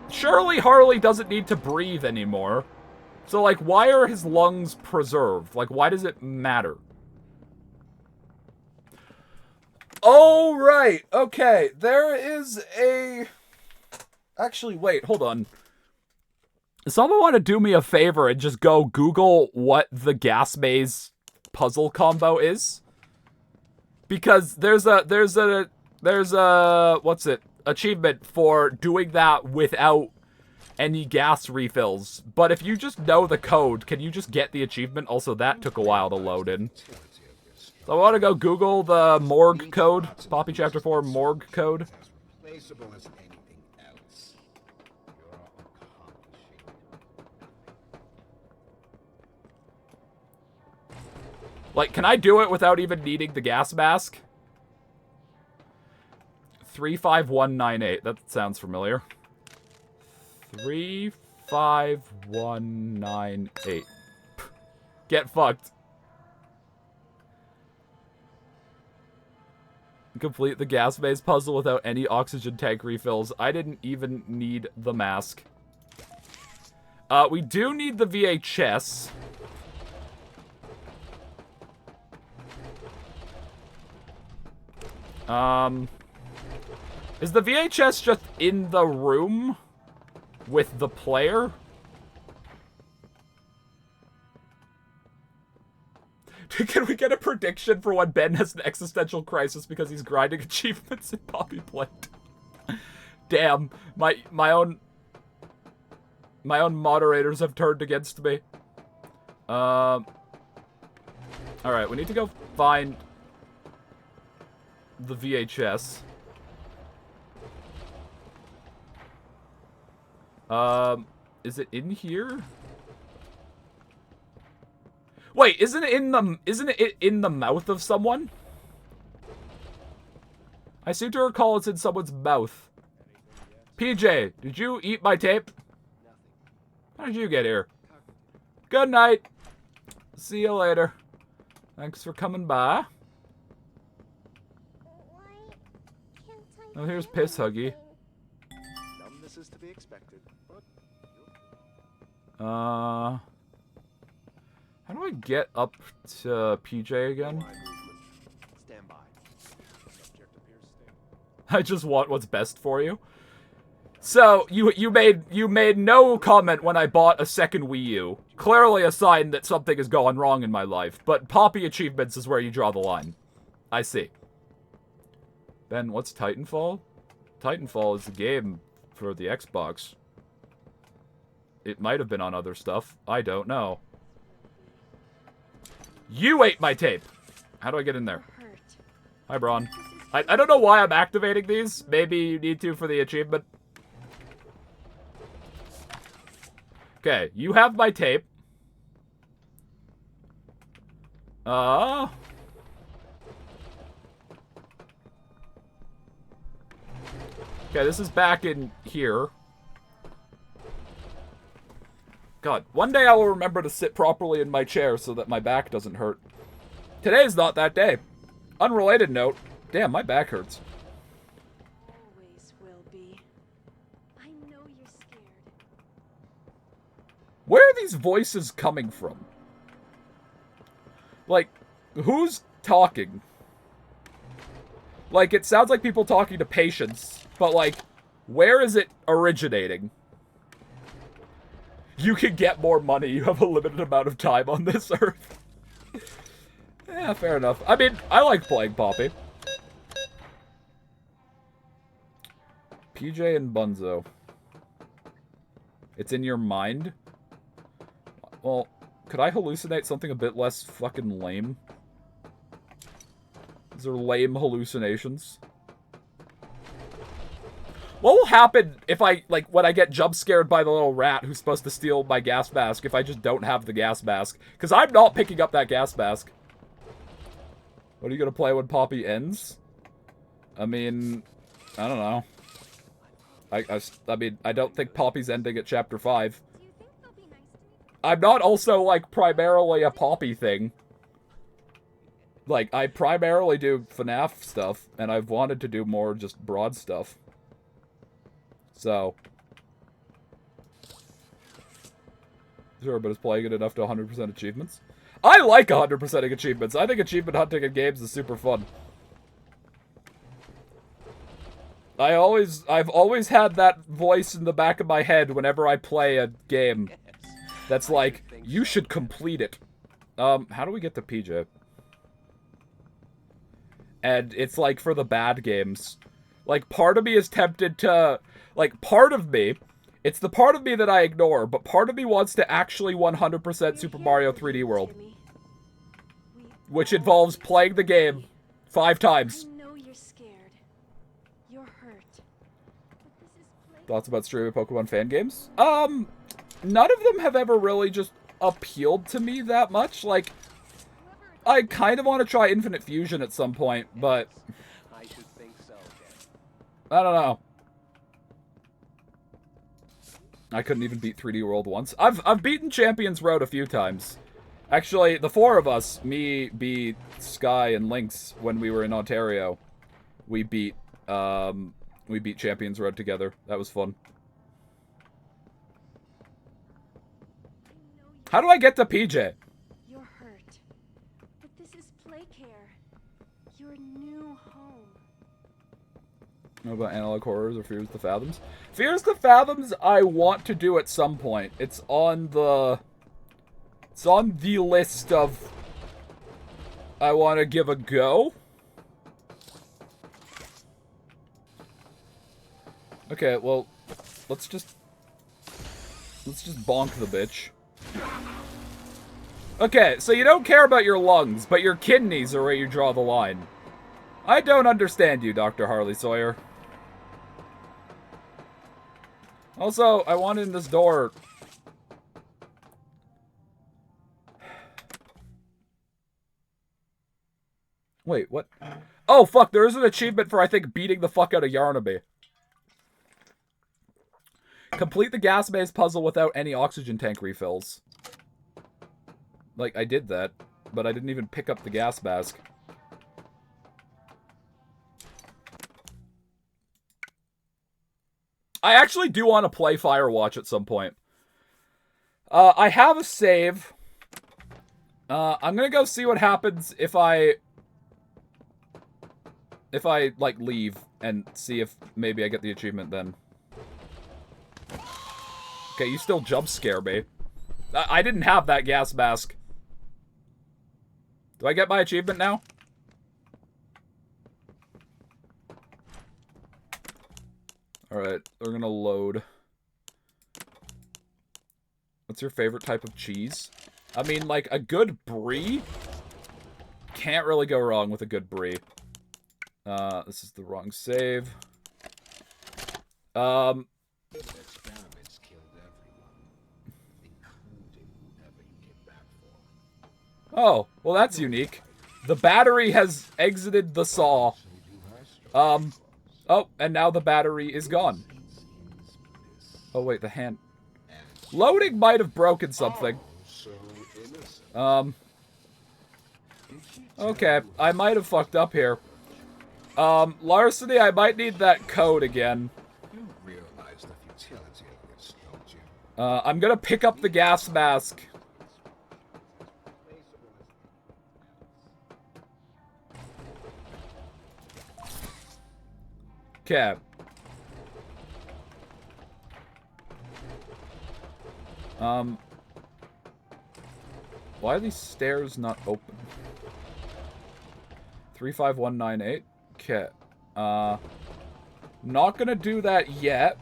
S1: surely Harley doesn't need to breathe anymore. So, like, why are his lungs preserved? Like, why does it matter? Oh, right. Okay, there is a... Actually, wait, hold on. Someone want to do me a favor and just go Google what the gas maze puzzle combo is? Because there's a what's it? Achievement for doing that without any gas refills. But if you just know the code, can you just get the achievement? Also, that took a while to load in. So I want to go Google the morgue code. Poppy Chapter 4 morgue code.
S8: Replaceable as anything else. You're accomplishing.
S1: Like, can I do it without even needing the gas mask? 35198. That sounds familiar. 35198. Get fucked. Complete the gas maze puzzle without any oxygen tank refills. I didn't even need the mask. We do need the VHS. Is the VHS just in the room with the player? Can we get a prediction for when Ben has an existential crisis because he's grinding achievements in Poppy Playtime? Damn, my own moderators have turned against me. All right, we need to go find the VHS. Is it in here? Wait, isn't it in the mouth of someone? I seem to recall it's in someone's mouth. PJ, did you eat my tape? How did you get here? Good night. See you later. Thanks for coming by. Oh, here's Piss Huggy.
S9: Numbness is to be expected, but
S1: how do I get up to PJ again?
S9: stand by. Subject appears stable.
S1: I just want what's best for you. So, you made no comment when I bought a second Wii U. Clearly a sign that something has gone wrong in my life, but Poppy achievements is where you draw the line. I see. Ben, what's Titanfall? Titanfall is the game for the Xbox. It might have been on other stuff. I don't know. You ate my tape! How do I get in there? Hi, Braun. I don't know why I'm activating these. Maybe you need to for the achievement. Okay, you have my tape. Okay, this is back in here. God, one day I will remember to sit properly in my chair so that my back doesn't hurt. Today's not that day. Unrelated note, damn, my back hurts.
S2: Always will be. I know you're scared.
S1: Where are these voices coming from? Like, who's talking? Like, it sounds like people talking to patients, but like, where is it originating? You can get more money. You have a limited amount of time on this earth. Yeah, fair enough. I mean, I like playing Poppy. PJ and Bunzo. It's in your mind? Well, could I hallucinate something a bit less fucking lame? These are lame hallucinations. What will happen if I, like, when I get jump scared by the little rat who's supposed to steal my gas mask if I just don't have the gas mask? Because I'm not picking up that gas mask. What are you going to play when Poppy ends? I mean, I don't know. I mean, I don't think Poppy's ending at Chapter 5. I'm not also, like, primarily a Poppy thing. Like, I primarily do FNAF stuff, and I've wanted to do more just broad stuff. So. Sure, but is playing it enough to 100% achievements? I like 100%ing achievements. I think achievement hunting in games is super fun. I've always had that voice in the back of my head whenever I play a game. That's like, you should complete it. How do we get to PJ? And it's like for the bad games. Like, part of me is tempted to... Like, part of me... It's the part of me that I ignore, but part of me wants to actually 100% Super Mario 3D World. Which involves playing the game 5 times.
S2: I know you're scared. You're hurt. But this is
S1: Thoughts about streaming Pokemon fan games? None of them have ever really just appealed to me that much. Like, I kind of want to try Infinite Fusion at some point, but...
S9: I should think so,
S1: I don't know. I couldn't even beat 3D World once. I've beaten Champions Road a few times. Actually, the 4 of us, me, B, Sky, and Lynx, when we were in Ontario, we beat Champions Road together. That was fun. How do I get to PJ?
S2: You're hurt. But this is Playcare. Your new home.
S1: What about Analog Horrors or Fears the Fathoms? Fears the Fathoms I want to do at some point. It's on the list of I want to give a go. Okay, well, let's just bonk the bitch. Okay, so you don't care about your lungs, but your kidneys are where you draw the line. I don't understand you, Dr. Harley Sawyer. Also, I wanted in this door. Wait, what? Oh, fuck, there is an achievement for, I think, beating the fuck out of Yarnaby. Complete the gas maze puzzle without any oxygen tank refills. Like, I did that, but I didn't even pick up the gas mask. I actually do want to play Firewatch at some point. I have a save. I'm gonna go see what happens if I, like, leave and see if maybe I get the achievement then. Okay, you still jump scare me. I didn't have that gas mask. Do I get my achievement now? Alright, we're gonna load. What's your favorite type of cheese? I mean, like, a good brie? Can't really go wrong with a good brie. This is the wrong save.
S8: Experiments killed everyone, including whoever you came back for.
S1: Oh, well that's unique. The battery has exited the saw. Oh, and now the battery is gone. Oh wait, the hand... Loading might have broken something. Okay, I might have fucked up here. Larceny, I might need that code again.
S8: You realize the futility of this, don't you?
S1: I'm gonna pick up the gas mask. Okay. Why are these stairs not open? 35198. Okay. Not gonna do that yet.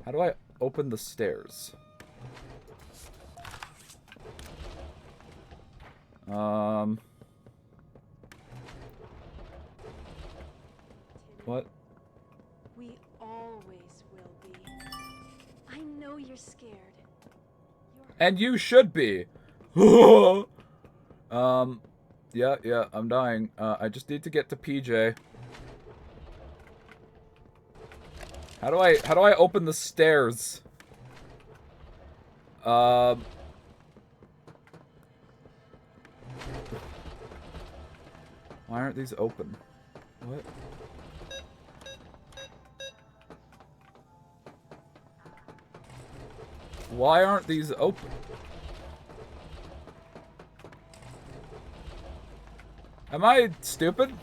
S1: How do I open the stairs? What?
S2: We always will be. I know you're scared.
S1: And you should be. Yeah, I'm dying. I just need to get to PJ. How do I open the stairs? Why aren't these open? What? Why aren't these open? Am I stupid?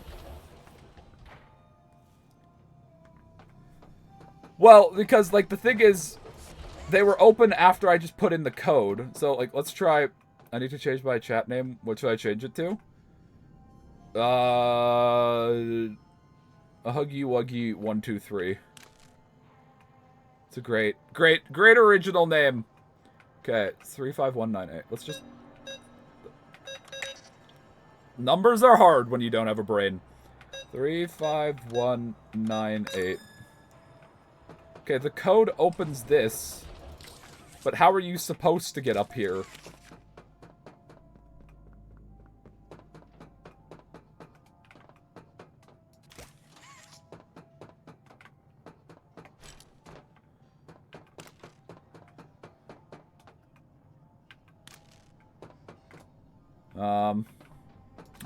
S1: Well, because, like, the thing is, they were open after I just put in the code. So, like, let's try... I need to change my chat name. What should I change it to? A Huggy Wuggy 123. It's a great original name. Okay, 35198. Let's just... Numbers are hard when you don't have a brain. 35198. Okay, the code opens this. But how are you supposed to get up here?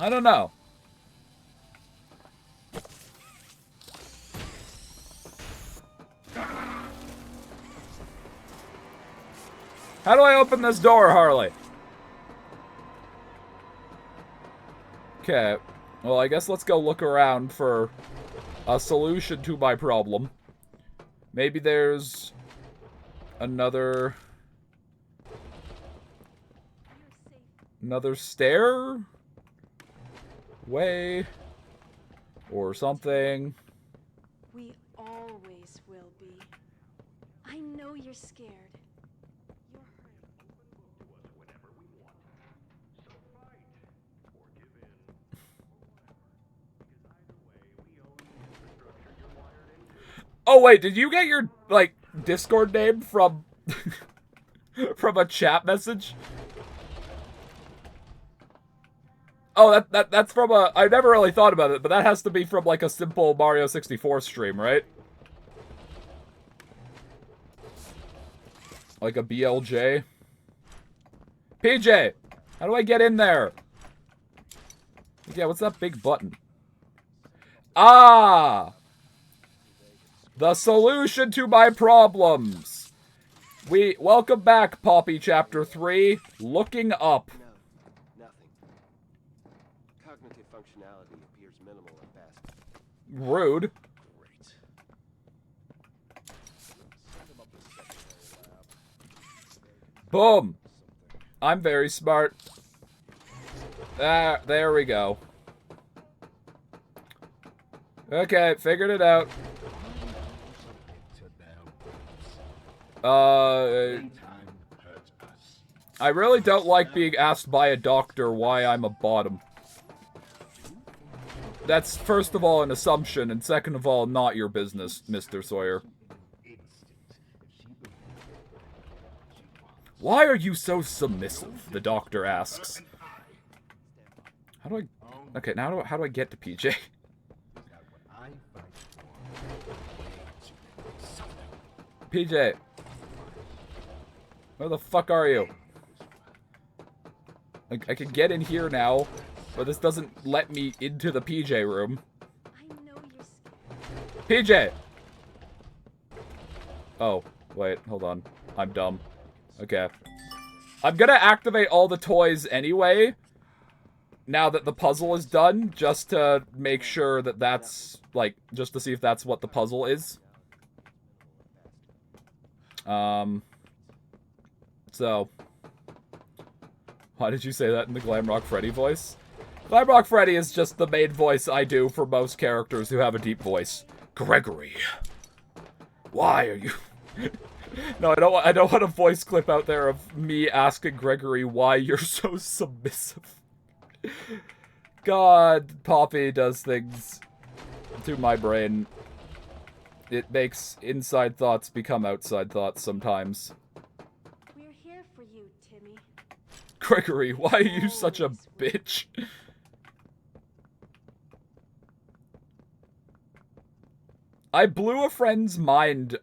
S1: I don't know. How do I open this door, Harley? Okay. Well, I guess let's go look around for a solution to my problem. Maybe there's another stair? Way? Or something.
S11: We always will be. I know you're scared. You're
S1: Oh wait, did you get your, like, Discord name from from a chat message? Oh, that's from a... I never really thought about it, but that has to be from, like, a simple Mario 64 stream, right? Like a BLJ? PJ! How do I get in there? Yeah, what's that big button? Ah! The solution to my problems! Welcome back, Poppy Chapter 3. Looking up.
S12: Functionality appears minimal at best.
S1: Rude. Boom. I'm very smart. There we go. Okay, figured it out. I really don't like being asked by a doctor why I'm a bottom. That's, first of all, an assumption, and second of all, not your business, Mr. Sawyer. Why are you so submissive? The doctor asks. How do I... Okay, now how do I get to PJ? PJ. Where the fuck are you? I can get in here now, but this doesn't let me into the PJ room. PJ! Oh, wait, hold on. I'm dumb. Okay. I'm gonna activate all the toys anyway, now that the puzzle is done, just to make sure that that's, like, just to see if that's what the puzzle is. So. Why did you say that in the Glamrock Freddy voice? Glamrock Freddy is just the main voice I do for most characters who have a deep voice. Gregory. Why are you... No, I don't want a voice clip out there of me asking Gregory why you're so submissive. God, Poppy does things to my brain. It makes inside thoughts become outside thoughts sometimes.
S11: We're here for you, Timmy.
S1: Gregory, why are you such a bitch? I blew a friend's mind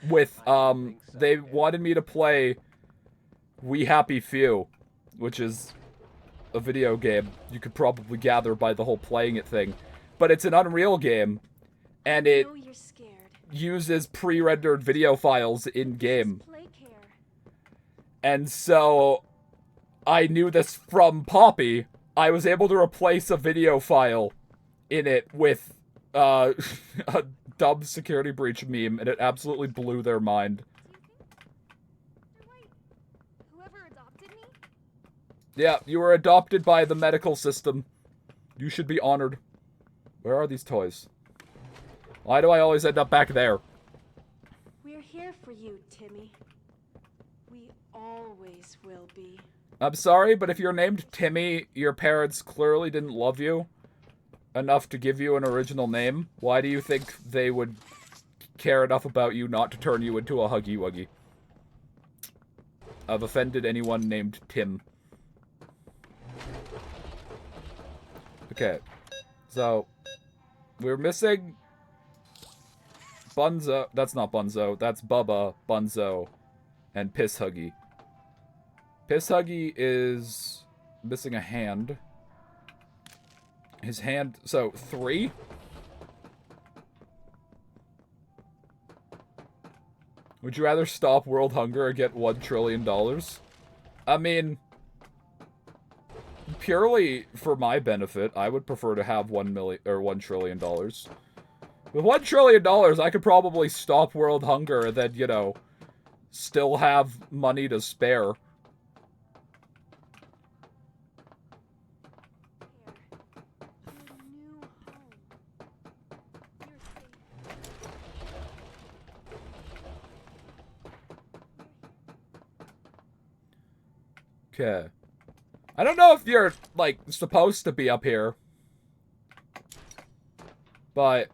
S1: with, they wanted me to play We Happy Few, which is a video game. You could probably gather by the whole playing it thing. But it's an Unreal game, and it uses pre-rendered video files in-game. And so, I knew this from Poppy. I was able to replace a video file in it with a dumb security breach meme, and it absolutely blew their mind.
S2: Whoever adopted me?
S1: Yeah, you were adopted by the medical system. You should be honored. Where are these toys? Why do I always end up back there?
S11: We're here for you, Timmy. We always will be.
S1: I'm sorry, but if you're named Timmy, your parents clearly didn't love you enough to give you an original name. Why do you think they would care enough about you not to turn you into a Huggy Wuggy? I've offended anyone named Tim. Okay. So, we're missing Bunzo. That's not Bunzo. That's Bubba, Bunzo, and Piss Huggy. Piss Huggy is missing a hand. His hand, so 3? Would you rather stop world hunger or get $1 trillion? I mean, purely for my benefit, I would prefer to have $1 trillion. With $1 trillion, I could probably stop world hunger and then, you know, still have money to spare. Okay. I don't know if you're, like, supposed to be up here. But,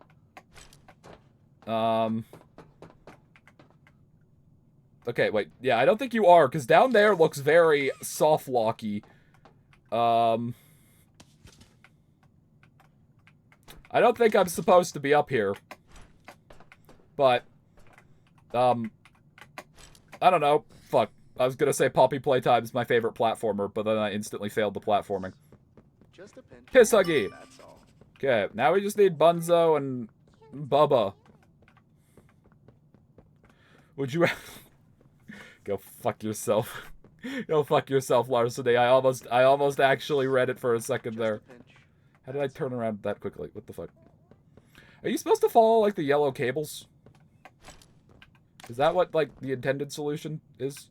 S1: okay, wait. Yeah, I don't think you are, because down there looks very soft-locky. I don't think I'm supposed to be up here. But, I don't know. Fuck. I was gonna say Poppy Playtime is my favorite platformer, but then I instantly failed the platforming.
S12: Just a pinch.
S1: Piss Huggy!
S12: That's all.
S1: Okay, now we just need Bunzo and Bubba. Would you... Go fuck yourself. Go fuck yourself, Larceny. I almost actually read it for a second there. How did I turn around that quickly? What the fuck? Are you supposed to follow, like, the yellow cables? Is that what, like, the intended solution is?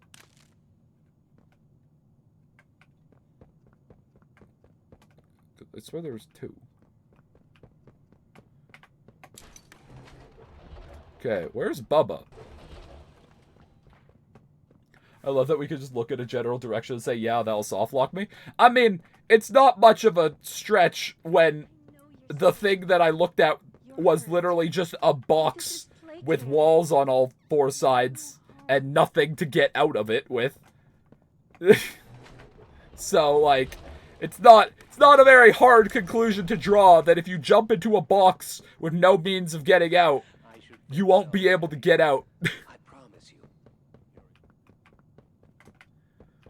S1: I swear there was 2. Okay, where's Bubba? I love that we could just look at a general direction and say, yeah, that'll soft lock me. I mean, it's not much of a stretch when the thing that I looked at was literally just a box with walls on all 4 sides and nothing to get out of it with. So, like, it's not a very hard conclusion to draw that if you jump into a box with no means of getting out, you won't be able to get out.
S12: I promise you.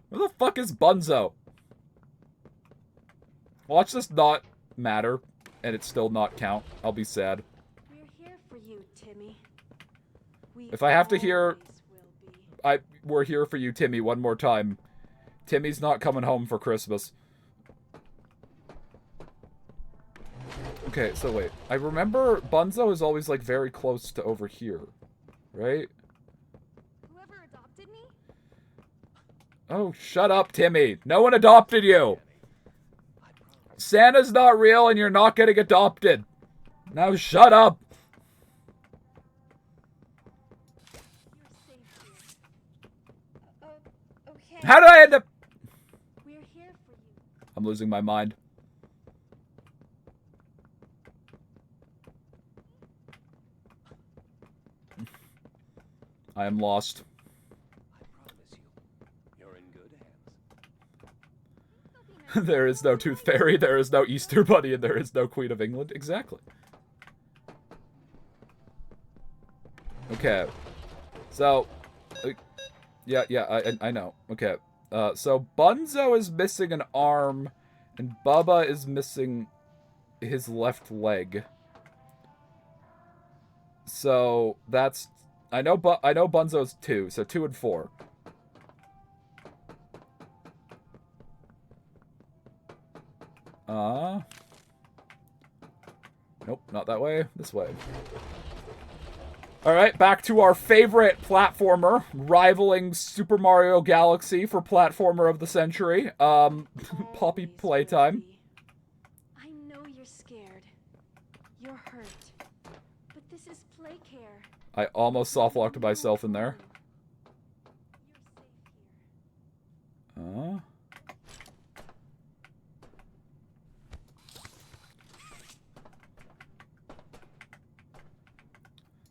S1: Where the fuck is Bunzo? Watch this not matter, and it still not count. I'll be sad.
S11: We're here for you, Timmy.
S1: If I have to hear, we're here for you, Timmy, one more time. Timmy's not coming home for Christmas. Okay, so wait. I remember Bunzo is always, like, very close to over here. Right?
S2: Whoever adopted me?
S1: Oh, shut up, Timmy. No one adopted you. Santa's not real and you're not getting adopted. Now shut up.
S2: Okay.
S1: How did I end up...
S11: We're here for you.
S1: I'm losing my mind. I am lost.
S12: I promise you, you're in good hands.
S1: There is no Tooth Fairy, there is no Easter Bunny, and there is no Queen of England. Exactly. Okay. So, yeah, I know. Okay. So Bunzo is missing an arm, and Bubba is missing his left leg. So that's... I know Bunzo's 2, so 2 and 4. Nope, not that way. This way. Alright, back to our favorite platformer, rivaling Super Mario Galaxy for platformer of the century. Poppy Playtime.
S11: I know scared. You're hurt. But this is play care.
S1: I almost soft-locked myself in there.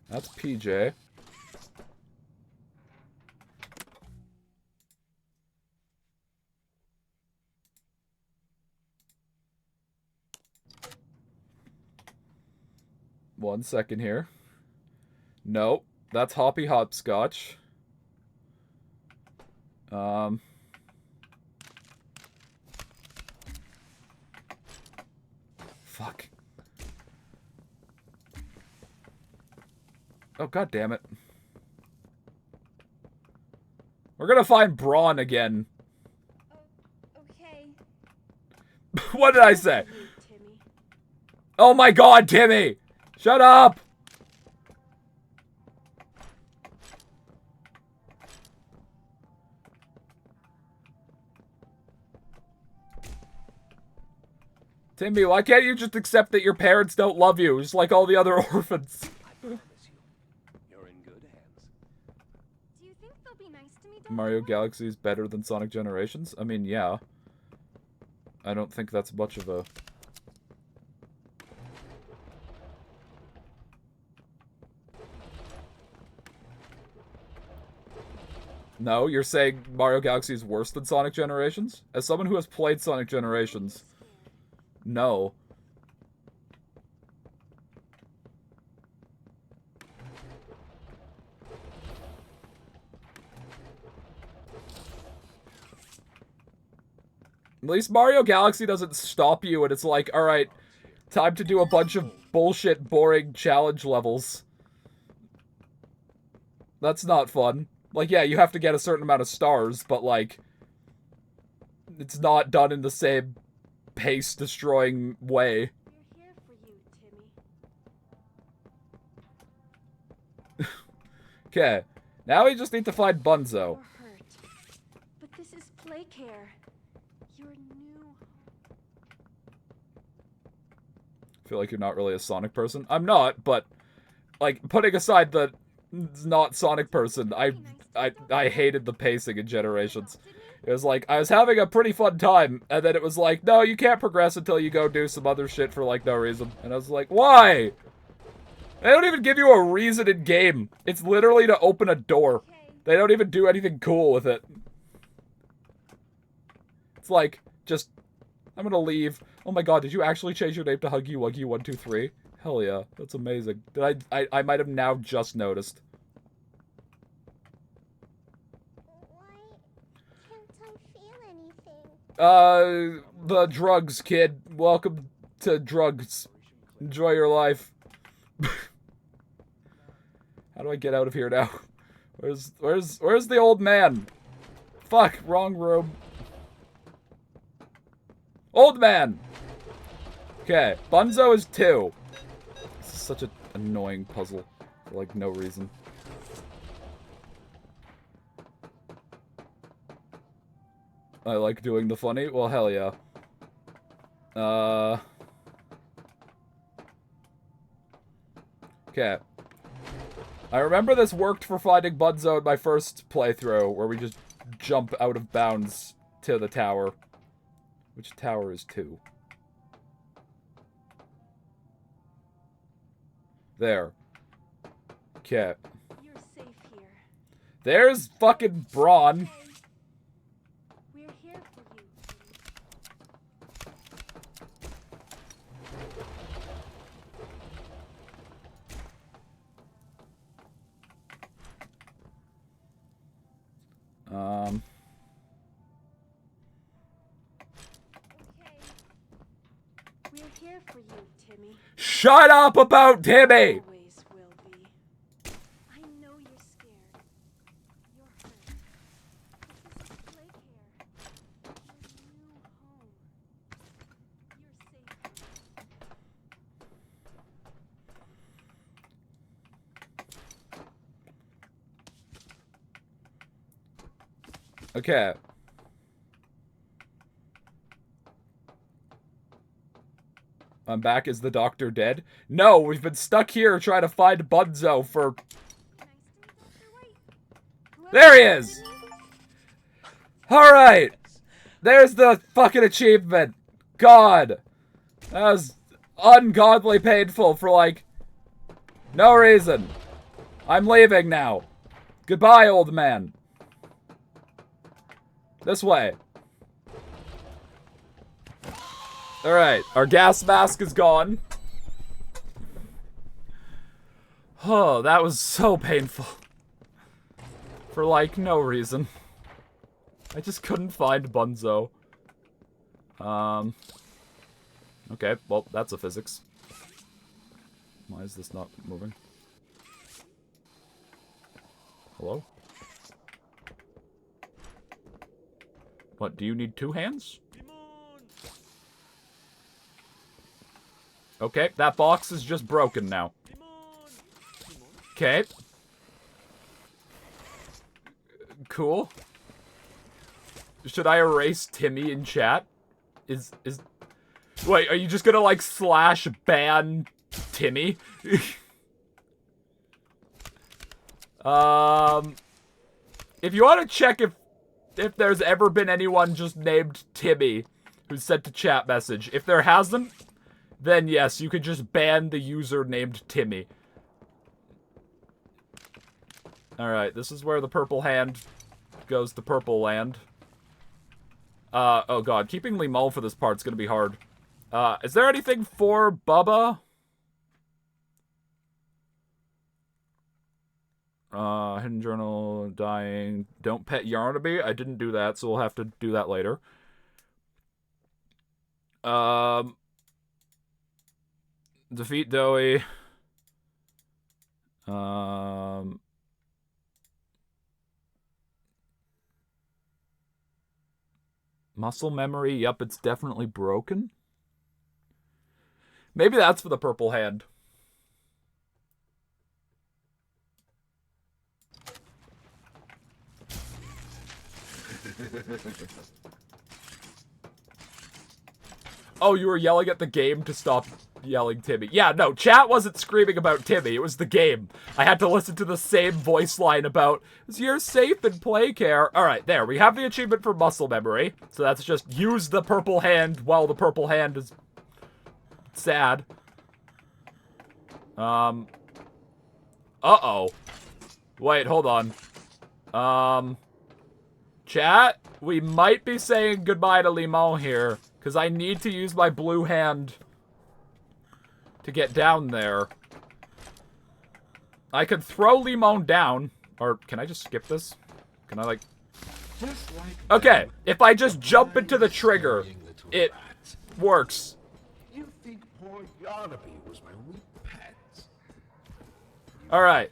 S1: That's PJ. One second here. Nope. That's Hoppy Hopscotch. Fuck. Oh, god damn it. We're gonna find Braun again.
S2: Okay.
S1: What did I say? Oh my god, Timmy! Shut up! Timmy, why can't you just accept that your parents don't love you, just like all the other orphans?
S12: You're in good hands.
S2: Do you think they'll be nice to me,
S1: Mario Galaxy is better than Sonic Generations? I mean, yeah. I don't think that's much of a... No, you're saying Mario Galaxy is worse than Sonic Generations? As someone who has played Sonic Generations... No. At least Mario Galaxy doesn't stop you and it's like, alright, time to do a bunch of bullshit, boring challenge levels. That's not fun. Like, yeah, you have to get a certain amount of stars, but like, it's not done in the same pace-destroying way.
S11: We're here for you, Timmy.
S1: Okay, now we just need to find Bunzo.
S11: You're hurt. But this is play care. Your new...
S1: I feel like you're not really a Sonic person. I'm not, but, like, putting aside the not Sonic person, I hated the pacing in Generations. It was like, I was having a pretty fun time, and then it was like, no, you can't progress until you go do some other shit for, like, no reason. And I was like, why? They don't even give you a reason in game. It's literally to open a door. They don't even do anything cool with it. It's like, just, I'm gonna leave. Oh my god, did you actually change your name to Huggy Wuggy 123? Hell yeah, that's amazing. Did I might have now just noticed. The drugs, kid. Welcome to drugs. Enjoy your life. How do I get out of here now? Where's the old man? Fuck, wrong room. Old man! Okay, Bunzo is 2. This is such an annoying puzzle for, like, no reason. I like doing the funny? Well, hell yeah. Okay. I remember this worked for finding Bunzo in my first playthrough, where we just jump out of bounds to the tower. Which tower is 2? There. Okay.
S11: You're safe here.
S1: There's fucking Braun.
S11: We're here for you. We're here for you, Timmy.
S1: Shut up about Timmy!
S11: Always will be. I know you're scared. You're hurt. But this is play care. Your new home. You're safe here.
S1: Okay. I'm back. Is the doctor dead? No, we've been stuck here trying to find Bunzo for... There he is! Alright! There's the fucking achievement. God. That was ungodly painful for, like, no reason. I'm leaving now. Goodbye, old man. This way. Alright, our gas mask is gone. Oh, that was so painful. For, like, no reason. I just couldn't find Bunzo. Okay, well, that's a physics. Why is this not moving? Hello? What, do you need 2 hands? Okay, that box is just broken now. Okay. Cool. Should I erase Timmy in chat? Wait, are you just gonna, like, slash ban Timmy? If you want to check if there's ever been anyone just named Timmy who sent a chat message, if there hasn't, then yes, you could just ban the user named Timmy. Alright, this is where the purple hand goes to purple land. Oh god, keeping Limon for this part's gonna be hard. Is there anything for Bubba? Hidden journal, dying. Don't pet Yarnaby. I didn't do that, so we'll have to do that later. Defeat Doey. Muscle memory. Yep, it's definitely broken. Maybe that's for the purple hand. Oh, you were yelling at the game to stop yelling Timmy. Yeah, no, chat wasn't screaming about Timmy. It was the game. I had to listen to the same voice line about, you're safe in play care. Alright, there. We have the achievement for muscle memory. So that's just use the purple hand while the purple hand is sad. Uh-oh. Wait, hold on. Chat, we might be saying goodbye to Limon here, because I need to use my blue hand to get down there. I could throw Limon down, or can I just skip this? Can I, like... Okay, if I just jump into the trigger, it works.
S8: You think poor Yarnaby was my weak pet?
S1: Alright.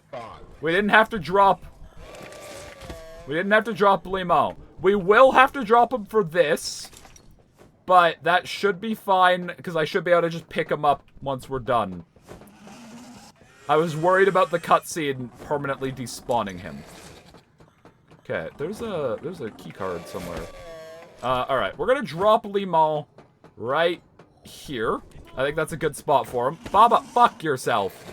S1: We didn't have to drop Limon. We will have to drop him for this. But that should be fine, because I should be able to just pick him up once we're done. I was worried about the cutscene permanently despawning him. Okay, there's a key card somewhere. Alright, we're gonna drop Limon right here. I think that's a good spot for him. Baba, fuck yourself.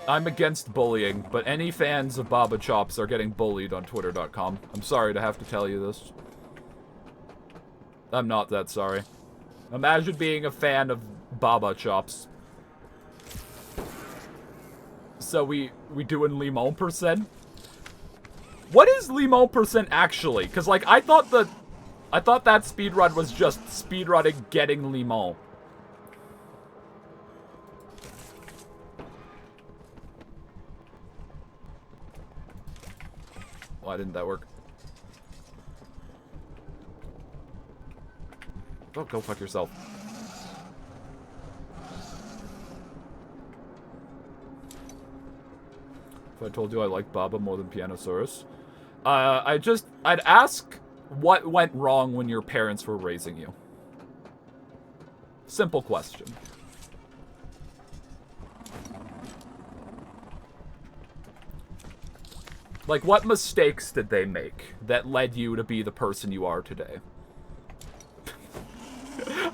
S1: I'm against bullying, but any fans of Baba Chops are getting bullied on Twitter.com. I'm sorry to have to tell you this. I'm not that sorry. Imagine being a fan of Baba Chops. So we doing Limon percent? What is Limon percent actually? Because, like, I thought that speedrun was just speedrunning getting Limon. Why didn't that work? Oh, go fuck yourself. If I told you I like Baba more than Pianosaurus. I'd ask what went wrong when your parents were raising you. Simple question. Like, what mistakes did they make that led you to be the person you are today?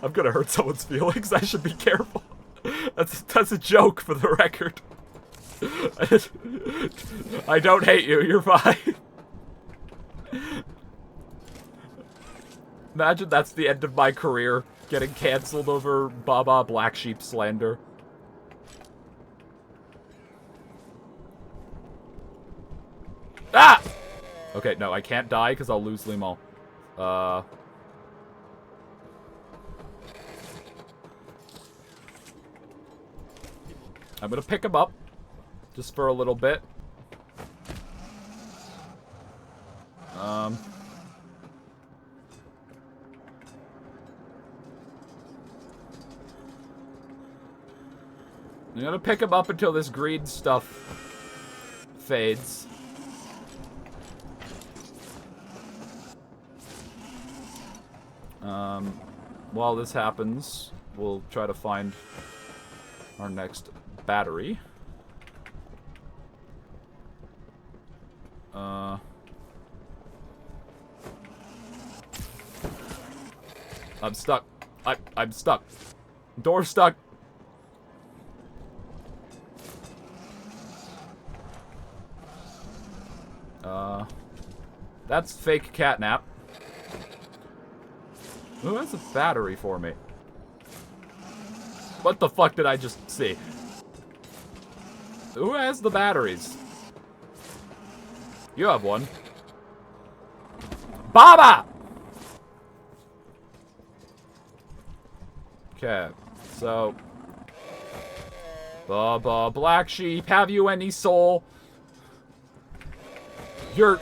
S1: I'm gonna hurt someone's feelings. I should be careful. That's a joke for the record. I don't hate you. You're fine. Imagine that's the end of my career, getting canceled over Baba Black Sheep slander. Ah! Okay, no, I can't die because I'll lose Limo. I'm gonna pick him up. Just for a little bit. I'm gonna pick him up until this green stuff fades. While this happens, we'll try to find our next battery. I'm stuck. I'm stuck. Door stuck. That's fake catnap. Who has a battery for me? What the fuck did I just see? Who has the batteries? You have one. Baba! Okay, so... Baba, Black Sheep, have you any soul? You're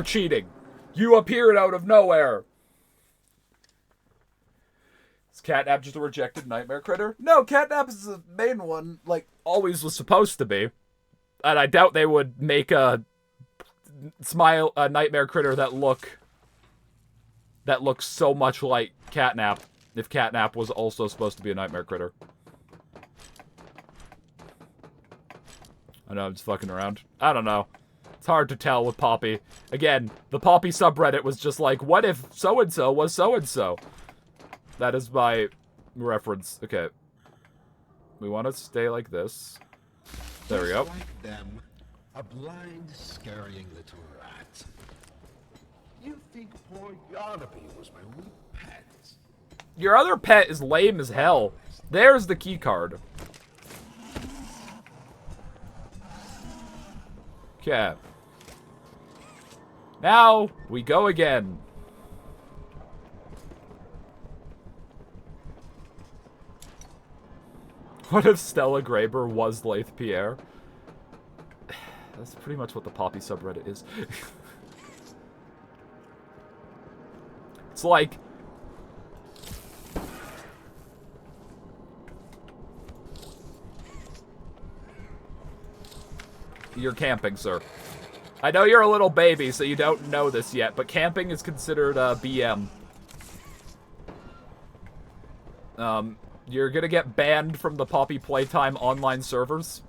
S1: cheating. You appeared out of nowhere. Is Catnap just a rejected nightmare critter? No, Catnap is the main one, like, always was supposed to be. And I doubt they would make a nightmare critter that looks so much like Catnap if Catnap was also supposed to be a nightmare critter. I know, I'm just fucking around. I don't know. It's hard to tell with Poppy. Again, the Poppy subreddit was just like, what if so-and-so was so-and-so? That is my reference. Okay. We want to stay like this. There we go.
S8: Like them, a blind, scurrying little rat. You think poor Yarnaby was my wee pet?
S1: Your other pet is lame as hell. There's the key card. Okay. Now, we go again. What if Stella Graber was Laith Pierre? That's pretty much what the Poppy subreddit is. It's like... You're camping, sir. I know you're a little baby, so you don't know this yet, but camping is considered BM. You're gonna get banned from the Poppy Playtime online servers.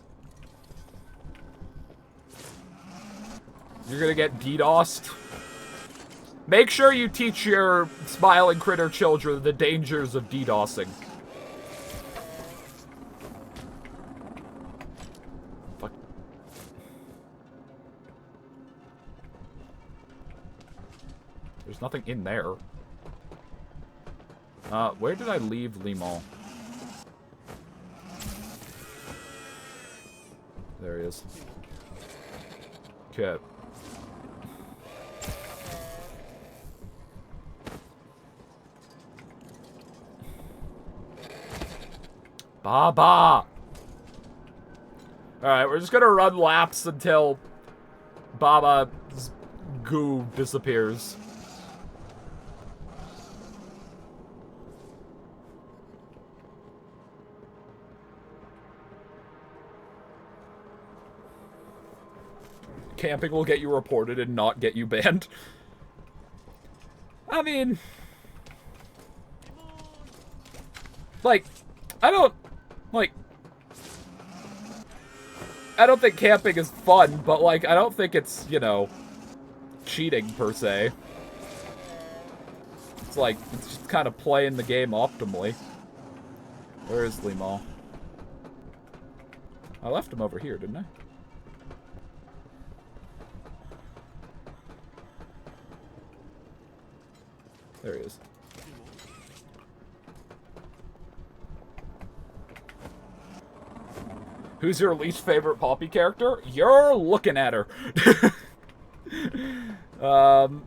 S1: You're gonna get DDoSed. Make sure you teach your smiling critter children the dangers of DDoSing. Fuck. There's nothing in there. Where did I leave Limal? There he is. Okay. Baba! Alright, we're just gonna run laps until Baba's goo disappears. Camping will get you reported and not get you banned. I mean... Like, I don't think camping is fun, but, like, I don't think it's, you know, cheating, per se. It's like, it's just kind of playing the game optimally. Where is Limal? I left him over here, didn't I? There he is. Who's your least favorite Poppy character? You're looking at her.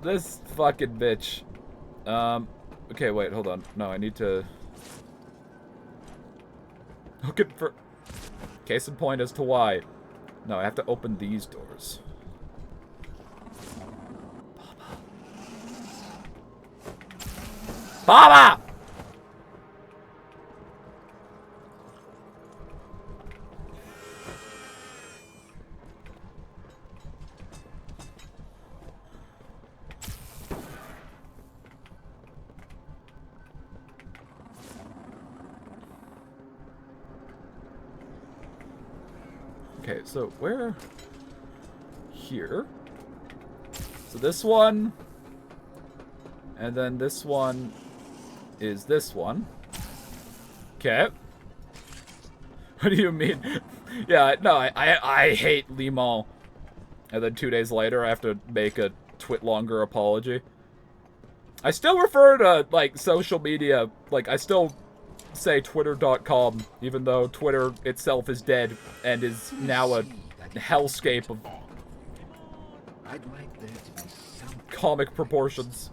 S1: This fucking bitch. Okay, wait, hold on. No, I need to... Looking for... Case in point as to why. No, I have to open these doors. Baba! Okay, so where? Here. So this one. And then this one is this one. Okay. What do you mean? Yeah, no, I hate Limal. And then 2 days later, I have to make a twit-longer apology. I still refer to, like, social media, like, I still say twitter.com, even though Twitter itself is dead and is now a hellscape of comic proportions.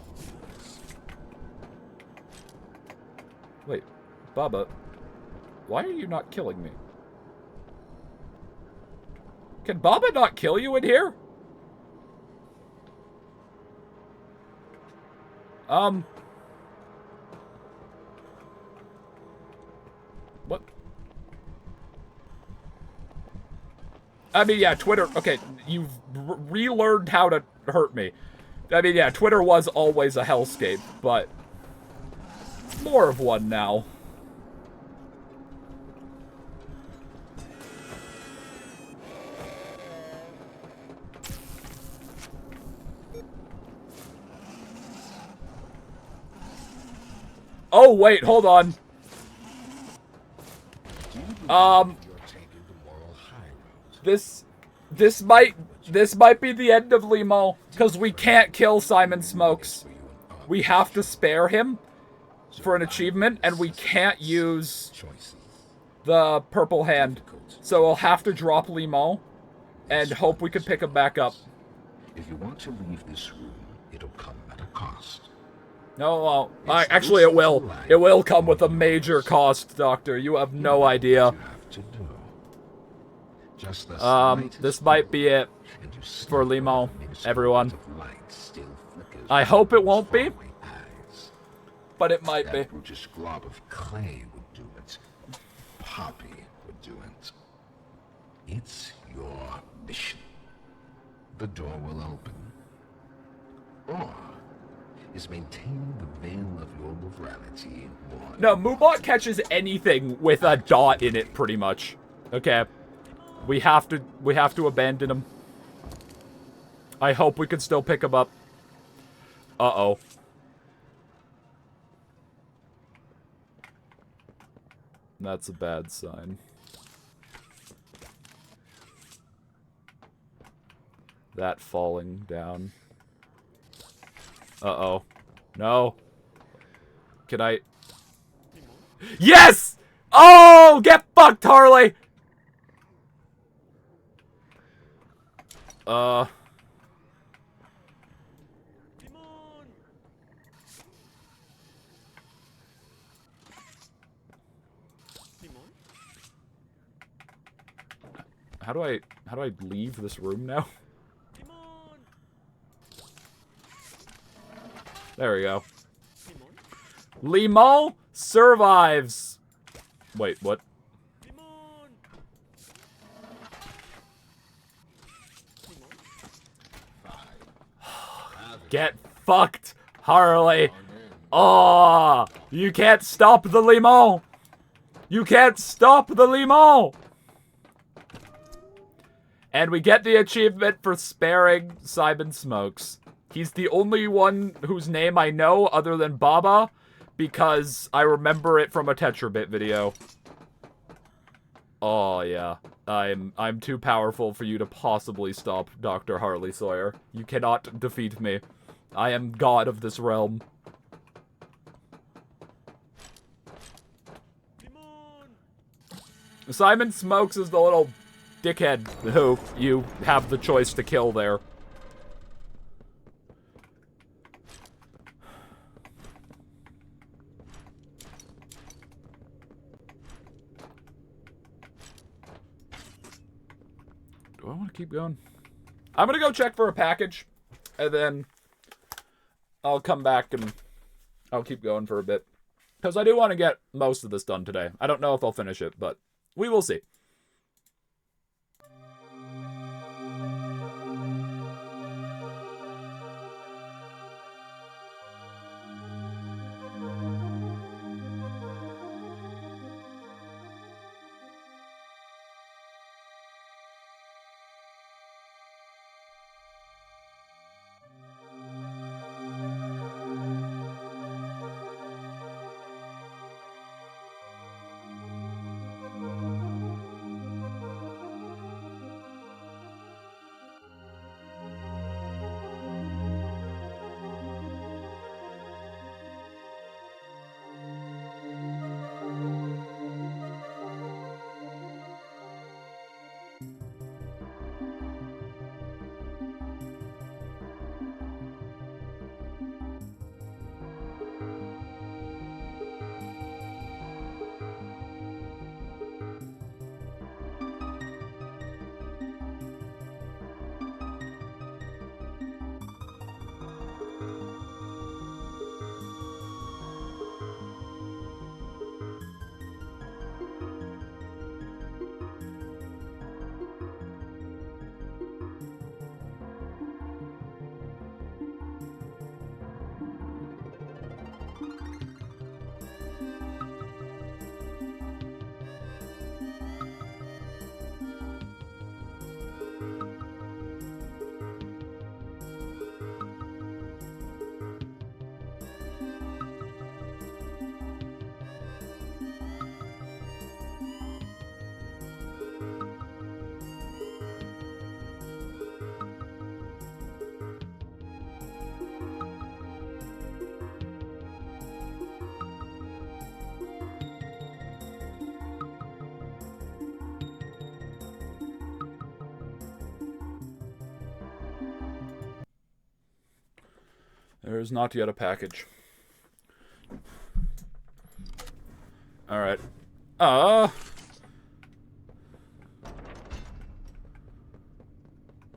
S1: Wait, Baba, why are you not killing me? Can Baba not kill you in here? What? I mean, yeah, Twitter, okay, you've relearned how to hurt me. I mean, yeah, Twitter was always a hellscape, but more of one now. Oh, wait, hold on. This might be the end of Limal, because we can't kill Simon Smokes. We have to spare him for an achievement, and we can't use the purple hand. So we'll have to drop Limal and hope we can pick him back up.
S8: If you want to leave this room, it'll come at a cost.
S1: No, well, actually it will. It will come with a major cost, Doctor. You have no idea. This might be it for Limal, everyone. I hope it won't be, but it might be.
S8: That Brutus glob of clay would do it. Poppy would do it. It's your mission. The door will open. Or is maintaining the veil of your morality more...
S1: No, Moobot catches anything with a dot in it, pretty much. Okay. We have to abandon him. I hope we can still pick him up. Uh-oh. That's a bad sign. That falling down. Uh-oh. No. Can I... Yes! Oh! Get fucked, Harley! How do I leave this room now? There we go. Limal survives. Wait, what? Get fucked, Harley. Oh, you can't stop the Limal. You can't stop the Limal. And we get the achievement for sparing Simon Smokes. He's the only one whose name I know other than Baba, because I remember it from a Tetrabit video. Oh, yeah. I'm too powerful for you to possibly stop Dr. Harley Sawyer. You cannot defeat me. I am god of this realm. Simon Smokes is the little dickhead who you have the choice to kill there. Do I want to keep going? I'm gonna go check for a package, and then I'll come back and I'll keep going for a bit. Because I do want to get most of this done today. I don't know if I'll finish it, but we will see. There is not yet a package. Alright. Where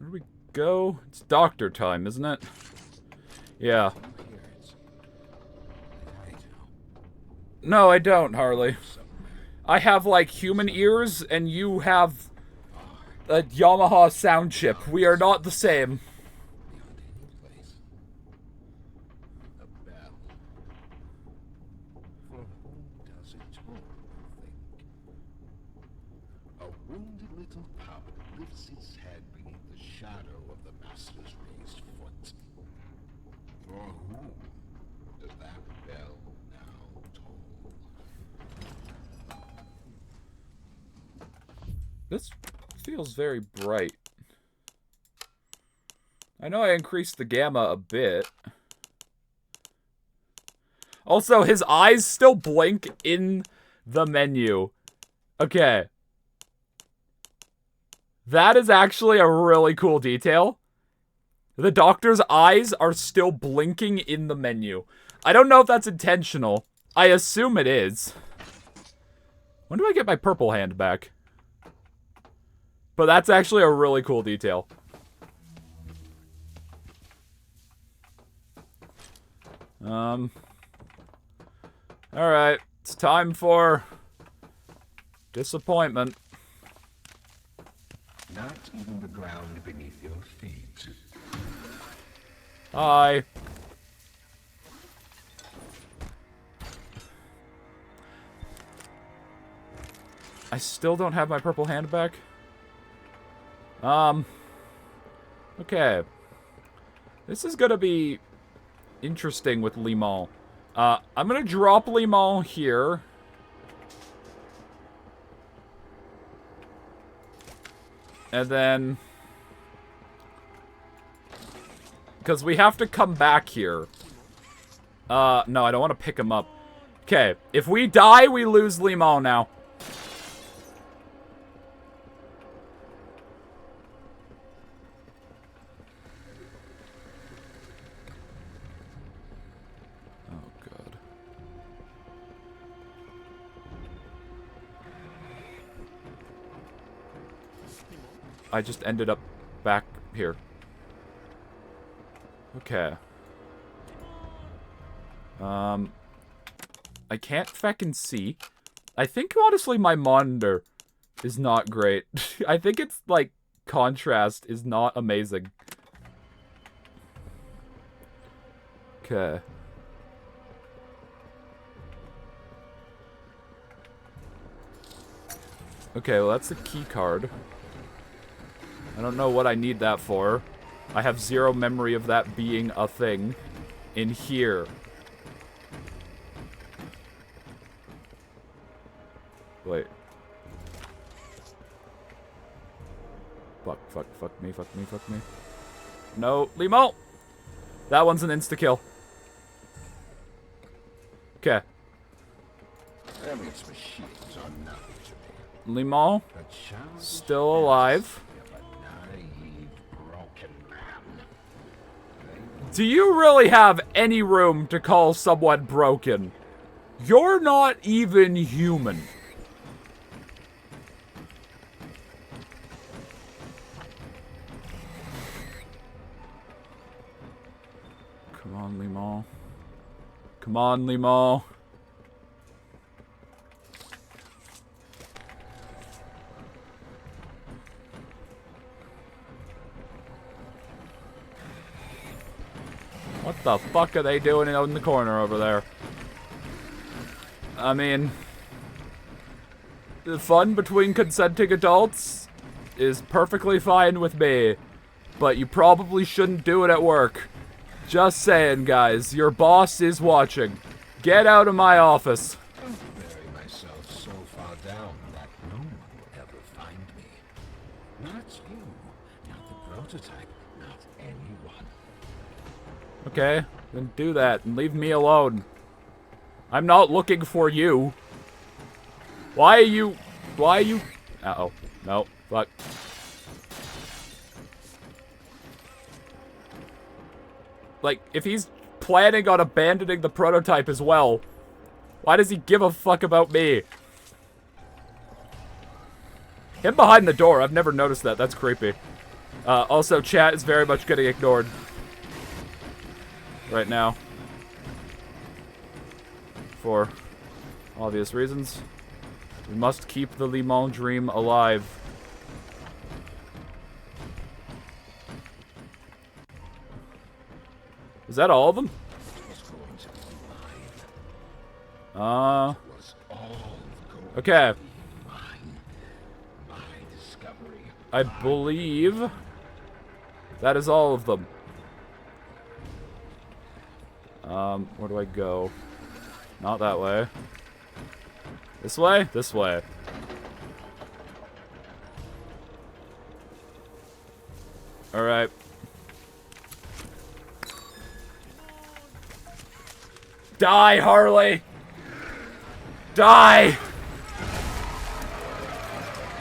S1: do we go? It's doctor time, isn't it? Yeah. No, I don't, Harley. I have, like, human ears, and you have a Yamaha sound chip. We are not the same. This feels very bright. I know I increased the gamma a bit. Also, his eyes still blink in the menu. Okay. That is actually a really cool detail. The doctor's eyes are still blinking in the menu. I don't know if that's intentional. I assume it is. When do I get my purple hand back? But that's actually a really cool detail. Alright. It's time for disappointment.
S8: Not even the ground beneath your feet.
S1: Hi. I still don't have my purple hand back. Okay. This is gonna be interesting with Limon. I'm gonna drop Limon here. And then... because we have to come back here. No, I don't want to pick him up. Okay, if we die, we lose Limon now. I just ended up back here. Okay. I can't feckin' see. I think, honestly, my monitor is not great. I think it's, like, contrast is not amazing. Okay. Okay, well, that's the key card. I don't know what I need that for. I have zero memory of that being a thing in here. Wait. Fuck me. No, Limo! That one's an insta-kill. Okay. Limon, still alive. Do you really have any room to call someone broken? You're not even human. Come on, Limon. Come on, Limon. What the fuck are they doing out in the corner over there? I mean, the fun between consenting adults is perfectly fine with me, but you probably shouldn't do it at work. Just saying, guys, your boss is watching. Get out of my office.
S8: I bury myself so far down that no one will ever find me. Not you, not the prototype, not anyone.
S1: Okay, then do that and leave me alone. I'm not looking for you. Why are you... Uh-oh. No, fuck. Like, if he's planning on abandoning the prototype as well, why does he give a fuck about me? Him behind the door, I've never noticed that. That's creepy. Also, chat is very much getting ignored right now. For obvious reasons. We must keep the Limon dream alive. Is that all of them? Okay. I believe that is all of them. Where do I go? Not that way. This way? This way. Alright. Die, Harley! Die!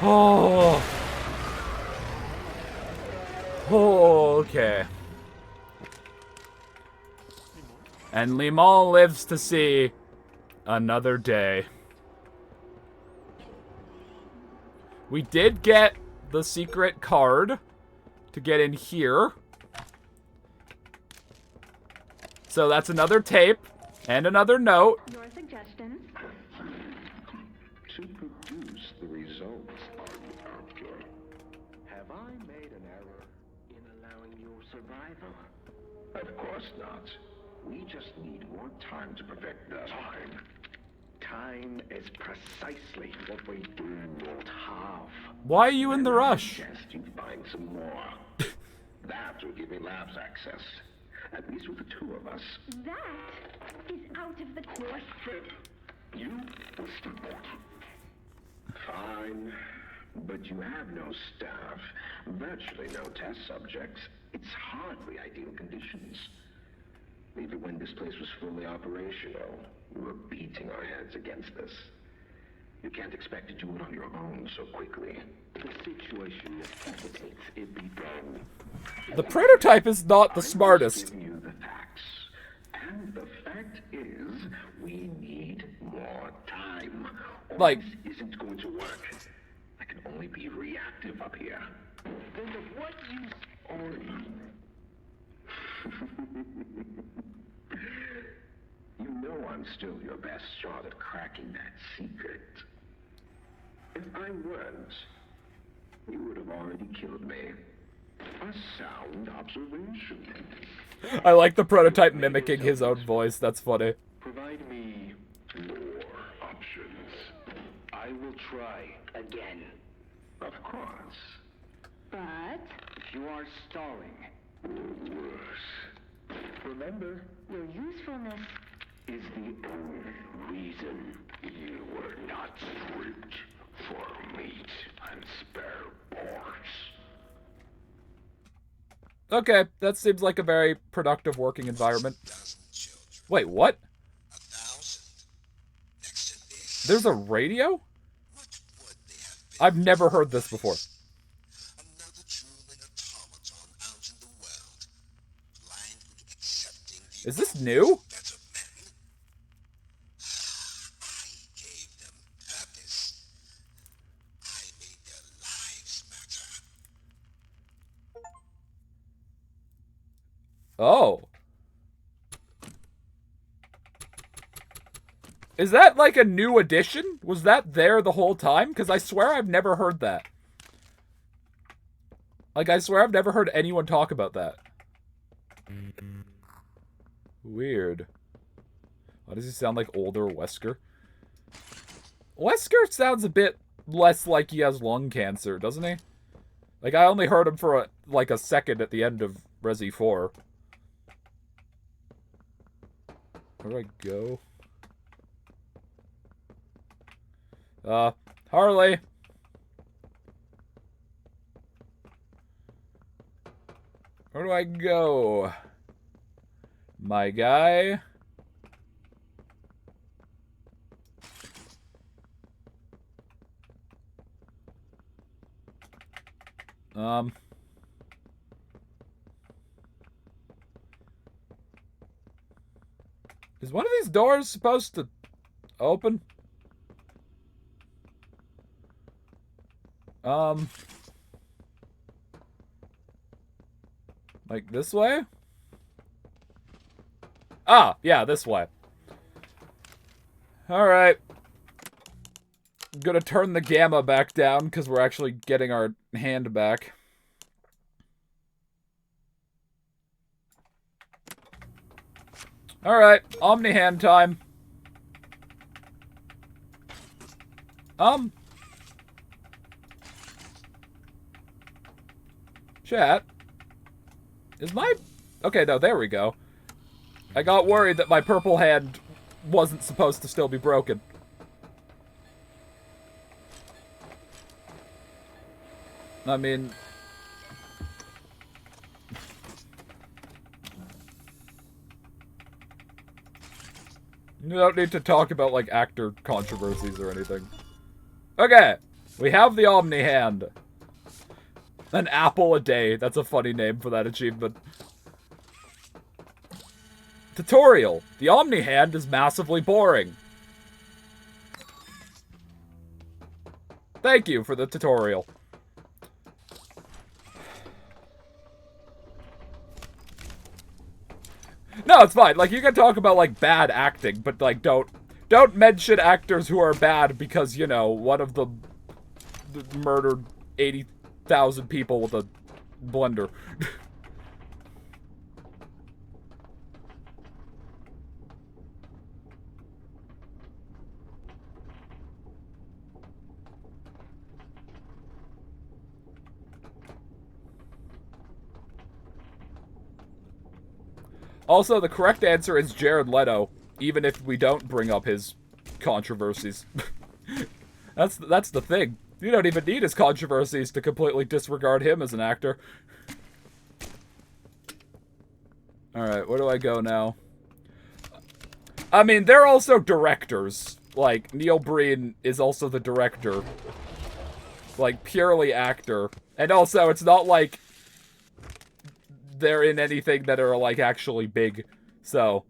S1: Oh. Oh, okay. And Limon lives to see another day. We did get the secret card to get in here. So that's another tape and another note.
S6: Your suggestion? To produce the results I'm after. Have I made an error in allowing your survival? Of course not. We just need more time to perfect that. Time? Time is precisely what we do not have.
S1: Why are you in the rush?
S6: I suggest you find some more. That will give me labs access. At least with the two of us.
S11: That is out of the question.
S6: You will support. Fine. But you have no staff, virtually no test subjects. It's hardly ideal conditions. Even when this place was fully operational, we were beating our heads against this. You can't expect to do it on your own so quickly. The situation necessitates it be done.
S1: The prototype is not the smartest.
S6: I'm giving you the facts. And the fact is, we need more time. Or
S1: Like,
S6: this isn't going to work. I can only be reactive up here. Then of what use are you? You know I'm still your best shot at cracking that secret. If I weren't, you would have already killed me. A sound observation.
S1: I like the prototype mimicking his own voice. That's funny.
S6: Provide me more options. I will try again. Of course.
S11: But
S6: If you are stalling, or worse, remember,
S11: your usefulness
S6: is the only reason you were not stripped for meat and spare parts.
S1: Okay, that seems like a very productive working environment. Wait, what? There's a radio? I've never heard this before. Is this new? Oh. Is that like a new addition? Was that there the whole time? Because I swear I've never heard that. Like, I swear I've never heard anyone talk about that. Weird. Why does he sound like older Wesker? Wesker sounds a bit less like he has lung cancer, doesn't he? Like, I only heard him for like a second at the end of Resi 4. Where do I go? Harley. Where do I go? My guy. Is one of these doors supposed to open? Like this way? Ah, yeah, this way. Alright. I'm gonna turn the gamma back down because we're actually getting our hand back. Alright, Omni hand time. Chat. Is my... Okay, no, there we go. I got worried that my purple hand wasn't supposed to still be broken. I mean... You don't need to talk about, like, actor controversies or anything. Okay, we have the Omni hand. An apple a day. That's a funny name for that achievement. Tutorial. The Omni hand is massively boring. Thank you for the tutorial. No, it's fine. Like, you can talk about, like, bad acting, but, like, don't mention actors who are bad because, you know, one of them murdered 80,000 people with a blender. Also, the correct answer is Jared Leto, even if we don't bring up his controversies. That's the thing. You don't even need his controversies to completely disregard him as an actor. Alright, where do I go now? I mean, they're also directors. Like, Neil Breen is also the director. Like, purely actor. And also, it's not like they're in anything that are, like, actually big. So,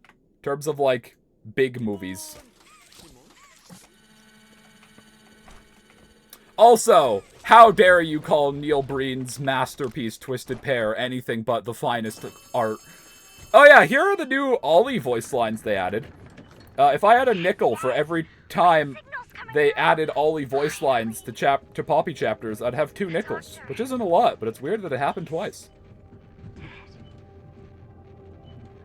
S1: in terms of, like, big movies. Also, how dare you call Neil Breen's masterpiece, Twisted Pair, anything but the finest art. Oh yeah, here are the new Ollie voice lines they added. If I had a nickel for every time they added Ollie voice lines to Poppy chapters, I'd have 2 nickels. Which isn't a lot, but it's weird that it happened twice.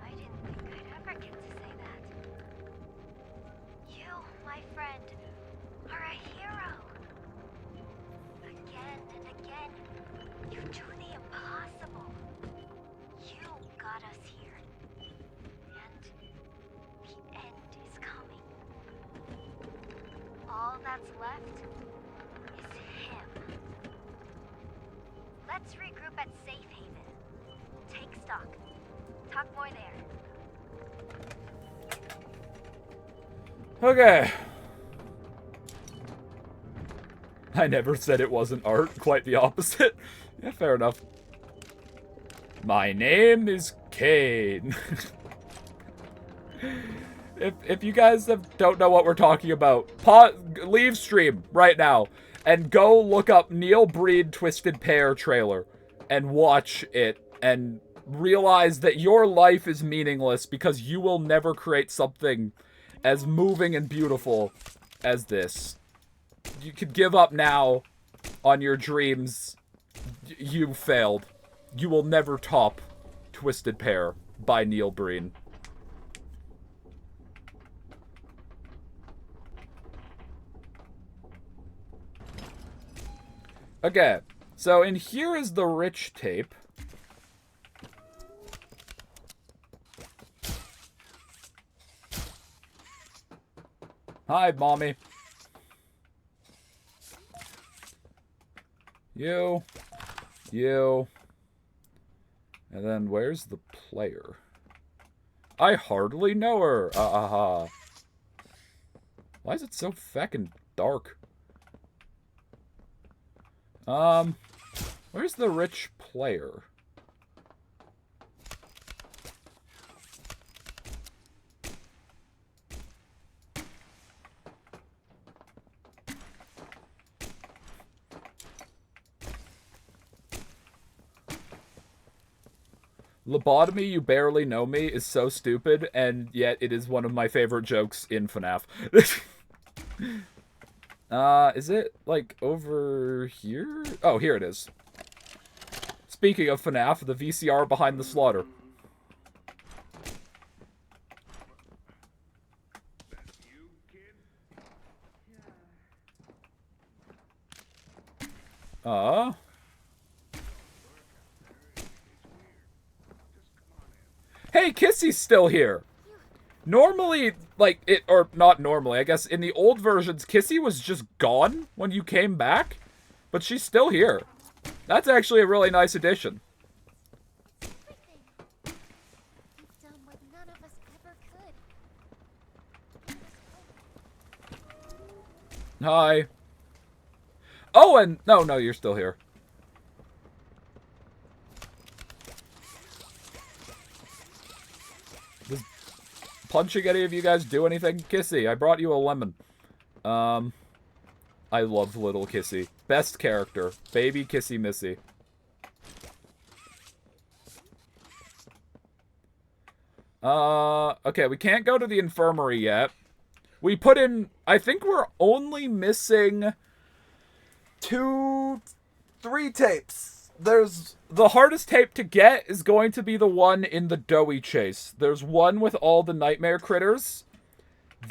S3: I didn't think I'd ever get to say that. You, my friend, are a hero. Again and again, you do the impossible. You got us here. And the end is coming. All that's left is him. Let's regroup at Safe Haven. Take stock. Talk more there.
S1: Okay. I never said it wasn't art, quite the opposite. Yeah, fair enough. My name is Kane. If you guys don't know what we're talking about, leave stream right now and go look up Neil Breen Twisted Pair trailer and watch it and realize that your life is meaningless because you will never create something as moving and beautiful as this. You could give up now on your dreams. You failed. You will never top Twisted Pair by Neil Breen. Okay, so in here is the rich tape. Hi, mommy. You. And then where's the player? I hardly know her. Why is it so feckin' dark? Where's the rich player? Lobotomy, you barely know me is so stupid, and yet it is one of my favorite jokes in FNAF. Is it, like, over here? Oh, here it is. Speaking of FNAF, the VCR behind the slaughter. Hey, Kissy's still here! Normally, like, or not normally, I guess in the old versions, Kissy was just gone when you came back, but she's still here. That's actually a really nice addition.
S2: Everything. You've done what none of us ever could.
S1: Hi. Oh, and no, you're still here. Does punching any of you guys do anything? Kissy, I brought you a lemon. I love little Kissy. Best character. Baby Kissy Missy. Okay, we can't go to the infirmary yet. We put in, I think we're only missing 3 tapes. There's, the hardest tape to get is going to be the one in the doughy chase. There's one with all the nightmare critters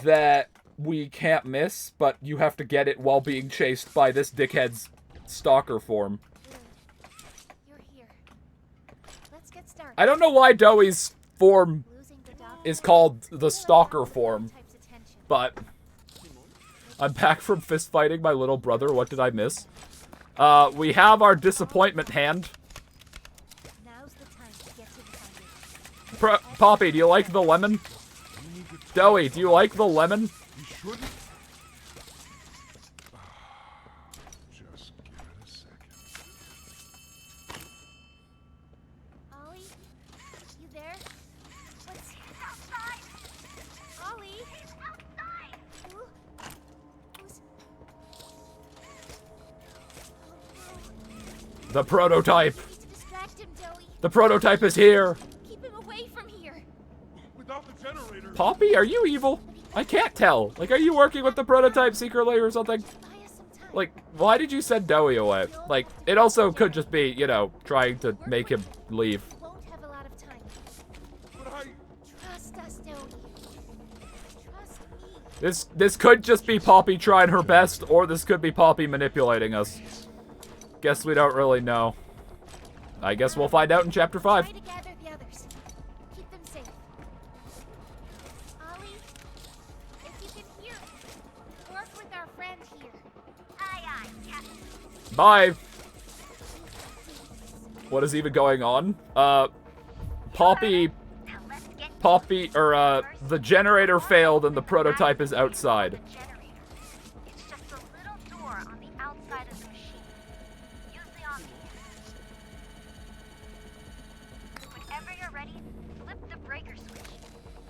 S1: that we can't miss, but you have to get it while being chased by this dickhead's stalker form.
S2: You're here. Let's get started.
S1: I don't know why Doughy's form is called the stalker form. But I'm back from fist fighting my little brother. What did I miss? We have our disappointment hand. Poppy, do you like the lemon? Doey, do you like the lemon?
S10: Just give it a second.
S2: Ollie? You there? What's outside? Ollie? He's outside! Who's...
S1: The prototype.
S2: You need to distract him, Doey.
S1: The prototype is here.
S2: Keep him away from here.
S10: Without the generator.
S1: Poppy, are you evil? I can't tell. Like, are you working with the prototype secretly or something? Like, why did you send Doey away? Like, it also could just be, you know, trying to make him leave.
S2: Won't have a lot of time.
S10: But I...
S2: Trust us, Doey. Trust me.
S1: This could just be Poppy trying her best, or this could be Poppy manipulating us. Guess we don't really know. I guess we'll find out in Chapter 5.
S2: Try to gather the others. Keep them safe. Ollie, if you can hear me, work with our friend here. Aye, aye, Captain.
S1: Bye! What is even going on? Poppy, the generator failed and the prototype is outside.
S3: It's just a little door on the outside of the machine. Use the omni. Whenever you're ready, flip the breaker switch.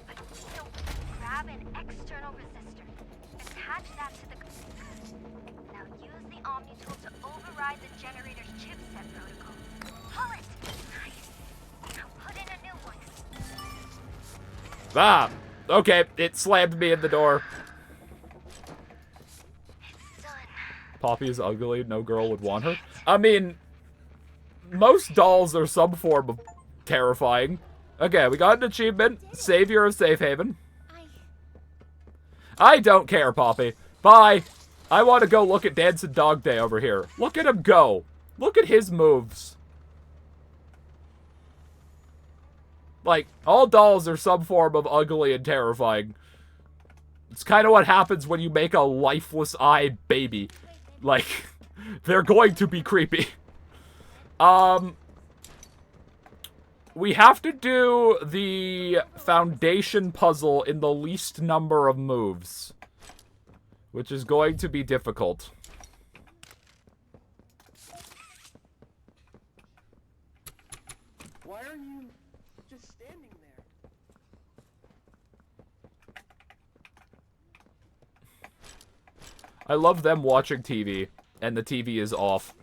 S3: But don't grab an external resistor. Attach that to the... Now use the omni tool to override the generator's chipset protocol. Pull it! Nice. Now put in a new one.
S1: Ah! Okay, it slammed me in the door. Poppy is ugly, no girl would want her. I mean, most dolls are some form of terrifying. Okay, we got an achievement. Savior of Safe Haven. I don't care, Poppy. Bye. I want to go look at Dancing Dog Day over here. Look at him go. Look at his moves. Like, all dolls are some form of ugly and terrifying. It's kind of what happens when you make a lifeless eye baby. Like, they're going to be creepy. We have to do the foundation puzzle in the least number of moves, which is going to be difficult.
S12: Why are you just standing there?
S1: I love them watching TV, and the TV is off.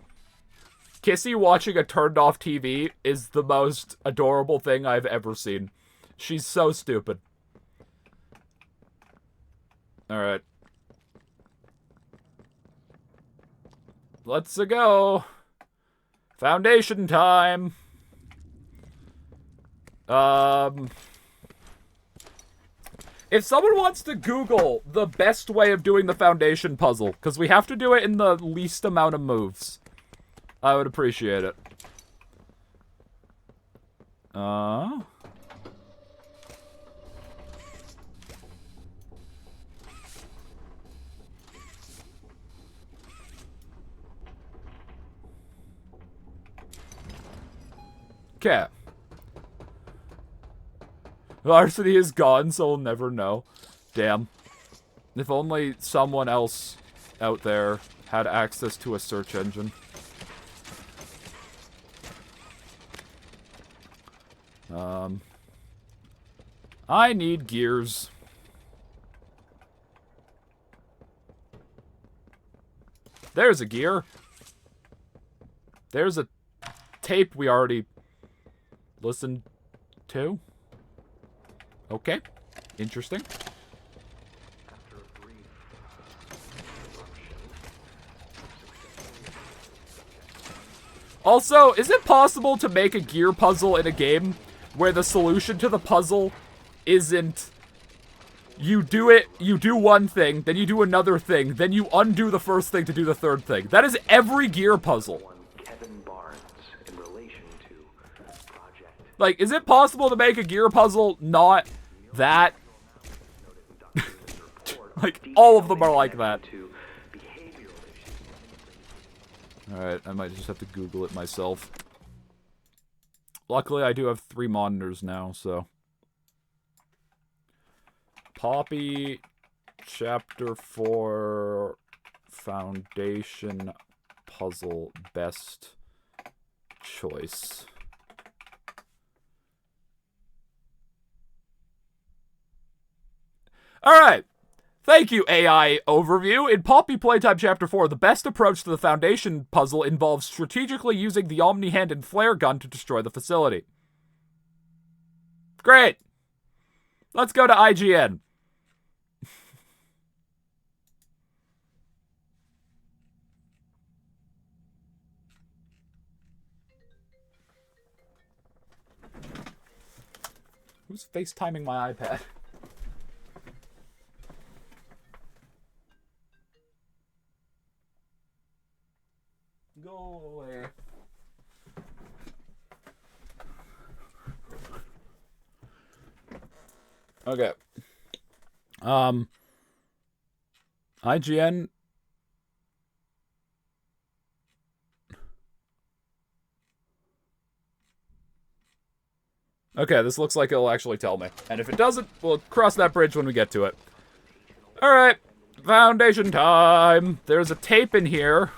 S1: Kissy watching a turned-off TV is the most adorable thing I've ever seen. She's so stupid. Alright. Let's go. Foundation time. If someone wants to Google the best way of doing the foundation puzzle, because we have to do it in the least amount of moves, I would appreciate it. Okay. Varsity is gone, so we'll never know. Damn. If only someone else out there had access to a search engine. I need gears. There's a gear. There's a tape we already listened to. Okay. Interesting. Also, is it possible to make a gear puzzle in a game where the solution to the puzzle isn't you do one thing, then you do another thing, then you undo the first thing to do the third thing? That is every gear puzzle.
S4: Kevin Barnes in relation to Project
S1: Like, is it possible to make a gear puzzle not that? Like, all of them are like that. Alright, I might just have to Google it myself. Luckily, I do have 3 monitors now, so. Poppy, Chapter 4, Foundation Puzzle, Best Choice. Alright. Thank you, AI overview. In Poppy Playtime Chapter 4, the best approach to the Foundation puzzle involves strategically using the Omni-Hand and Flare Gun to destroy the facility. Great! Let's go to IGN. Who's FaceTiming my iPad? Go away. Okay. IGN. Okay, this looks like it'll actually tell me. And if it doesn't, we'll cross that bridge when we get to it. Alright. Foundation time. There's a tape in here.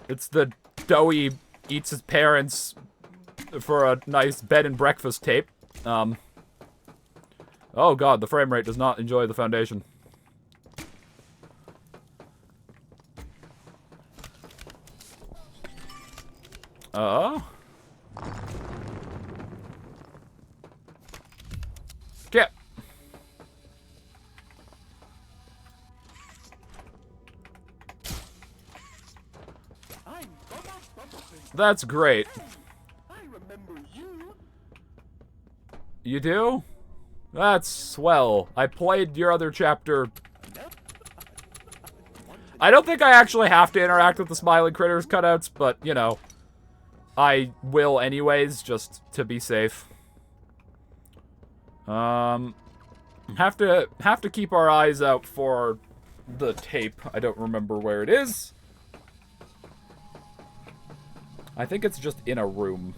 S1: It's the Doughy eats his parents for a nice bed and breakfast tape. Oh god, the frame rate does not enjoy the Foundation. Get. That's great.
S9: I remember you.
S1: You do? That's swell. I played your other chapter. I don't think I actually have to interact with the smiling critters cutouts, but, you know, I will anyways, just to be safe. Have to keep our eyes out for the tape. I don't remember where it is. I think it's just in a room.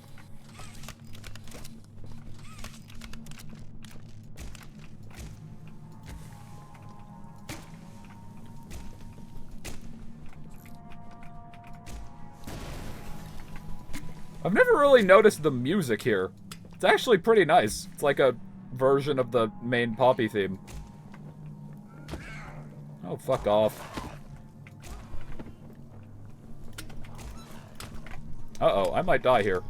S1: I've never really noticed the music here. It's actually pretty nice. It's like a version of the main Poppy theme. Oh, fuck off. Uh-oh, I might die here.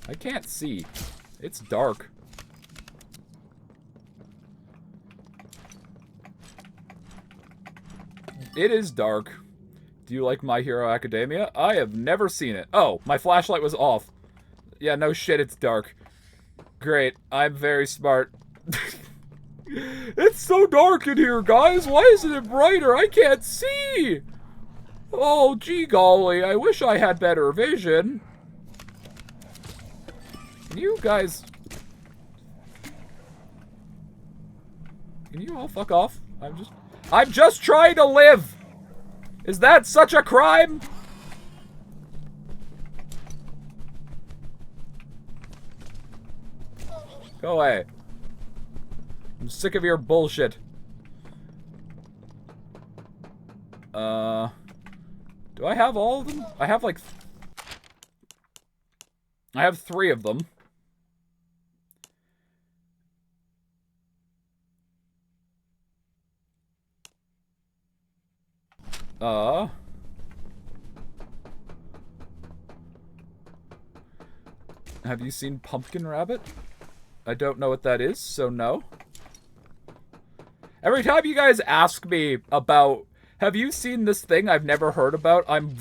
S1: I can't see. It's dark. It is dark. Do you like My Hero Academia? I have never seen it. Oh, my flashlight was off. Yeah, no shit, it's dark. Great, I'm very smart. It's so dark in here, guys. Why isn't it brighter? I can't see. Oh, gee golly, I wish I had better vision. Can you guys... Can you all fuck off? I'm just trying to live! Is that such a crime? Go away. I'm sick of your bullshit. Do I have all of them? I have like... I have 3 of them. Have you seen Pumpkin Rabbit? I don't know what that is, so no. Every time you guys ask me about, have you seen this thing I've never heard about, I'm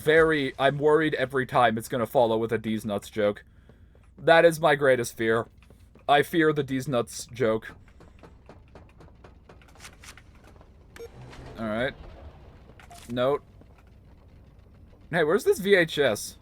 S1: worried every time it's gonna follow with a D's Nuts joke. That is my greatest fear. I fear the D's nuts joke. Alright. Note. Hey, where's this VHS?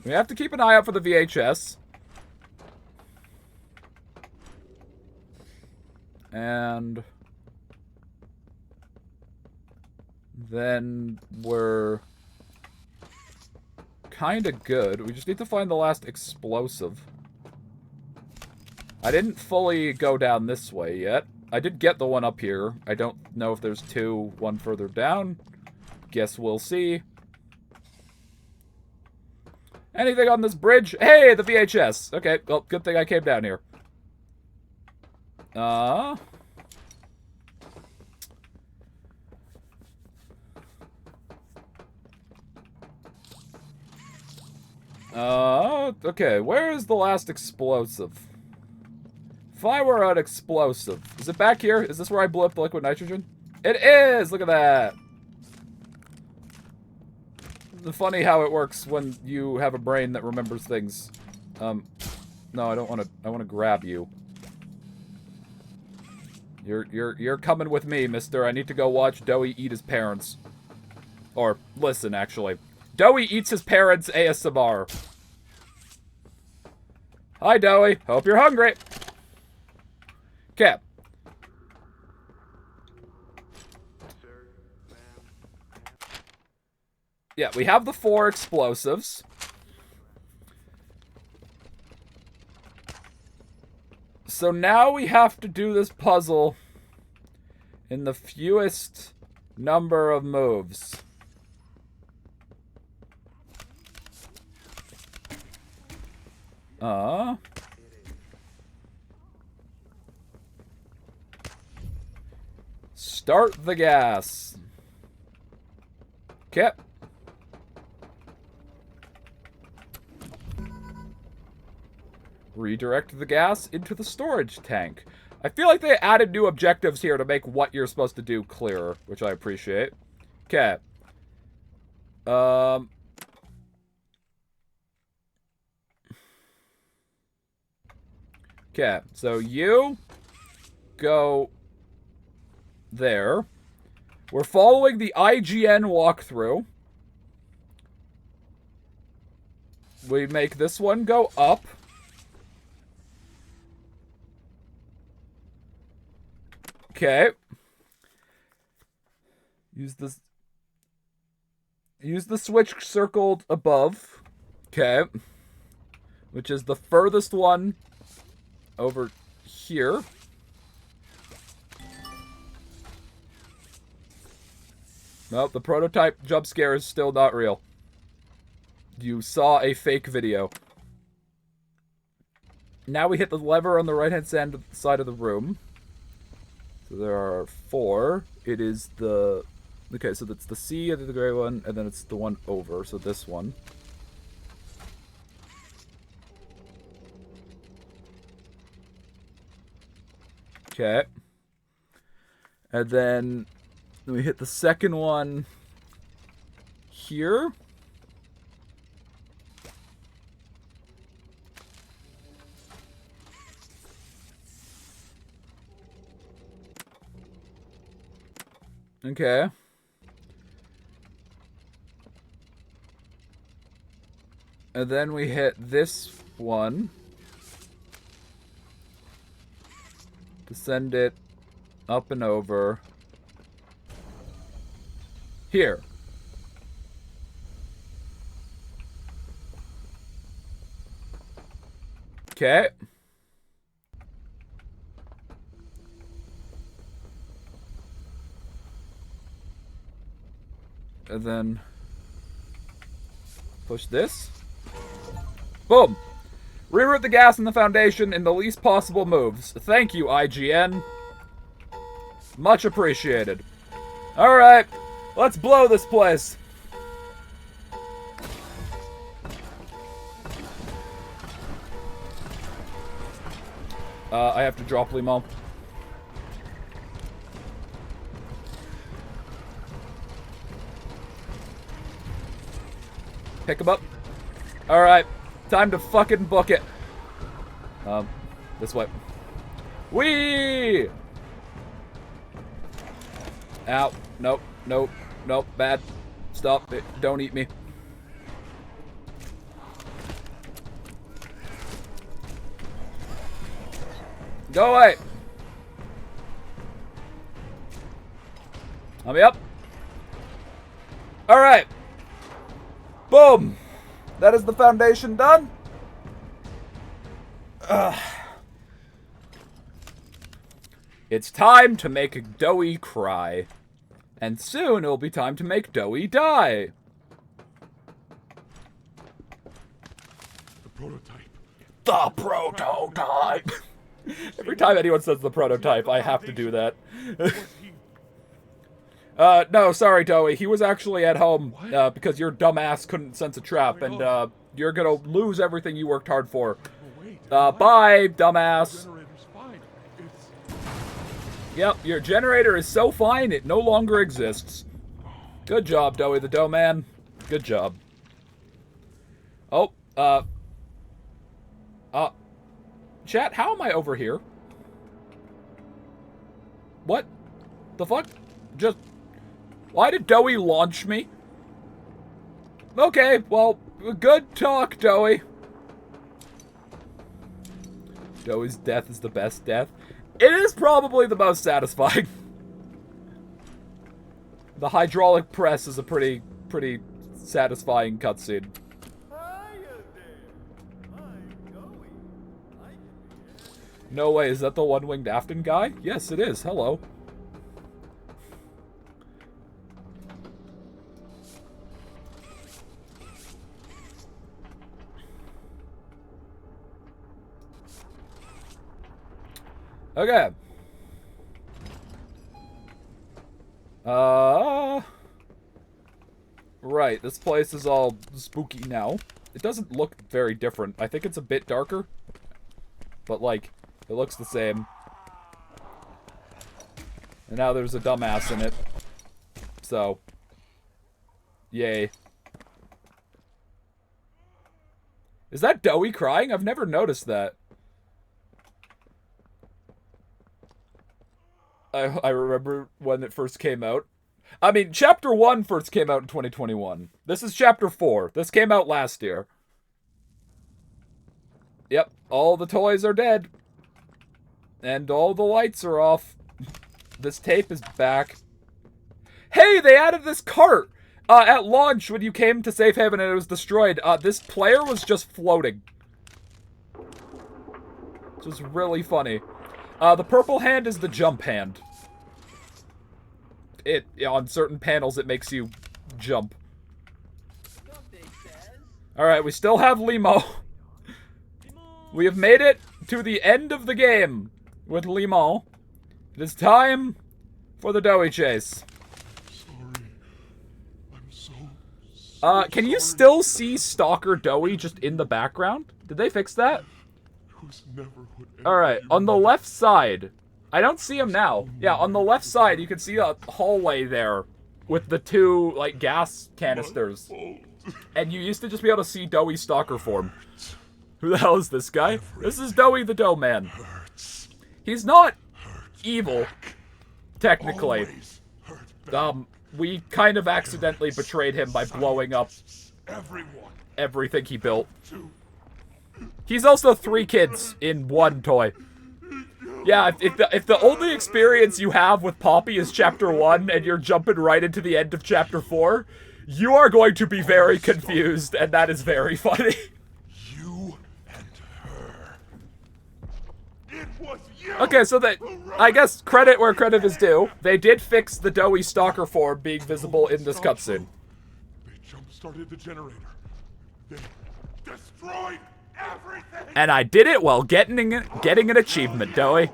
S1: We have to keep an eye out for the VHS. And then we're kind of good. We just need to find the last explosive. I didn't fully go down this way yet. I did get the one up here. I don't know if there's two, one further down. Guess we'll see. Anything on this bridge? Hey, the VHS. Okay, well, good thing I came down here. Okay, where is the last explosive? If I were an explosive, is it back here? Is this where I blew up the liquid nitrogen? It is! Look at that! Funny how it works when you have a brain that remembers things. No, I don't want to. I want to grab you. You're coming with me, mister. I need to go watch Doey eat his parents. Or listen, actually. Doey eats his parents ASMR. Hi, Doey. Hope you're hungry. Okay. Yeah, we have the 4 explosives. So now we have to do this puzzle in the fewest number of moves. Start the gas. Okay. Redirect the gas into the storage tank. I feel like they added new objectives here to make what you're supposed to do clearer, which I appreciate. Okay. Okay, so you go there. We're following the IGN walkthrough. We make this one go up. Okay. Use the switch circled above. Okay. Which is the furthest one over here. Nope, the prototype jump scare is still not real. You saw a fake video. Now we hit the lever on the right-hand side of the room. So there are 4. It is the... Okay, so that's the C, and then the gray one, and then it's the one over, so this one. Okay. And then we hit the second one here. Okay. And then we hit this one to send it up and over here. Okay. And then push this. Boom! Reroute the gas in the foundation in the least possible moves. Thank you, IGN. Much appreciated. Alright. Let's blow this place. I have to drop Limo. Pick him up. Alright. Time to fucking book it. This way. Whee! Ow. Nope. Nope. Nope. Bad. Stop it. Don't eat me. Go away. Let me up. Alright. Boom. That is the foundation done. Ugh. It's time to make Doughy cry. And soon it'll be time to make Doughy die.
S10: The prototype.
S1: The prototype. Every time anyone says the prototype, I have to do that. No, sorry, Doughy. He was actually at home because your dumbass couldn't sense a trap, and you're gonna lose everything you worked hard for. Bye, dumbass. Yep, your generator is so fine it no longer exists. Good job, Doughy the Dough Man. Good job. Oh, chat, how am I over here? What the fuck? Just, why did Doughy launch me? Okay, well, good talk, Doughy. Doughy's death is the best death. It is probably the most satisfying. The hydraulic press is a pretty satisfying cutscene. No way, is that the one-winged Afton guy? Yes, it is. Hello. Okay. Right, this place is all spooky now. It doesn't look very different. I think it's a bit darker. But, like, it looks the same. And now there's a dumbass in it. So. Yay. Is that Doughy crying? I've never noticed that. I remember when it first came out. I mean, Chapter 1 first came out in 2021. This is Chapter 4. This came out last year. Yep, all the toys are dead. And all the lights are off. This tape is back. Hey, they added this cart! At launch, when you came to Safe Haven and it was destroyed, this player was just floating. Which was really funny. The purple hand is the jump hand. On certain panels, it makes you jump. Alright, we still have Limo. We have made it to the end of the game with Limo. It is time for the Doughy chase.
S10: Sorry. I'm so sorry.
S1: Can you still see Stalker Doughy just in the background? Did they fix that? Alright, on the left side. I don't see him now. Yeah, on the left side, you can see a hallway there with the two, like, gas canisters. And you used to just be able to see Doughy's stalker form. Who the hell is this guy? This is Doughy the Dough Man. He's not evil, technically. We kind of accidentally betrayed him by blowing up everything he built. He's also 3 kids in 1 toy. Yeah, if the only experience you have with Poppy is Chapter 1 and you're jumping right into the end of Chapter 4, you are going to be very confused, and that is very funny.
S10: You and her. It was you.
S1: Okay, so I guess credit where credit is due. They did fix the Doughy stalker form being visible in this cutscene.
S10: They jump-started the generator. They destroyed everything.
S1: And I did it while getting an achievement, Doughy.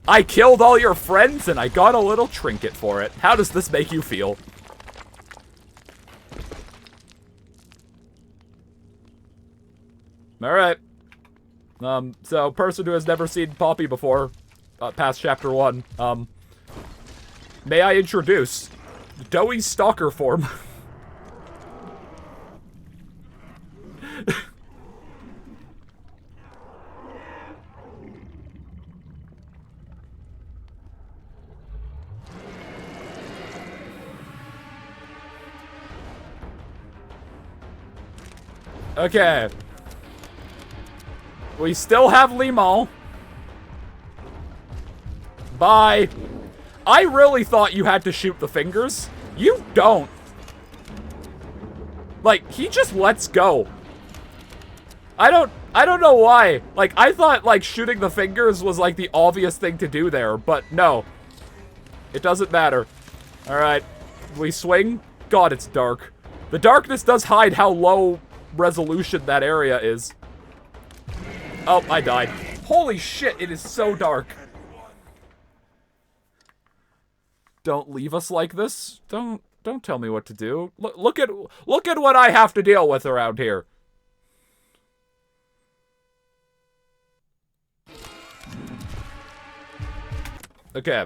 S1: I killed all your friends and I got a little trinket for it. How does this make you feel? Alright. So, person who has never seen Poppy before, past chapter 1, may I introduce Doughy's stalker form. Okay. We still have Limon. Bye. I really thought you had to shoot the fingers. You don't. Like, he just lets go. I don't know why. Like, I thought, like, shooting the fingers was, like, the obvious thing to do there, but no. It doesn't matter. Alright. We swing? God, it's dark. The darkness does hide how low resolution that area is. Oh, I died. Holy shit, it is so dark. Don't leave us like this. Don't tell me what to do. Look at what I have to deal with around here. Okay.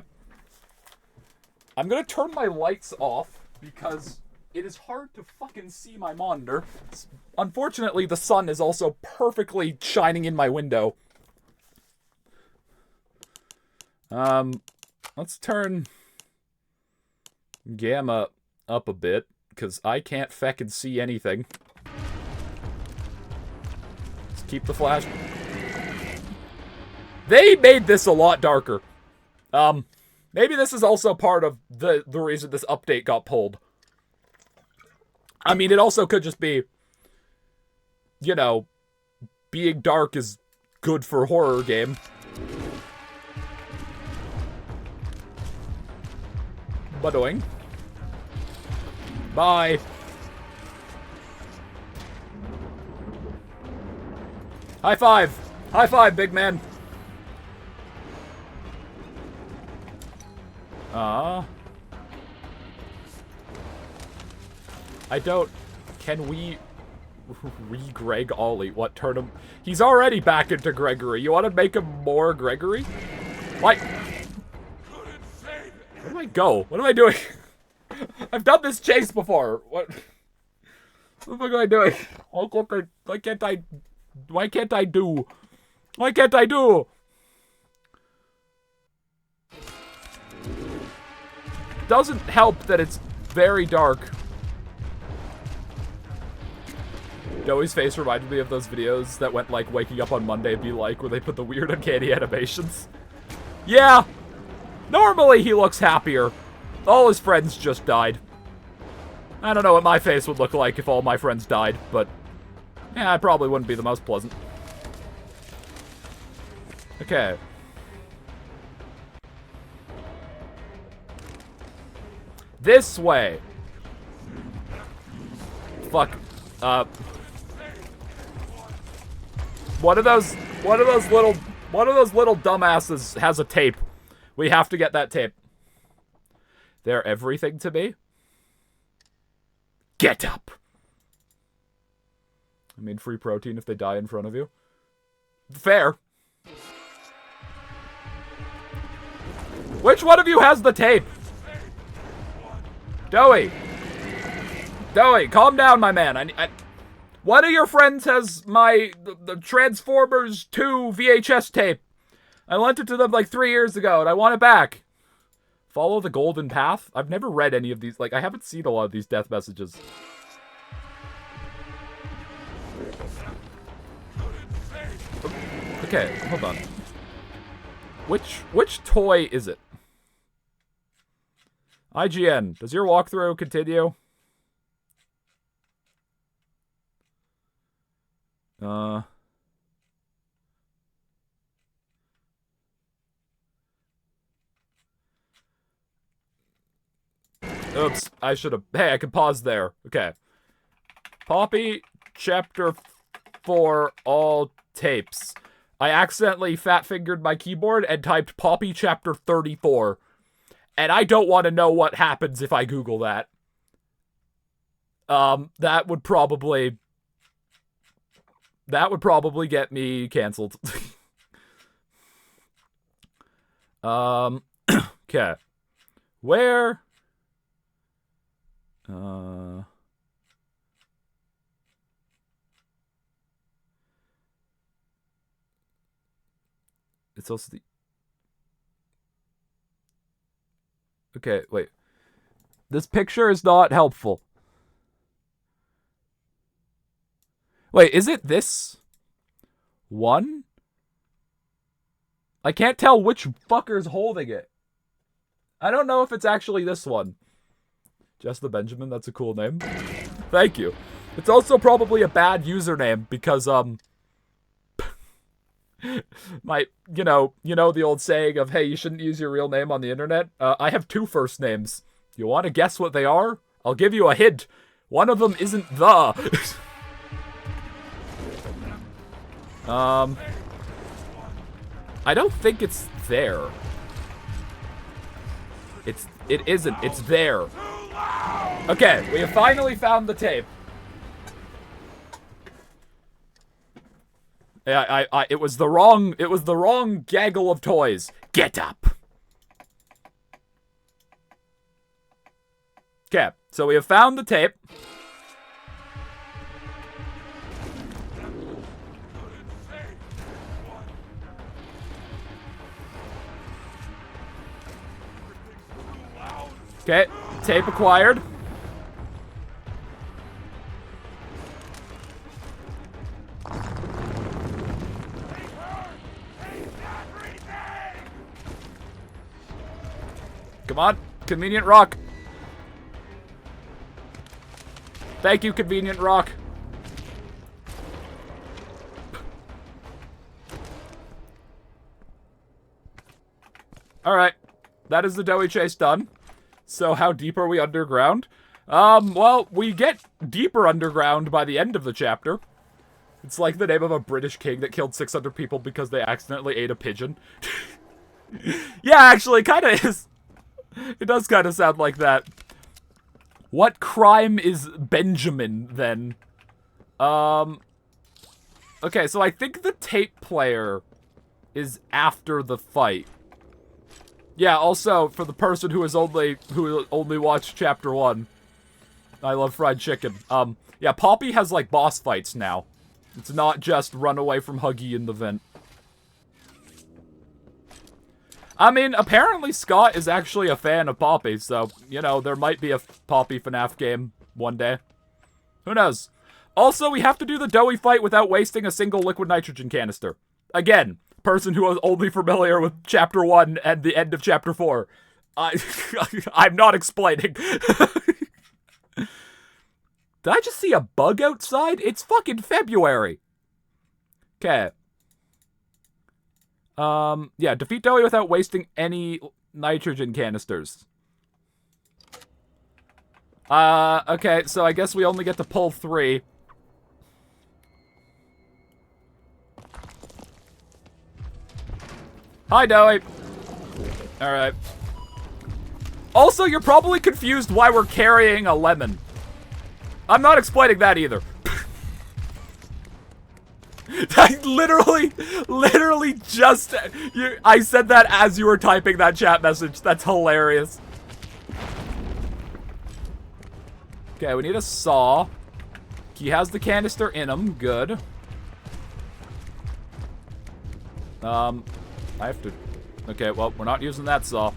S1: I'm gonna turn my lights off because it is hard to fucking see my monitor. Unfortunately, the sun is also perfectly shining in my window. Let's turn gamma up a bit, because I can't feckin' see anything. Let's keep the flash. They made this a lot darker. Maybe this is also part of the reason this update got pulled. I mean, it also could just be, you know, being dark is good for a horror game. Badoing. Bye. High five. High five, big man. I don't... Can we... Re-Greg Ollie? What, turn him... He's already back into Gregory. You want to make him more Gregory? What? Where do I go? What am I doing? I've done this chase before. What am I doing? Why can't I do? Doesn't help that it's very dark. Doughy's face reminded me of those videos that went like waking up on Monday be like, where they put the weird uncanny animations. Yeah! Normally he looks happier. All his friends just died. I don't know what my face would look like if all my friends died, but yeah, it probably wouldn't be the most pleasant. Okay. This way. Fuck. One of those little dumbasses has a tape. We have to get that tape. They're everything to me. Get up. I mean, free protein if they die in front of you. Fair. Which one of you has the tape? Doughy. Doughy, calm down, my man. One of your friends has the Transformers 2 VHS tape. I lent it to them like 3 years ago, and I want it back. Follow the golden path? I've never read any of these. Like, I haven't seen a lot of these death messages. Okay, hold on. Which toy is it? IGN, does your walkthrough continue? Oops, I should have... Hey, I can pause there. Okay. Poppy, Chapter 4, all tapes. I accidentally fat-fingered my keyboard and typed Poppy Chapter 34. And I don't want to know what happens if I Google that. That would probably that would probably get me canceled. Okay. Where? It's also the... Okay, wait. This picture is not helpful. Wait, is it this one? I can't tell which fucker's holding it. I don't know if it's actually this one. Jess the Benjamin, that's a cool name. Thank you. It's also probably a bad username because, you know the old saying of, hey, you shouldn't use your real name on the internet? I have 2 first names. You want to guess what they are? I'll give you a hint. One of them isn't the. I don't think it's there. It isn't. It's there. Okay, we have finally found the tape. Yeah, it was the wrong gaggle of toys. Get up. Okay, so we have found the tape. Okay, tape acquired. Come on, convenient rock. Thank you, convenient rock. Alright, that is the doughy chase done. So how deep are we underground? Well, we get deeper underground by the end of the chapter. It's like the name of a British king that killed 600 people because they accidentally ate a pigeon. Yeah, actually, it kind of is. It does kind of sound like that. What crime is Benjamin, then? Okay, so I think the tape player is after the fight. Yeah, also, for the person who only watched chapter 1, I love fried chicken. Yeah, Poppy has, like, boss fights now. It's not just run away from Huggy in the vent. I mean, apparently Scott is actually a fan of Poppy, so, you know, there might be a Poppy FNAF game one day. Who knows? Also, we have to do the doughy fight without wasting a single liquid nitrogen canister. Again, person who is only familiar with Chapter 1 and the end of Chapter 4. I'm not explaining. Did I just see a bug outside? It's fucking February. Okay. Yeah, defeat Doughy without wasting any nitrogen canisters. Okay, so I guess we only get to pull 3. Hi, Doughy. Alright. Also, you're probably confused why we're carrying a lemon. I'm not explaining that either. I literally just... I said that as you were typing that chat message. That's hilarious. Okay, we need a saw. He has the canister in him. Good. I have to... Okay, well, we're not using that saw.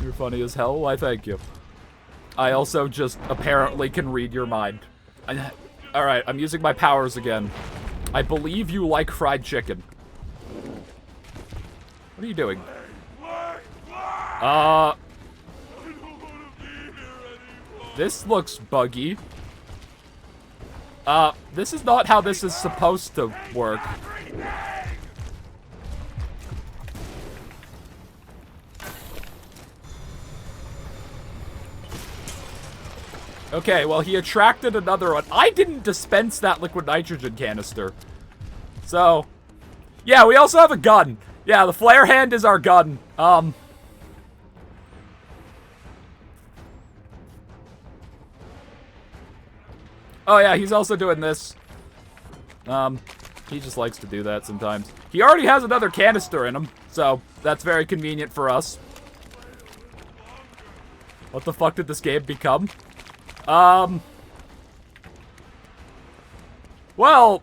S1: You're funny as hell. Why, thank you. I also just apparently can read your mind. Alright, I'm using my powers again. I believe you like fried chicken. What are you doing? This looks buggy. This is not how this is supposed to work. Okay, well, he attracted another one. I didn't dispense that liquid nitrogen canister. So, yeah, we also have a gun. Yeah, the flare hand is our gun. Oh, yeah, he's also doing this. He just likes to do that sometimes. He already has another canister in him, so that's very convenient for us. What the fuck did this game become? Well...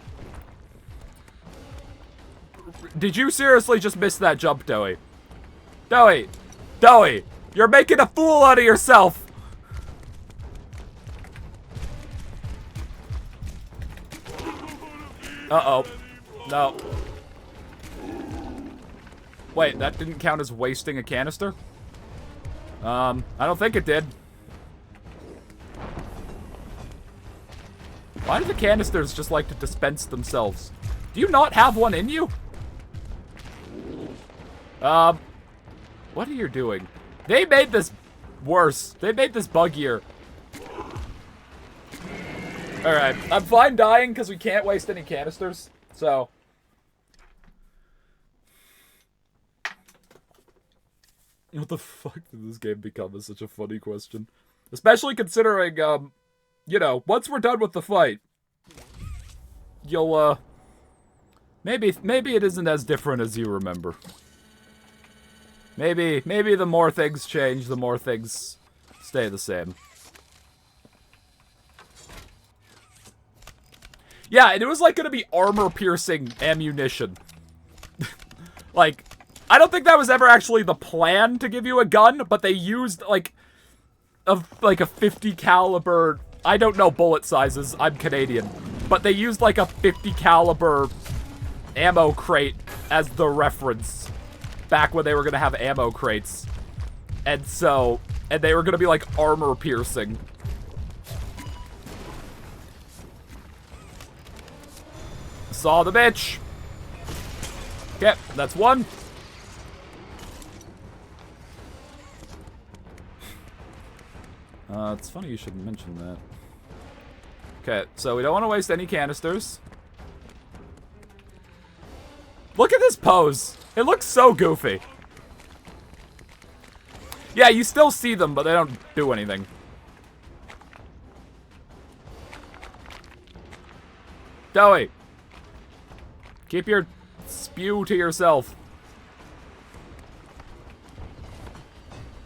S1: Did you seriously just miss that jump, Doey? Doey! Doey! You're making a fool out of yourself! Uh-oh. No. Wait, that didn't count as wasting a canister? I don't think it did. Why do the canisters just like to dispense themselves? Do you not have one in you? What are you doing? They made this worse. They made this buggier. Alright, I'm fine dying because we can't waste any canisters, so... What the fuck did this game become is such a funny question. Especially considering, you know, once we're done with the fight, you'll, maybe it isn't as different as you remember. Maybe the more things change, the more things stay the same. Yeah, and it was like gonna be armor-piercing ammunition. Like, I don't think that was ever actually the plan to give you a gun, but they used like a 50 caliber. I don't know bullet sizes. I'm Canadian, but they used like a 50 caliber ammo crate as the reference back when they were gonna have ammo crates, and they were gonna be like armor-piercing. Saw the bitch. Okay, that's one. It's funny you should mention that. Okay, so we don't want to waste any canisters. Look at this pose. It looks so goofy. Yeah, you still see them, but they don't do anything. Doey. Keep your spew to yourself.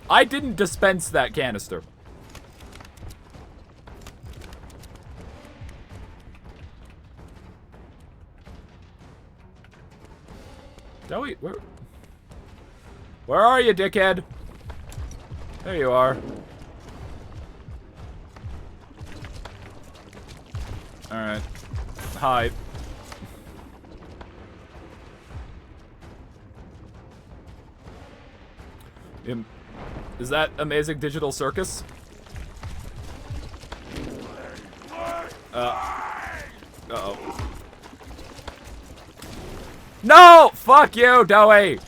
S1: I didn't dispense that canister. Doey, where are you, dickhead? There you are. Alright. Hi. Is that Amazing Digital Circus? Uh-oh. No! Fuck you, Doey!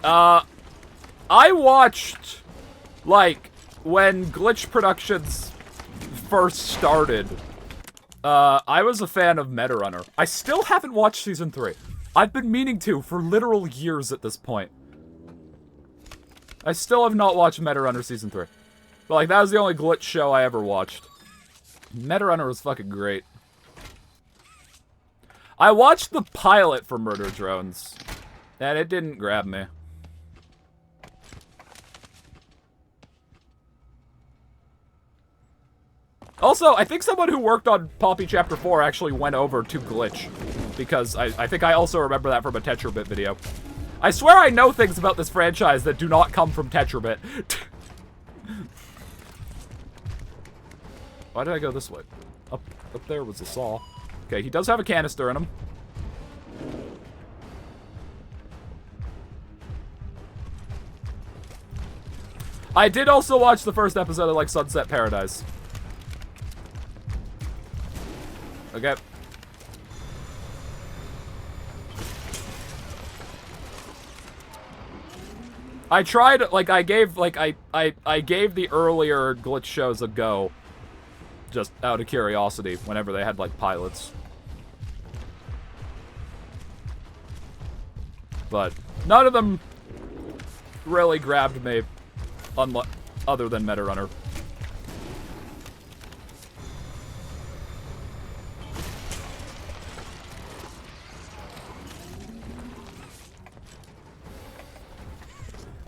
S1: I watched, like, when Glitch Productions first started, I was a fan of Meta Runner. I still haven't watched Season 3. I've been meaning to for literal years at this point. I still have not watched Meta Runner Season 3. But, like, that was the only Glitch show I ever watched. Meta Runner was fucking great. I watched the pilot for Murder Drones, and it didn't grab me. Also, I think someone who worked on Poppy Chapter 4 actually went over to Glitch, because I think I also remember that from a Tetrabit video. I swear I know things about this franchise that do not come from Tetrabit. Why did I go this way? Up there was a saw. Okay, he does have a canister in him. I did also watch the first episode of, like, Sunset Paradise. Okay. I tried, like, I gave the earlier Glitch shows a go. Just out of curiosity, whenever they had, like, pilots. But none of them really grabbed me, other than Meta Runner.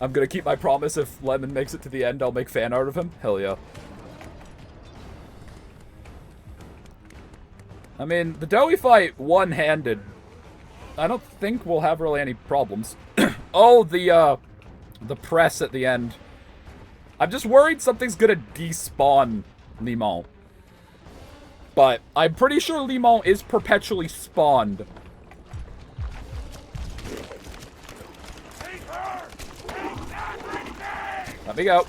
S1: I'm gonna keep my promise. If Lemon makes it to the end, I'll make fan art of him. Hell yeah. I mean, the Doughy fight one-handed. I don't think we'll have really any problems. Oh, the press at the end. I'm just worried something's gonna despawn Limon. But I'm pretty sure Limon is perpetually spawned. Let me go.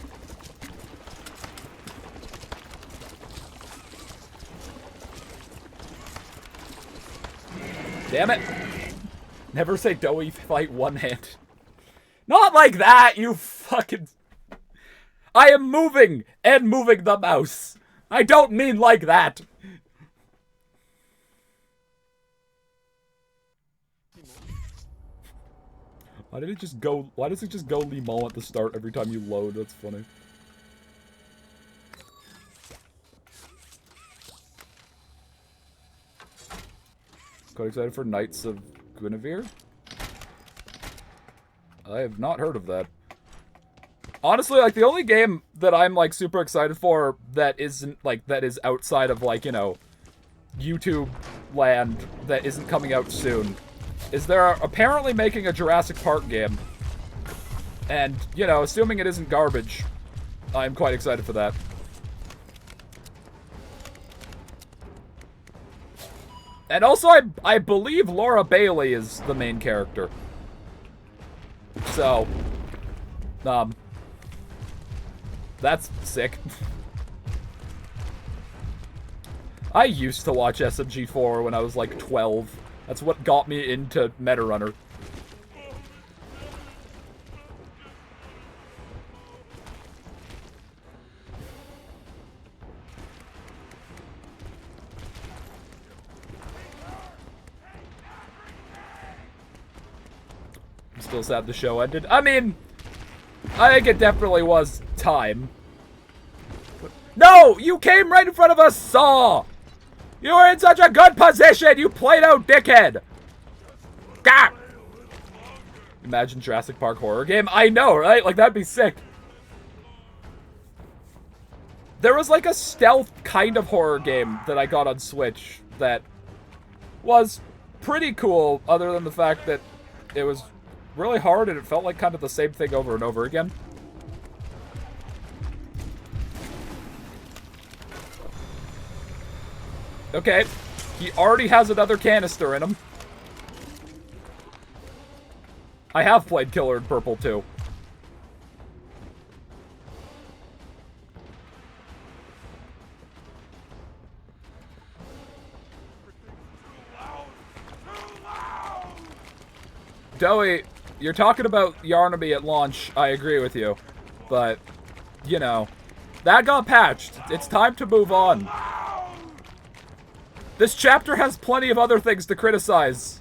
S1: Damn it. Never say Doughy fight one hand. Not like that, you fucking... I am moving and moving the mouse. I don't mean like that. Why did it just go... Why does it just go Limon at the start every time you load? That's funny. Quite excited for Knights of Guinevere? I have not heard of that. Honestly, like, the only game that I'm, like, super excited for that isn't, like, that is outside of, like, you know, YouTube land that isn't coming out soon is they're apparently making a Jurassic Park game. And, you know, assuming it isn't garbage, I'm quite excited for that. And also, I believe Laura Bailey is the main character. So, that's sick. I used to watch SMG4 when I was like 12. That's what got me into Meta Runner. I'm still sad the show ended. I mean, I think it definitely was time. No! You came right in front of a saw! You were in such a good position, you played out dickhead! God! Imagine Jurassic Park horror game. I know, right? Like, that'd be sick. There was like a stealth kind of horror game that I got on Switch that was pretty cool, other than the fact that it was really hard and it felt like kind of the same thing over and over again. Okay, he already has another canister in him. I have played Killer in Purple too. Doughy, you're talking about Yarnaby at launch, I agree with you. But, you know, that got patched. It's time to move on. This chapter has plenty of other things to criticize.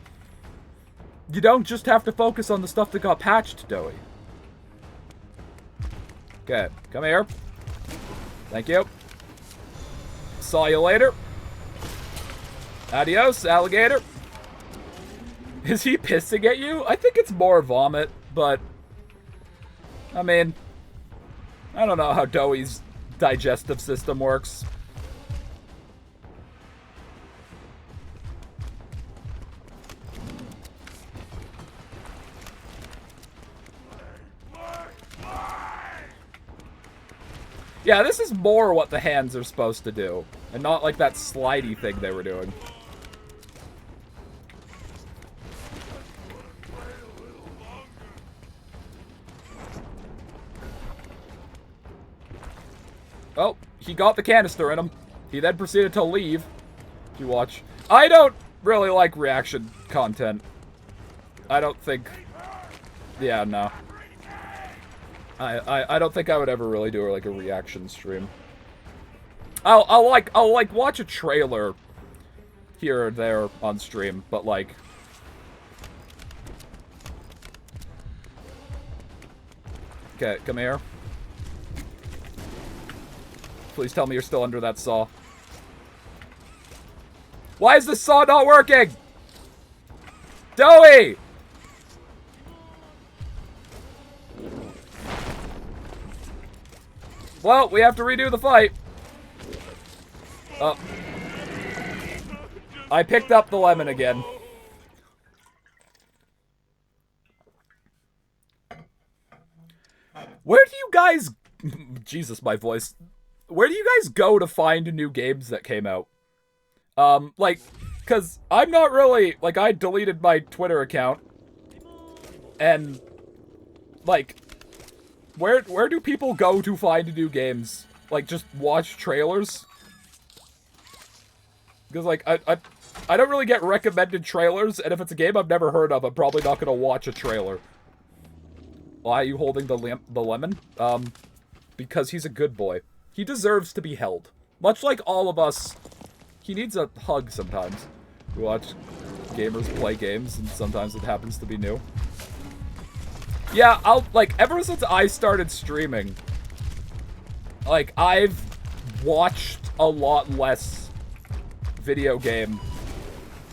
S1: You don't just have to focus on the stuff that got patched, Doughy. Okay, come here. Thank you. Saw you later. Adios, alligator. Is he pissing at you? I think it's more vomit, but... I mean... I don't know how Doughy's digestive system works. Yeah, this is more what the hands are supposed to do, and not like that slidey thing they were doing. Oh, he got the canister in him. He then proceeded to leave. If you watch. I don't really like reaction content. I don't think... Yeah, no. I don't think I would ever really do like a reaction stream. I'll like watch a trailer here or there on stream, but like... Okay, come here. Please tell me you're still under that saw. Why is this saw not working? Doughy! Well, we have to redo the fight. I picked up the lemon again. Where do you guys... Jesus, my voice. Where do you guys go to find new games that came out? Like, because I'm not really... Like, I deleted my Twitter account. And, like, where do people go to find new games? Like, just watch trailers? Because, like, I don't really get recommended trailers, and if it's a game I've never heard of, I'm probably not going to watch a trailer. Why are you holding the lemon? Because he's a good boy. He deserves to be held. Much like all of us, he needs a hug sometimes. We watch gamers play games, and sometimes it happens to be new. Yeah, like, ever since I started streaming, like, I've watched a lot less video game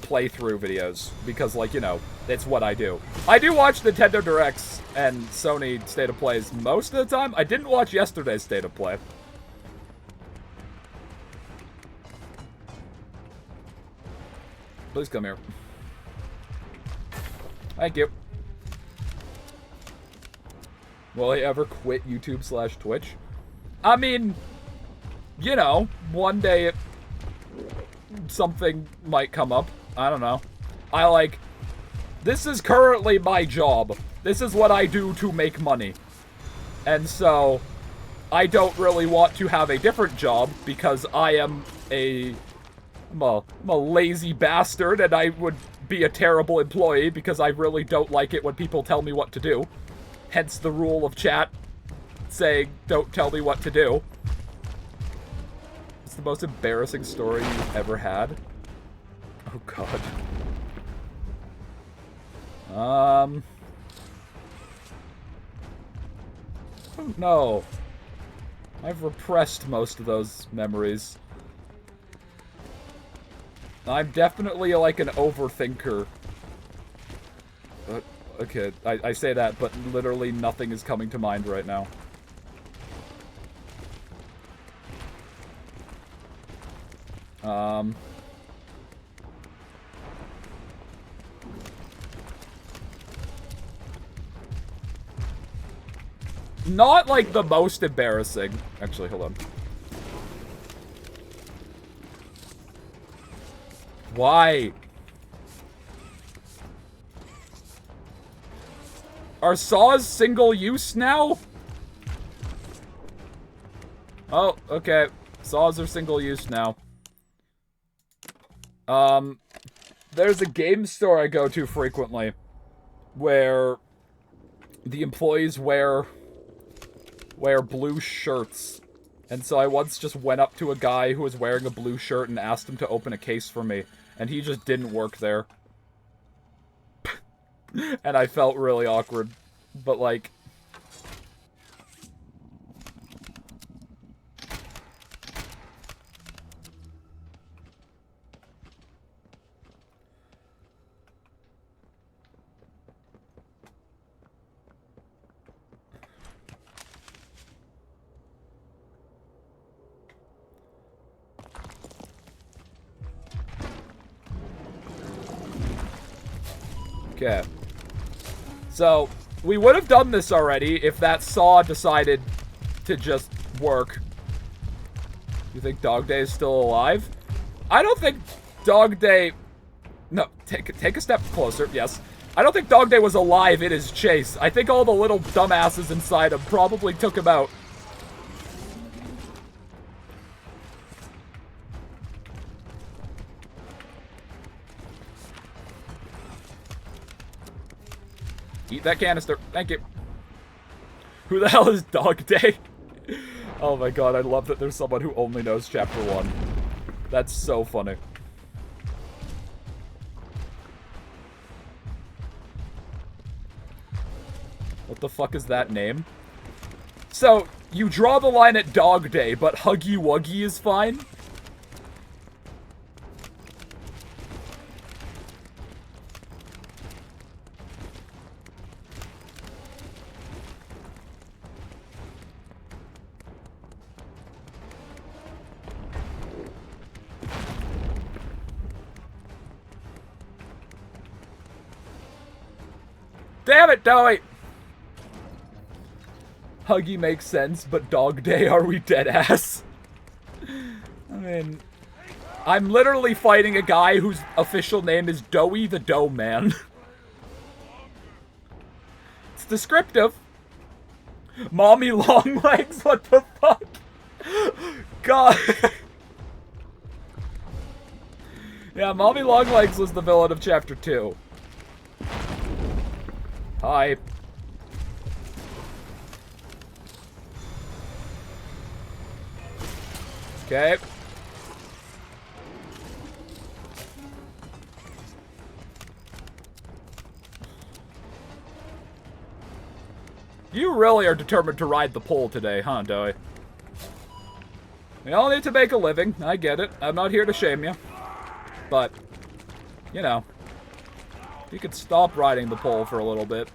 S1: playthrough videos, because, like, you know, it's what I do. I do watch Nintendo Directs and Sony State of Plays most of the time. I didn't watch yesterday's State of Play. Please come here. Thank you. Will I ever quit YouTube/Twitch? I mean, you know, one day something might come up. I don't know. This is currently my job. This is what I do to make money. And so, I don't really want to have a different job because I'm a lazy bastard and I would be a terrible employee because I really don't like it when people tell me what to do. Hence the rule of chat saying, don't tell me what to do. It's the most embarrassing story you've ever had. Oh, God. Oh, no. I've repressed most of those memories. I'm definitely, like, an overthinker. Okay, I say that, but literally nothing is coming to mind right now. Not, like, the most embarrassing. Actually, hold on. Why? Are saws single use now? Oh, okay. Saws are single use now. There's a game store I go to frequently where the employees wear blue shirts. And so I once just went up to a guy who was wearing a blue shirt and asked him to open a case for me. And he just didn't work there. And I felt really awkward. But, like... Okay. So, we would have done this already if that saw decided to just work. You think Dog Day is still alive? I don't think Dog Day... No, take a step closer, yes. I don't think Dog Day was alive in his chase. I think all the little dumbasses inside him probably took him out. Eat that canister. Thank you. Who the hell is Dog Day? Oh my god, I love that there's someone who only knows Chapter 1. That's so funny. What the fuck is that name? So, you draw the line at Dog Day, but Huggy Wuggy is fine? Damn it, Dowie! Huggy makes sense, but Dog Day, are we dead ass? I mean, I'm literally fighting a guy whose official name is Dowie the Dough Man. It's descriptive. Mommy Longlegs, what the fuck? God. Yeah, Mommy Longlegs was the villain of Chapter 2. Hi. Okay. You really are determined to ride the pole today, huh, Dowie? We all need to make a living. I get it. I'm not here to shame you. But, you know, you could stop riding the pole for a little bit.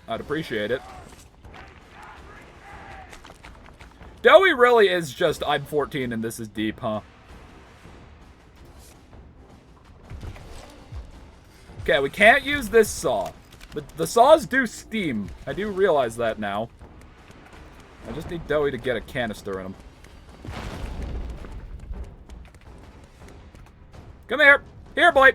S1: I'd appreciate it. Dowie really is just, I'm 14 and this is deep, huh? Okay, we can't use this saw. But the saws do steam. I do realize that now. I just need Dowie to get a canister in him. Come here. Here, boy.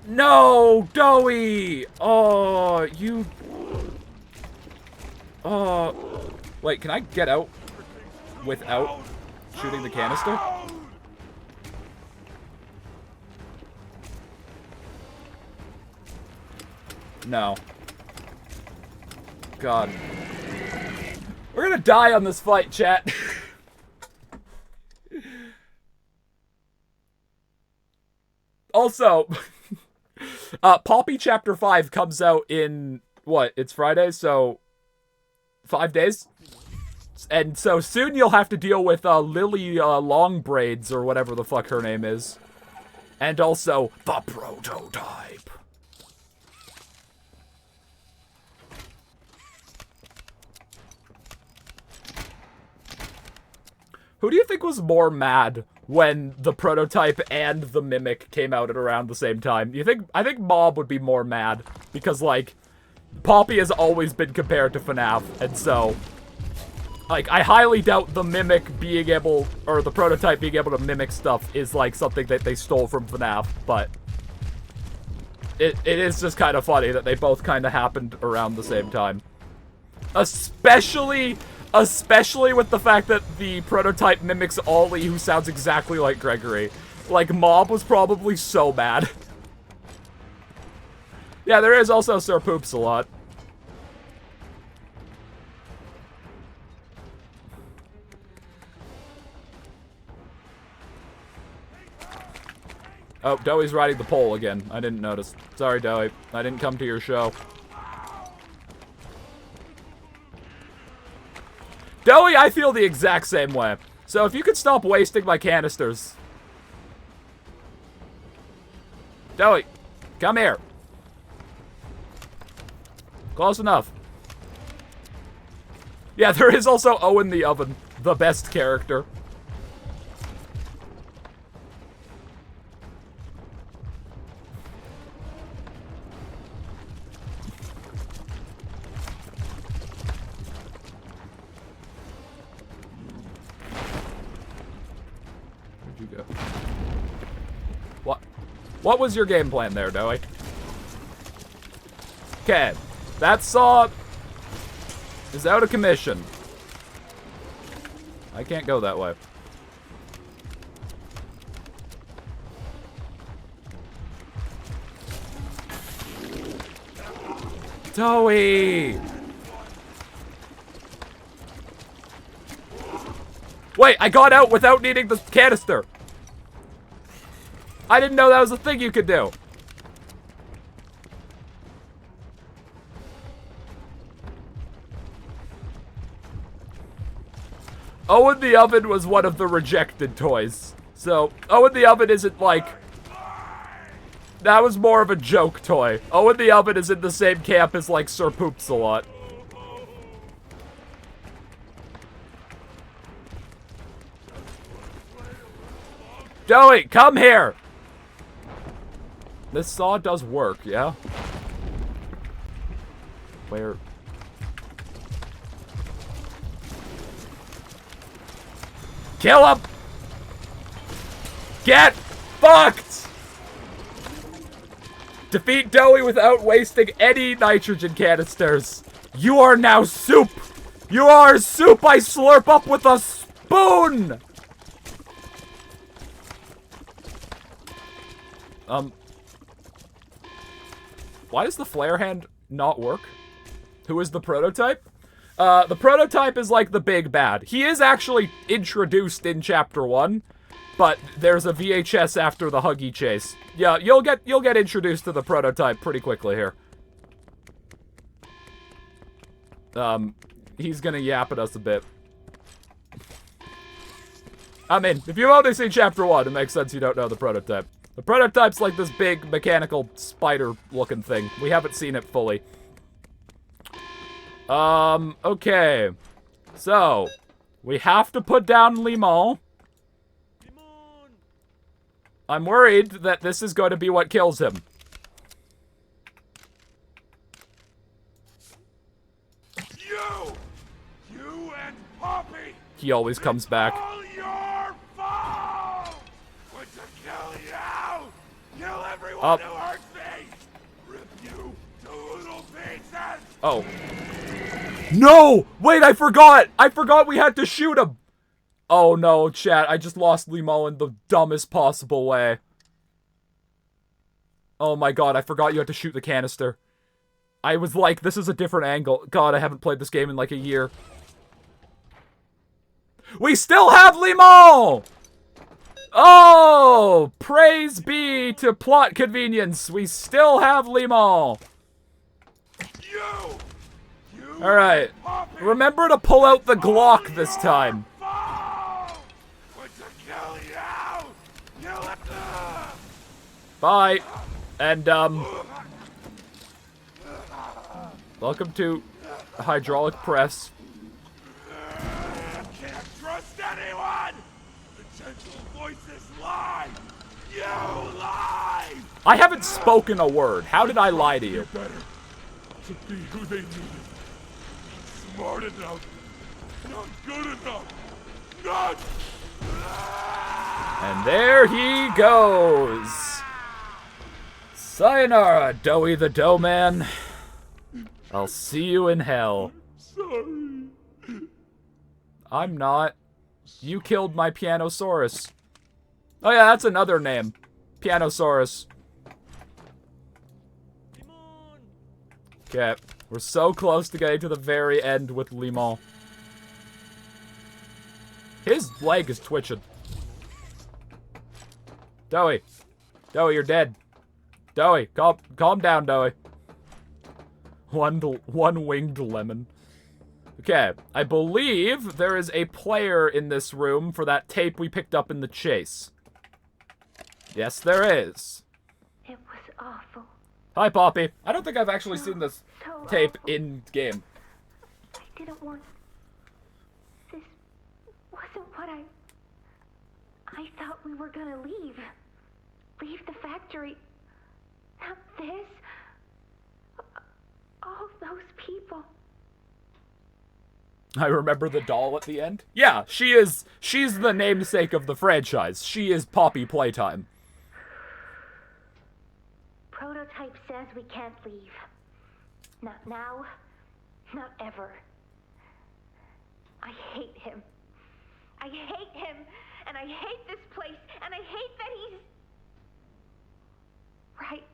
S1: No, Dowie! Oh, you... Oh... Wait, can I get out without shooting the canister? No. God. We're gonna die on this fight, chat. Also, Poppy Chapter 5 comes out in, what, it's Friday, so 5 days? And so soon you'll have to deal with Lily Longbraids, or whatever the fuck her name is. And also, the prototype. Who do you think was more mad when the prototype and the mimic came out at around the same time? I think Mob would be more mad because, like, Poppy has always been compared to FNAF, and so, like, I highly doubt the mimic being able, or the prototype being able to mimic stuff is, like, something that they stole from FNAF, but it is just kind of funny that they both kind of happened around the same time. Especially with the fact that the prototype mimics Ollie, who sounds exactly like Gregory. Like, Mob was probably so mad. Yeah, there is also Sir Poops a lot. Oh, Dowie's riding the pole again. I didn't notice. Sorry, Dowie. I didn't come to your show. Dowie, I feel the exact same way. So if you could stop wasting my canisters. Dowie, come here. Close enough. Yeah, there is also Owen the Oven, the best character. What was your game plan there, Dowie? Okay, that saw is out of commission. I can't go that way. Dowie! Wait, I got out without needing the canister. I didn't know that was a thing you could do. Owen the Oven was one of the rejected toys. So, Owen the Oven isn't like... That was more of a joke toy. Owen the Oven is in the same camp as, like, Sir Poops a lot. Dowie, come here! This saw does work, yeah? Where? Kill him! Get fucked! Defeat Doughy without wasting any nitrogen canisters. You are now soup! You are soup I slurp up with a spoon! Why does the flare hand not work? Who is the prototype? The prototype is like the big bad. He is actually introduced in chapter 1, but there's a VHS after the Huggy chase. Yeah, you'll get introduced to the prototype pretty quickly here. He's gonna yap at us a bit. I mean, if you've only seen chapter 1, it makes sense you don't know the prototype. The prototype's like this big mechanical spider-looking thing. We haven't seen it fully. Okay. So, we have to put down Limon. I'm worried that this is going to be what kills him.
S10: You and Poppy!
S1: He always comes back.
S10: All your fault! Want to kill you! Kill everyone who hurts me! Rip you to little pieces!
S1: Oh. No! Wait, I forgot! I forgot we had to shoot him! Oh no, chat, I just lost Limon in the dumbest possible way. Oh my god, I forgot you had to shoot the canister. I was like, this is a different angle. God, I haven't played this game in like a year. We still have Limon! Oh! Praise be to plot convenience. We still have Limon. Alright. Remember to pull out the Glock this time. Bye. And, welcome to Hydraulic Press.
S10: Can't trust anyone! The gentle voices lie! You lie!
S1: I haven't spoken a word. How did I lie to you?
S10: Better to be who they needed. Smart enough. Not good enough. Not...
S1: And there he goes. Sayonara, Doughy the Dough Man. I'll see you in hell.
S10: Sorry.
S1: I'm not. You killed my Pianosaurus. Oh yeah, that's another name. Pianosaurus. Okay, we're so close to getting to the very end with Limon. His leg is twitching. Doughy. Doughy, you're dead. Doughy, calm down, Doughy. One-winged lemon. Okay, I believe there is a player in this room for that tape we picked up in the chase. Yes, there is.
S3: It was awful.
S1: Hi, Poppy. I don't think I've actually seen this
S3: So
S1: tape
S3: awful.
S1: in-game.
S3: I didn't want... This wasn't what I thought we were gonna leave. Leave the factory. Not this. All those people.
S1: I remember the doll at the end. Yeah, she's the namesake of the franchise. She is Poppy Playtime.
S3: Prototype says we can't leave. Not now. Not ever. I hate him. I hate him. And I hate this place. And I hate that he's... right.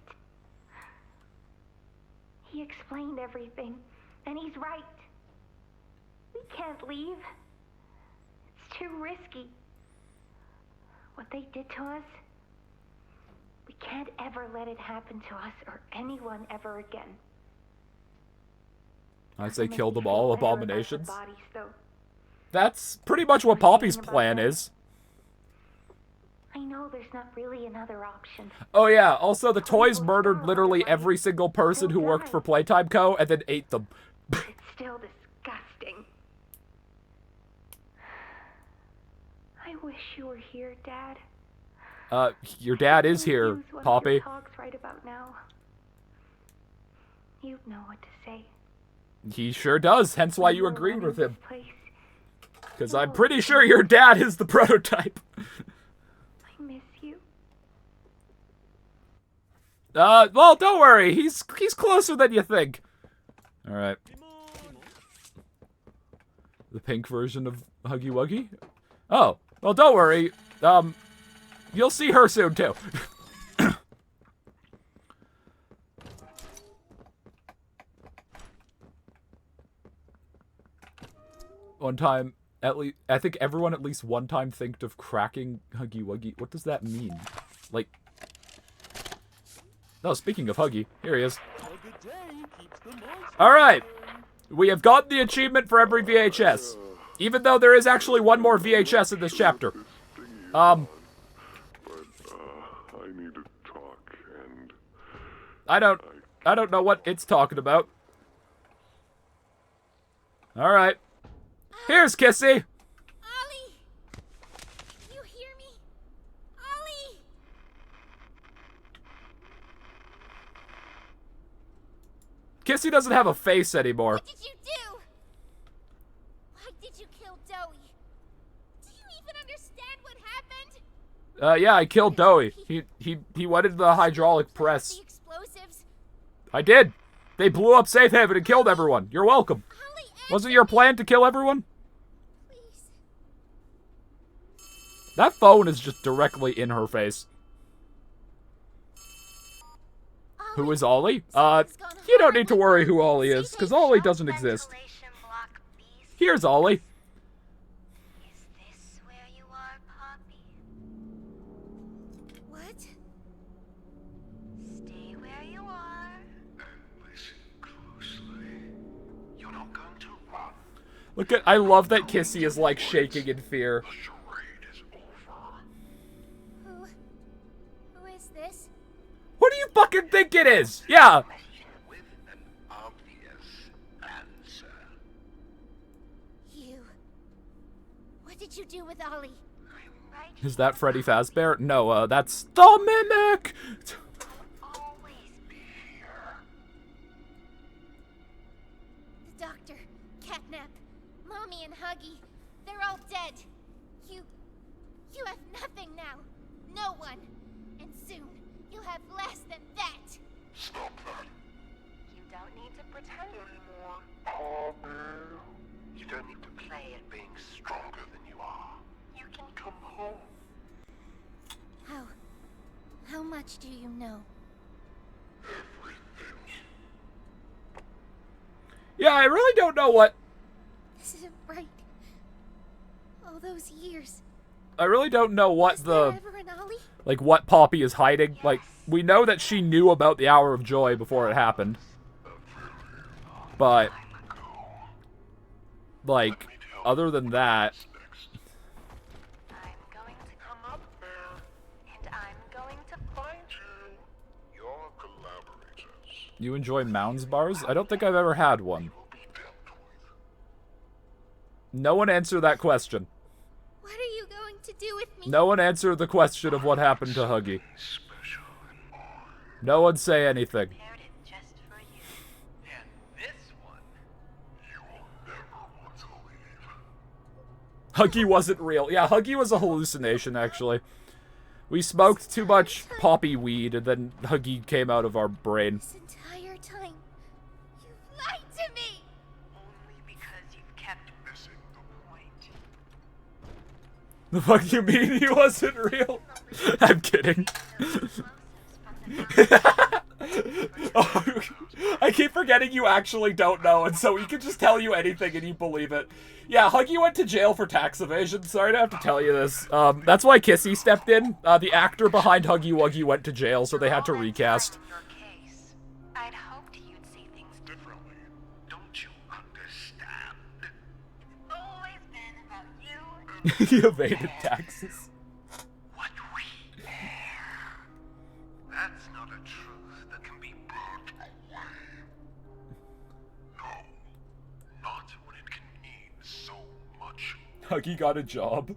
S3: He explained everything. And he's right. We can't leave. It's too risky. What they did to us, we can't ever let it happen to us or anyone ever again.
S1: I say kill them all, abominations.
S3: Bodies, though.
S1: That's pretty much what Poppy's plan is.
S3: I know there's not really another option.
S1: Oh yeah, also the toys murdered literally every single person who worked for Playtime Co. and then ate them.
S3: It's still disgusting. I wish you were here, Dad.
S1: Your dad is here,
S3: Use one of
S1: Poppy.
S3: your talks right about now. You know what to say.
S1: He sure does, hence why you agreed with him.
S3: Place.
S1: Because I'm pretty sure your dad is the prototype.
S3: I miss you.
S1: Well, don't worry. He's closer than you think. Alright. The pink version of Huggy Wuggy? Oh, well, don't worry. You'll see her soon, too. One time, at least, I think everyone at least one time thinked of cracking Huggy Wuggy. What does that mean? Like, no, speaking of Huggy, here he is. Alright, we have gotten the achievement for every VHS. Even though there is actually one more VHS in this chapter.
S10: I need to talk, and
S1: I don't know what it's talking about. Alright. Here's Kissy!
S2: Ollie! Can you hear me? Ollie!
S1: Kissy doesn't have a face anymore.
S2: What did you do? Why did you kill Dowie? Do you even understand what happened?
S1: Yeah, I killed Dowie. He went into the hydraulic press.
S2: The explosives.
S1: I did. They blew up Safe Haven and killed everyone. You're welcome.
S2: Ollie,
S1: Wasn't your plan to kill everyone?
S2: please.
S1: That phone is just directly in her face. Who is Ollie? You don't need to worry who Ollie is, because Ollie doesn't exist. Here's Ollie.
S3: Is this where you are, Poppy?
S2: What?
S3: Stay where you are.
S8: And listen closely. You're not going to run.
S1: Look at, I love that Kissy is like shaking in fear.
S8: The charade is over.
S2: Who is this?
S1: What do you fucking think it is? Yeah.
S8: With an obvious answer.
S2: You. What did you do with Ollie?
S3: I'm right
S1: Is that Freddy Fazbear? No, that's the Mimic.
S3: always be here.
S2: The doctor, Catnap, Mommy and Huggy. They're all dead. You have nothing now. No one. And soon, you'll have less than that.
S8: Stop that.
S3: You don't need to pretend anymore.
S8: Poppy. You don't need to play at being stronger than you are.
S3: You can
S8: Come home.
S2: How much do you know?
S8: Everything.
S1: Yeah, I really don't know what.
S2: This isn't right. All those years.
S1: I really don't know what
S2: Was there
S1: the,
S2: ever an Ollie?
S1: like, what Poppy is hiding. Like, we know that she knew about the Hour of Joy before it happened. But, like, other than that,
S3: I'm going to come up now, and I'm going to find you.
S8: Your collaborators
S1: you enjoy Mounds bars? I don't think I've ever had one.
S8: will be dealt with.
S1: No one answer that question.
S2: What are you going to do with me?
S1: No one answer the question of what happened to Huggy.
S8: Special and more.
S1: No one say anything.
S3: Prepared it just for you.
S8: And this one, you will never want to leave.
S1: Huggy wasn't real. Yeah, Huggy was a hallucination, actually. We smoked too much poppy weed, and then Huggy came out of our brain.
S2: This entire time, you've lied to me.
S3: Only because you've kept
S8: Missing the point.
S1: The fuck you mean he wasn't real? I'm kidding. Oh, I keep forgetting you actually don't know, and so we can just tell you anything and you believe it. Yeah, Huggy went to jail for tax evasion. Sorry to have to tell you this. That's why Kissy stepped in. The actor behind Huggy Wuggy went to jail, so they had to recast.
S3: your case. I'd hoped you'd see things
S8: Differently. Don't you understand?
S3: It's always been about you.
S1: He evaded taxes.
S8: What we hear. That's not a truth that can be burnt away. No. Not when it can mean so much.
S1: Huggy got a job.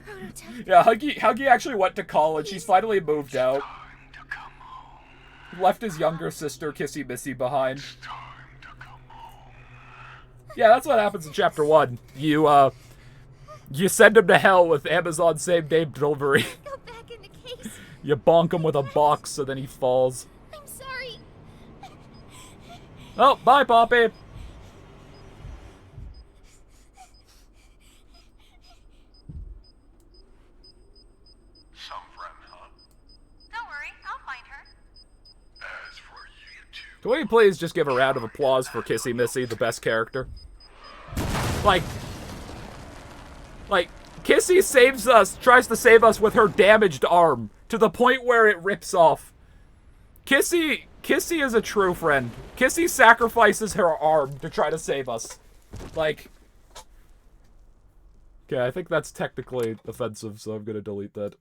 S2: Prototype.
S1: Yeah, Huggy actually went to college. He's finally moved out. Left his younger sister, Kissy Missy, behind. Yeah, that's what happens in Chapter 1. You send him to hell with Amazon same-day delivery.
S2: Go back in the case.
S1: You bonk him with a box, so then he falls.
S2: I'm sorry.
S1: Oh, bye, Poppy.
S10: Some friend, huh?
S3: Don't worry, I'll find her.
S10: As for you two,
S1: Can we please just give a round of applause for Kissy Missy, the best character? Like, Kissy saves us, tries to save us with her damaged arm, to the point where it rips off. Kissy is a true friend. Kissy sacrifices her arm to try to save us. Like, okay, I think that's technically offensive, so I'm gonna delete that.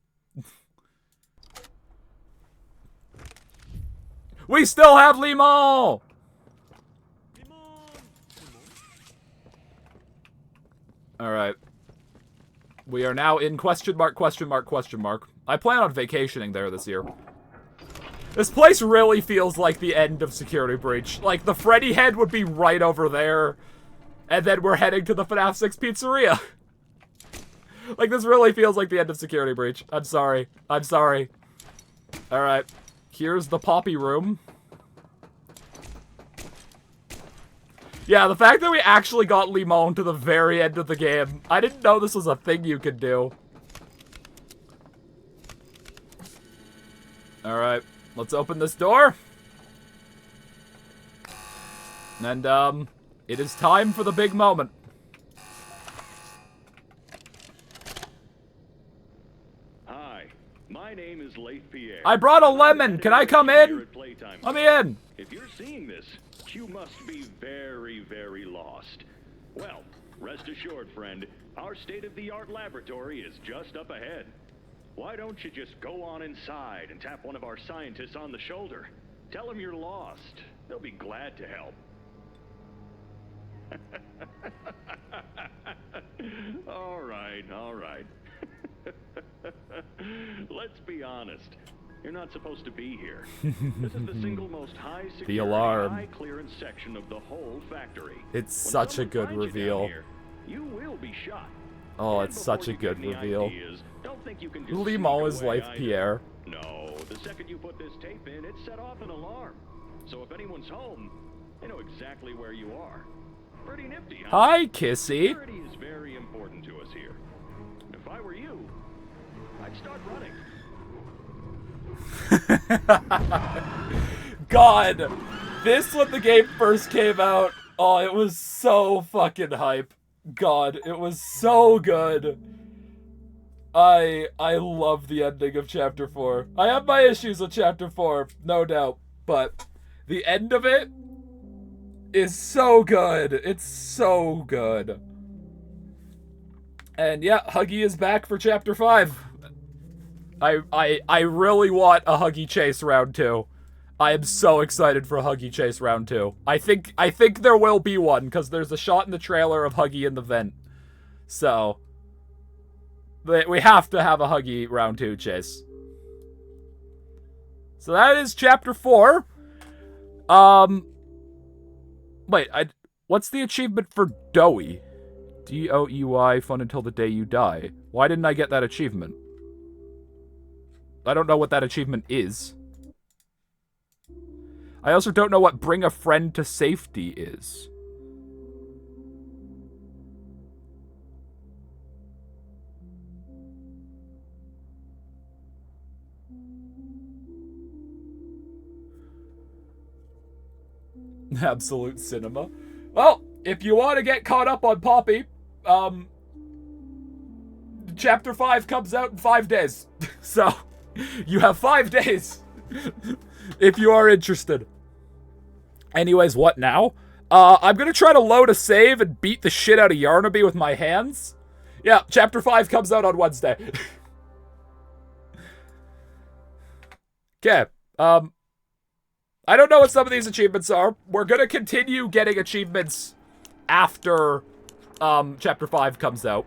S1: We still have Limon! Alright. We are now in question mark, question mark, question mark. I plan on vacationing there this year. This place really feels like the end of Security Breach. Like, the Freddy head would be right over there. And then we're heading to the FNAF 6 pizzeria. Like, this really feels like the end of Security Breach. I'm sorry. I'm sorry. Alright. Here's the Poppy room. Yeah, the fact that we actually got Limon to the very end of the game. I didn't know this was a thing you could do. Alright, let's open this door. And, it is time for the big moment.
S13: Hi, my name is Leif Pierre.
S1: I brought a lemon! Can I come in? Let me in!
S13: If you're seeing this, you must be very, very lost. Well, rest assured, friend, our state-of-the-art laboratory is just up ahead. Why don't you just go on inside and tap one of our scientists on the shoulder? Tell them you're lost. They'll be glad to help. All right, all right. Let's be honest. You're not supposed to be here. This is the single most high security,
S1: alarm.
S13: high clearance section of the whole factory.
S1: It's such a good reveal.
S13: You will be shot.
S1: Oh, it's such a good reveal.
S13: Don't think you can just
S1: Limon is
S13: sneak away
S1: Leif
S13: either.
S1: Pierre.
S13: No, the second you put this tape in, it set off an alarm. So if anyone's home, they know exactly where you are. Pretty nifty, huh?
S1: Hi, Kissy.
S13: Security is very important to us here. If I were you, I'd start running.
S1: God, this when the game first came out, oh, it was so fucking hype. God, it was so good. I love the ending of Chapter 4. I have my issues with Chapter 4, no doubt, but the end of it is so good. It's so good. And yeah, Huggy is back for Chapter 5. I really want a Huggy Chase round 2. I am so excited for Huggy Chase round 2. I think there will be one, because there's a shot in the trailer of Huggy in the vent. So, we have to have a Huggy round 2 chase. So that is Chapter 4. Wait, what's the achievement for Doey? D-O-E-Y, fun until the day you die. Why didn't I get that achievement? I don't know what that achievement is. I also don't know what bring a friend to safety is. Absolute cinema. Well, if you want to get caught up on Poppy, Chapter 5 comes out in 5 days. So, you have 5 days if you are interested. Anyways, what now? I'm gonna try to load a save and beat the shit out of Yarnaby with my hands. Yeah, Chapter 5 comes out on Wednesday. Okay, I don't know what some of these achievements are. We're gonna continue getting achievements after, Chapter 5 comes out.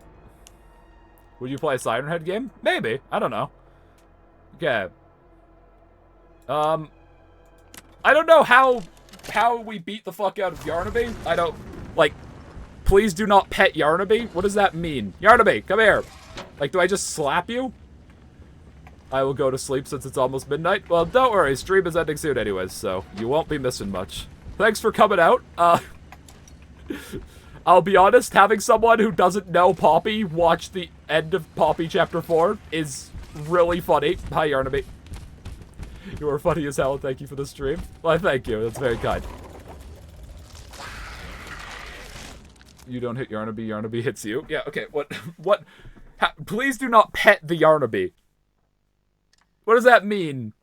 S1: Would you play a Siren Head game? Maybe. I don't know. Okay. I don't know how we beat the fuck out of Yarnaby. I don't, like, please do not pet Yarnaby. What does that mean? Yarnaby, come here. Like, do I just slap you? I will go to sleep since it's almost midnight. Well, don't worry, stream is ending soon anyways, so you won't be missing much. Thanks for coming out. I'll be honest, having someone who doesn't know Poppy watch the end of Poppy Chapter 4 is really funny. Hi, Yarnaby. You are funny as hell, and thank you for the stream. Well, thank you. That's very kind. You don't hit Yarnaby, Yarnaby hits you. Yeah, okay, what? Please do not pet the Yarnaby. What does that mean?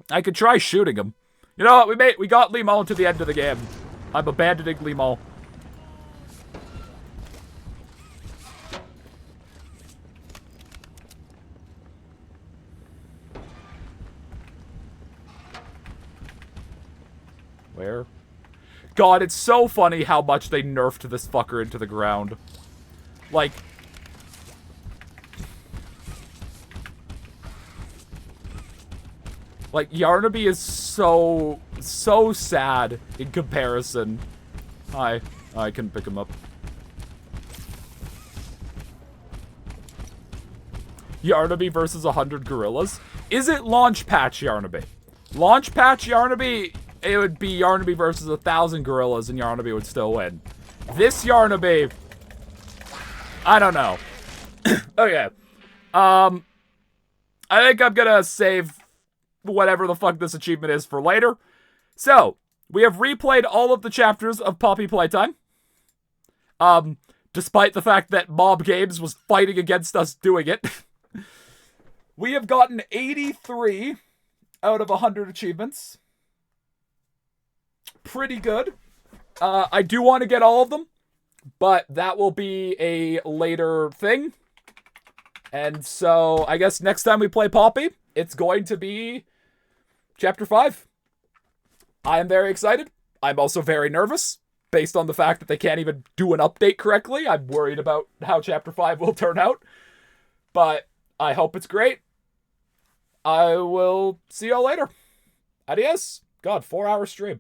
S1: I could try shooting him. You know what? We got Limon to the end of the game. I'm abandoning Limon. Where? God, it's so funny how much they nerfed this fucker into the ground. Like... Like, Yarnaby is so sad in comparison. Hi. I can pick him up. Yarnaby versus 100 gorillas? Is it Launch Patch Yarnaby? Launch Patch Yarnaby, it would be Yarnaby versus 1,000 gorillas and Yarnaby would still win. This Yarnaby... I don't know. Okay. I think I'm gonna save... whatever the fuck this achievement is for later. So, we have replayed all of the chapters of Poppy Playtime. Despite the fact that Mob Games was fighting against us doing it. We have gotten 83 out of 100 achievements. Pretty good. I do want to get all of them, but that will be a later thing. And so, I guess next time we play Poppy, it's going to be Chapter 5. I am very excited. I'm also very nervous, based on the fact that they can't even do an update correctly. I'm worried about how Chapter 5 will turn out. But I hope it's great. I will see y'all later. Adios. God, 4-hour stream.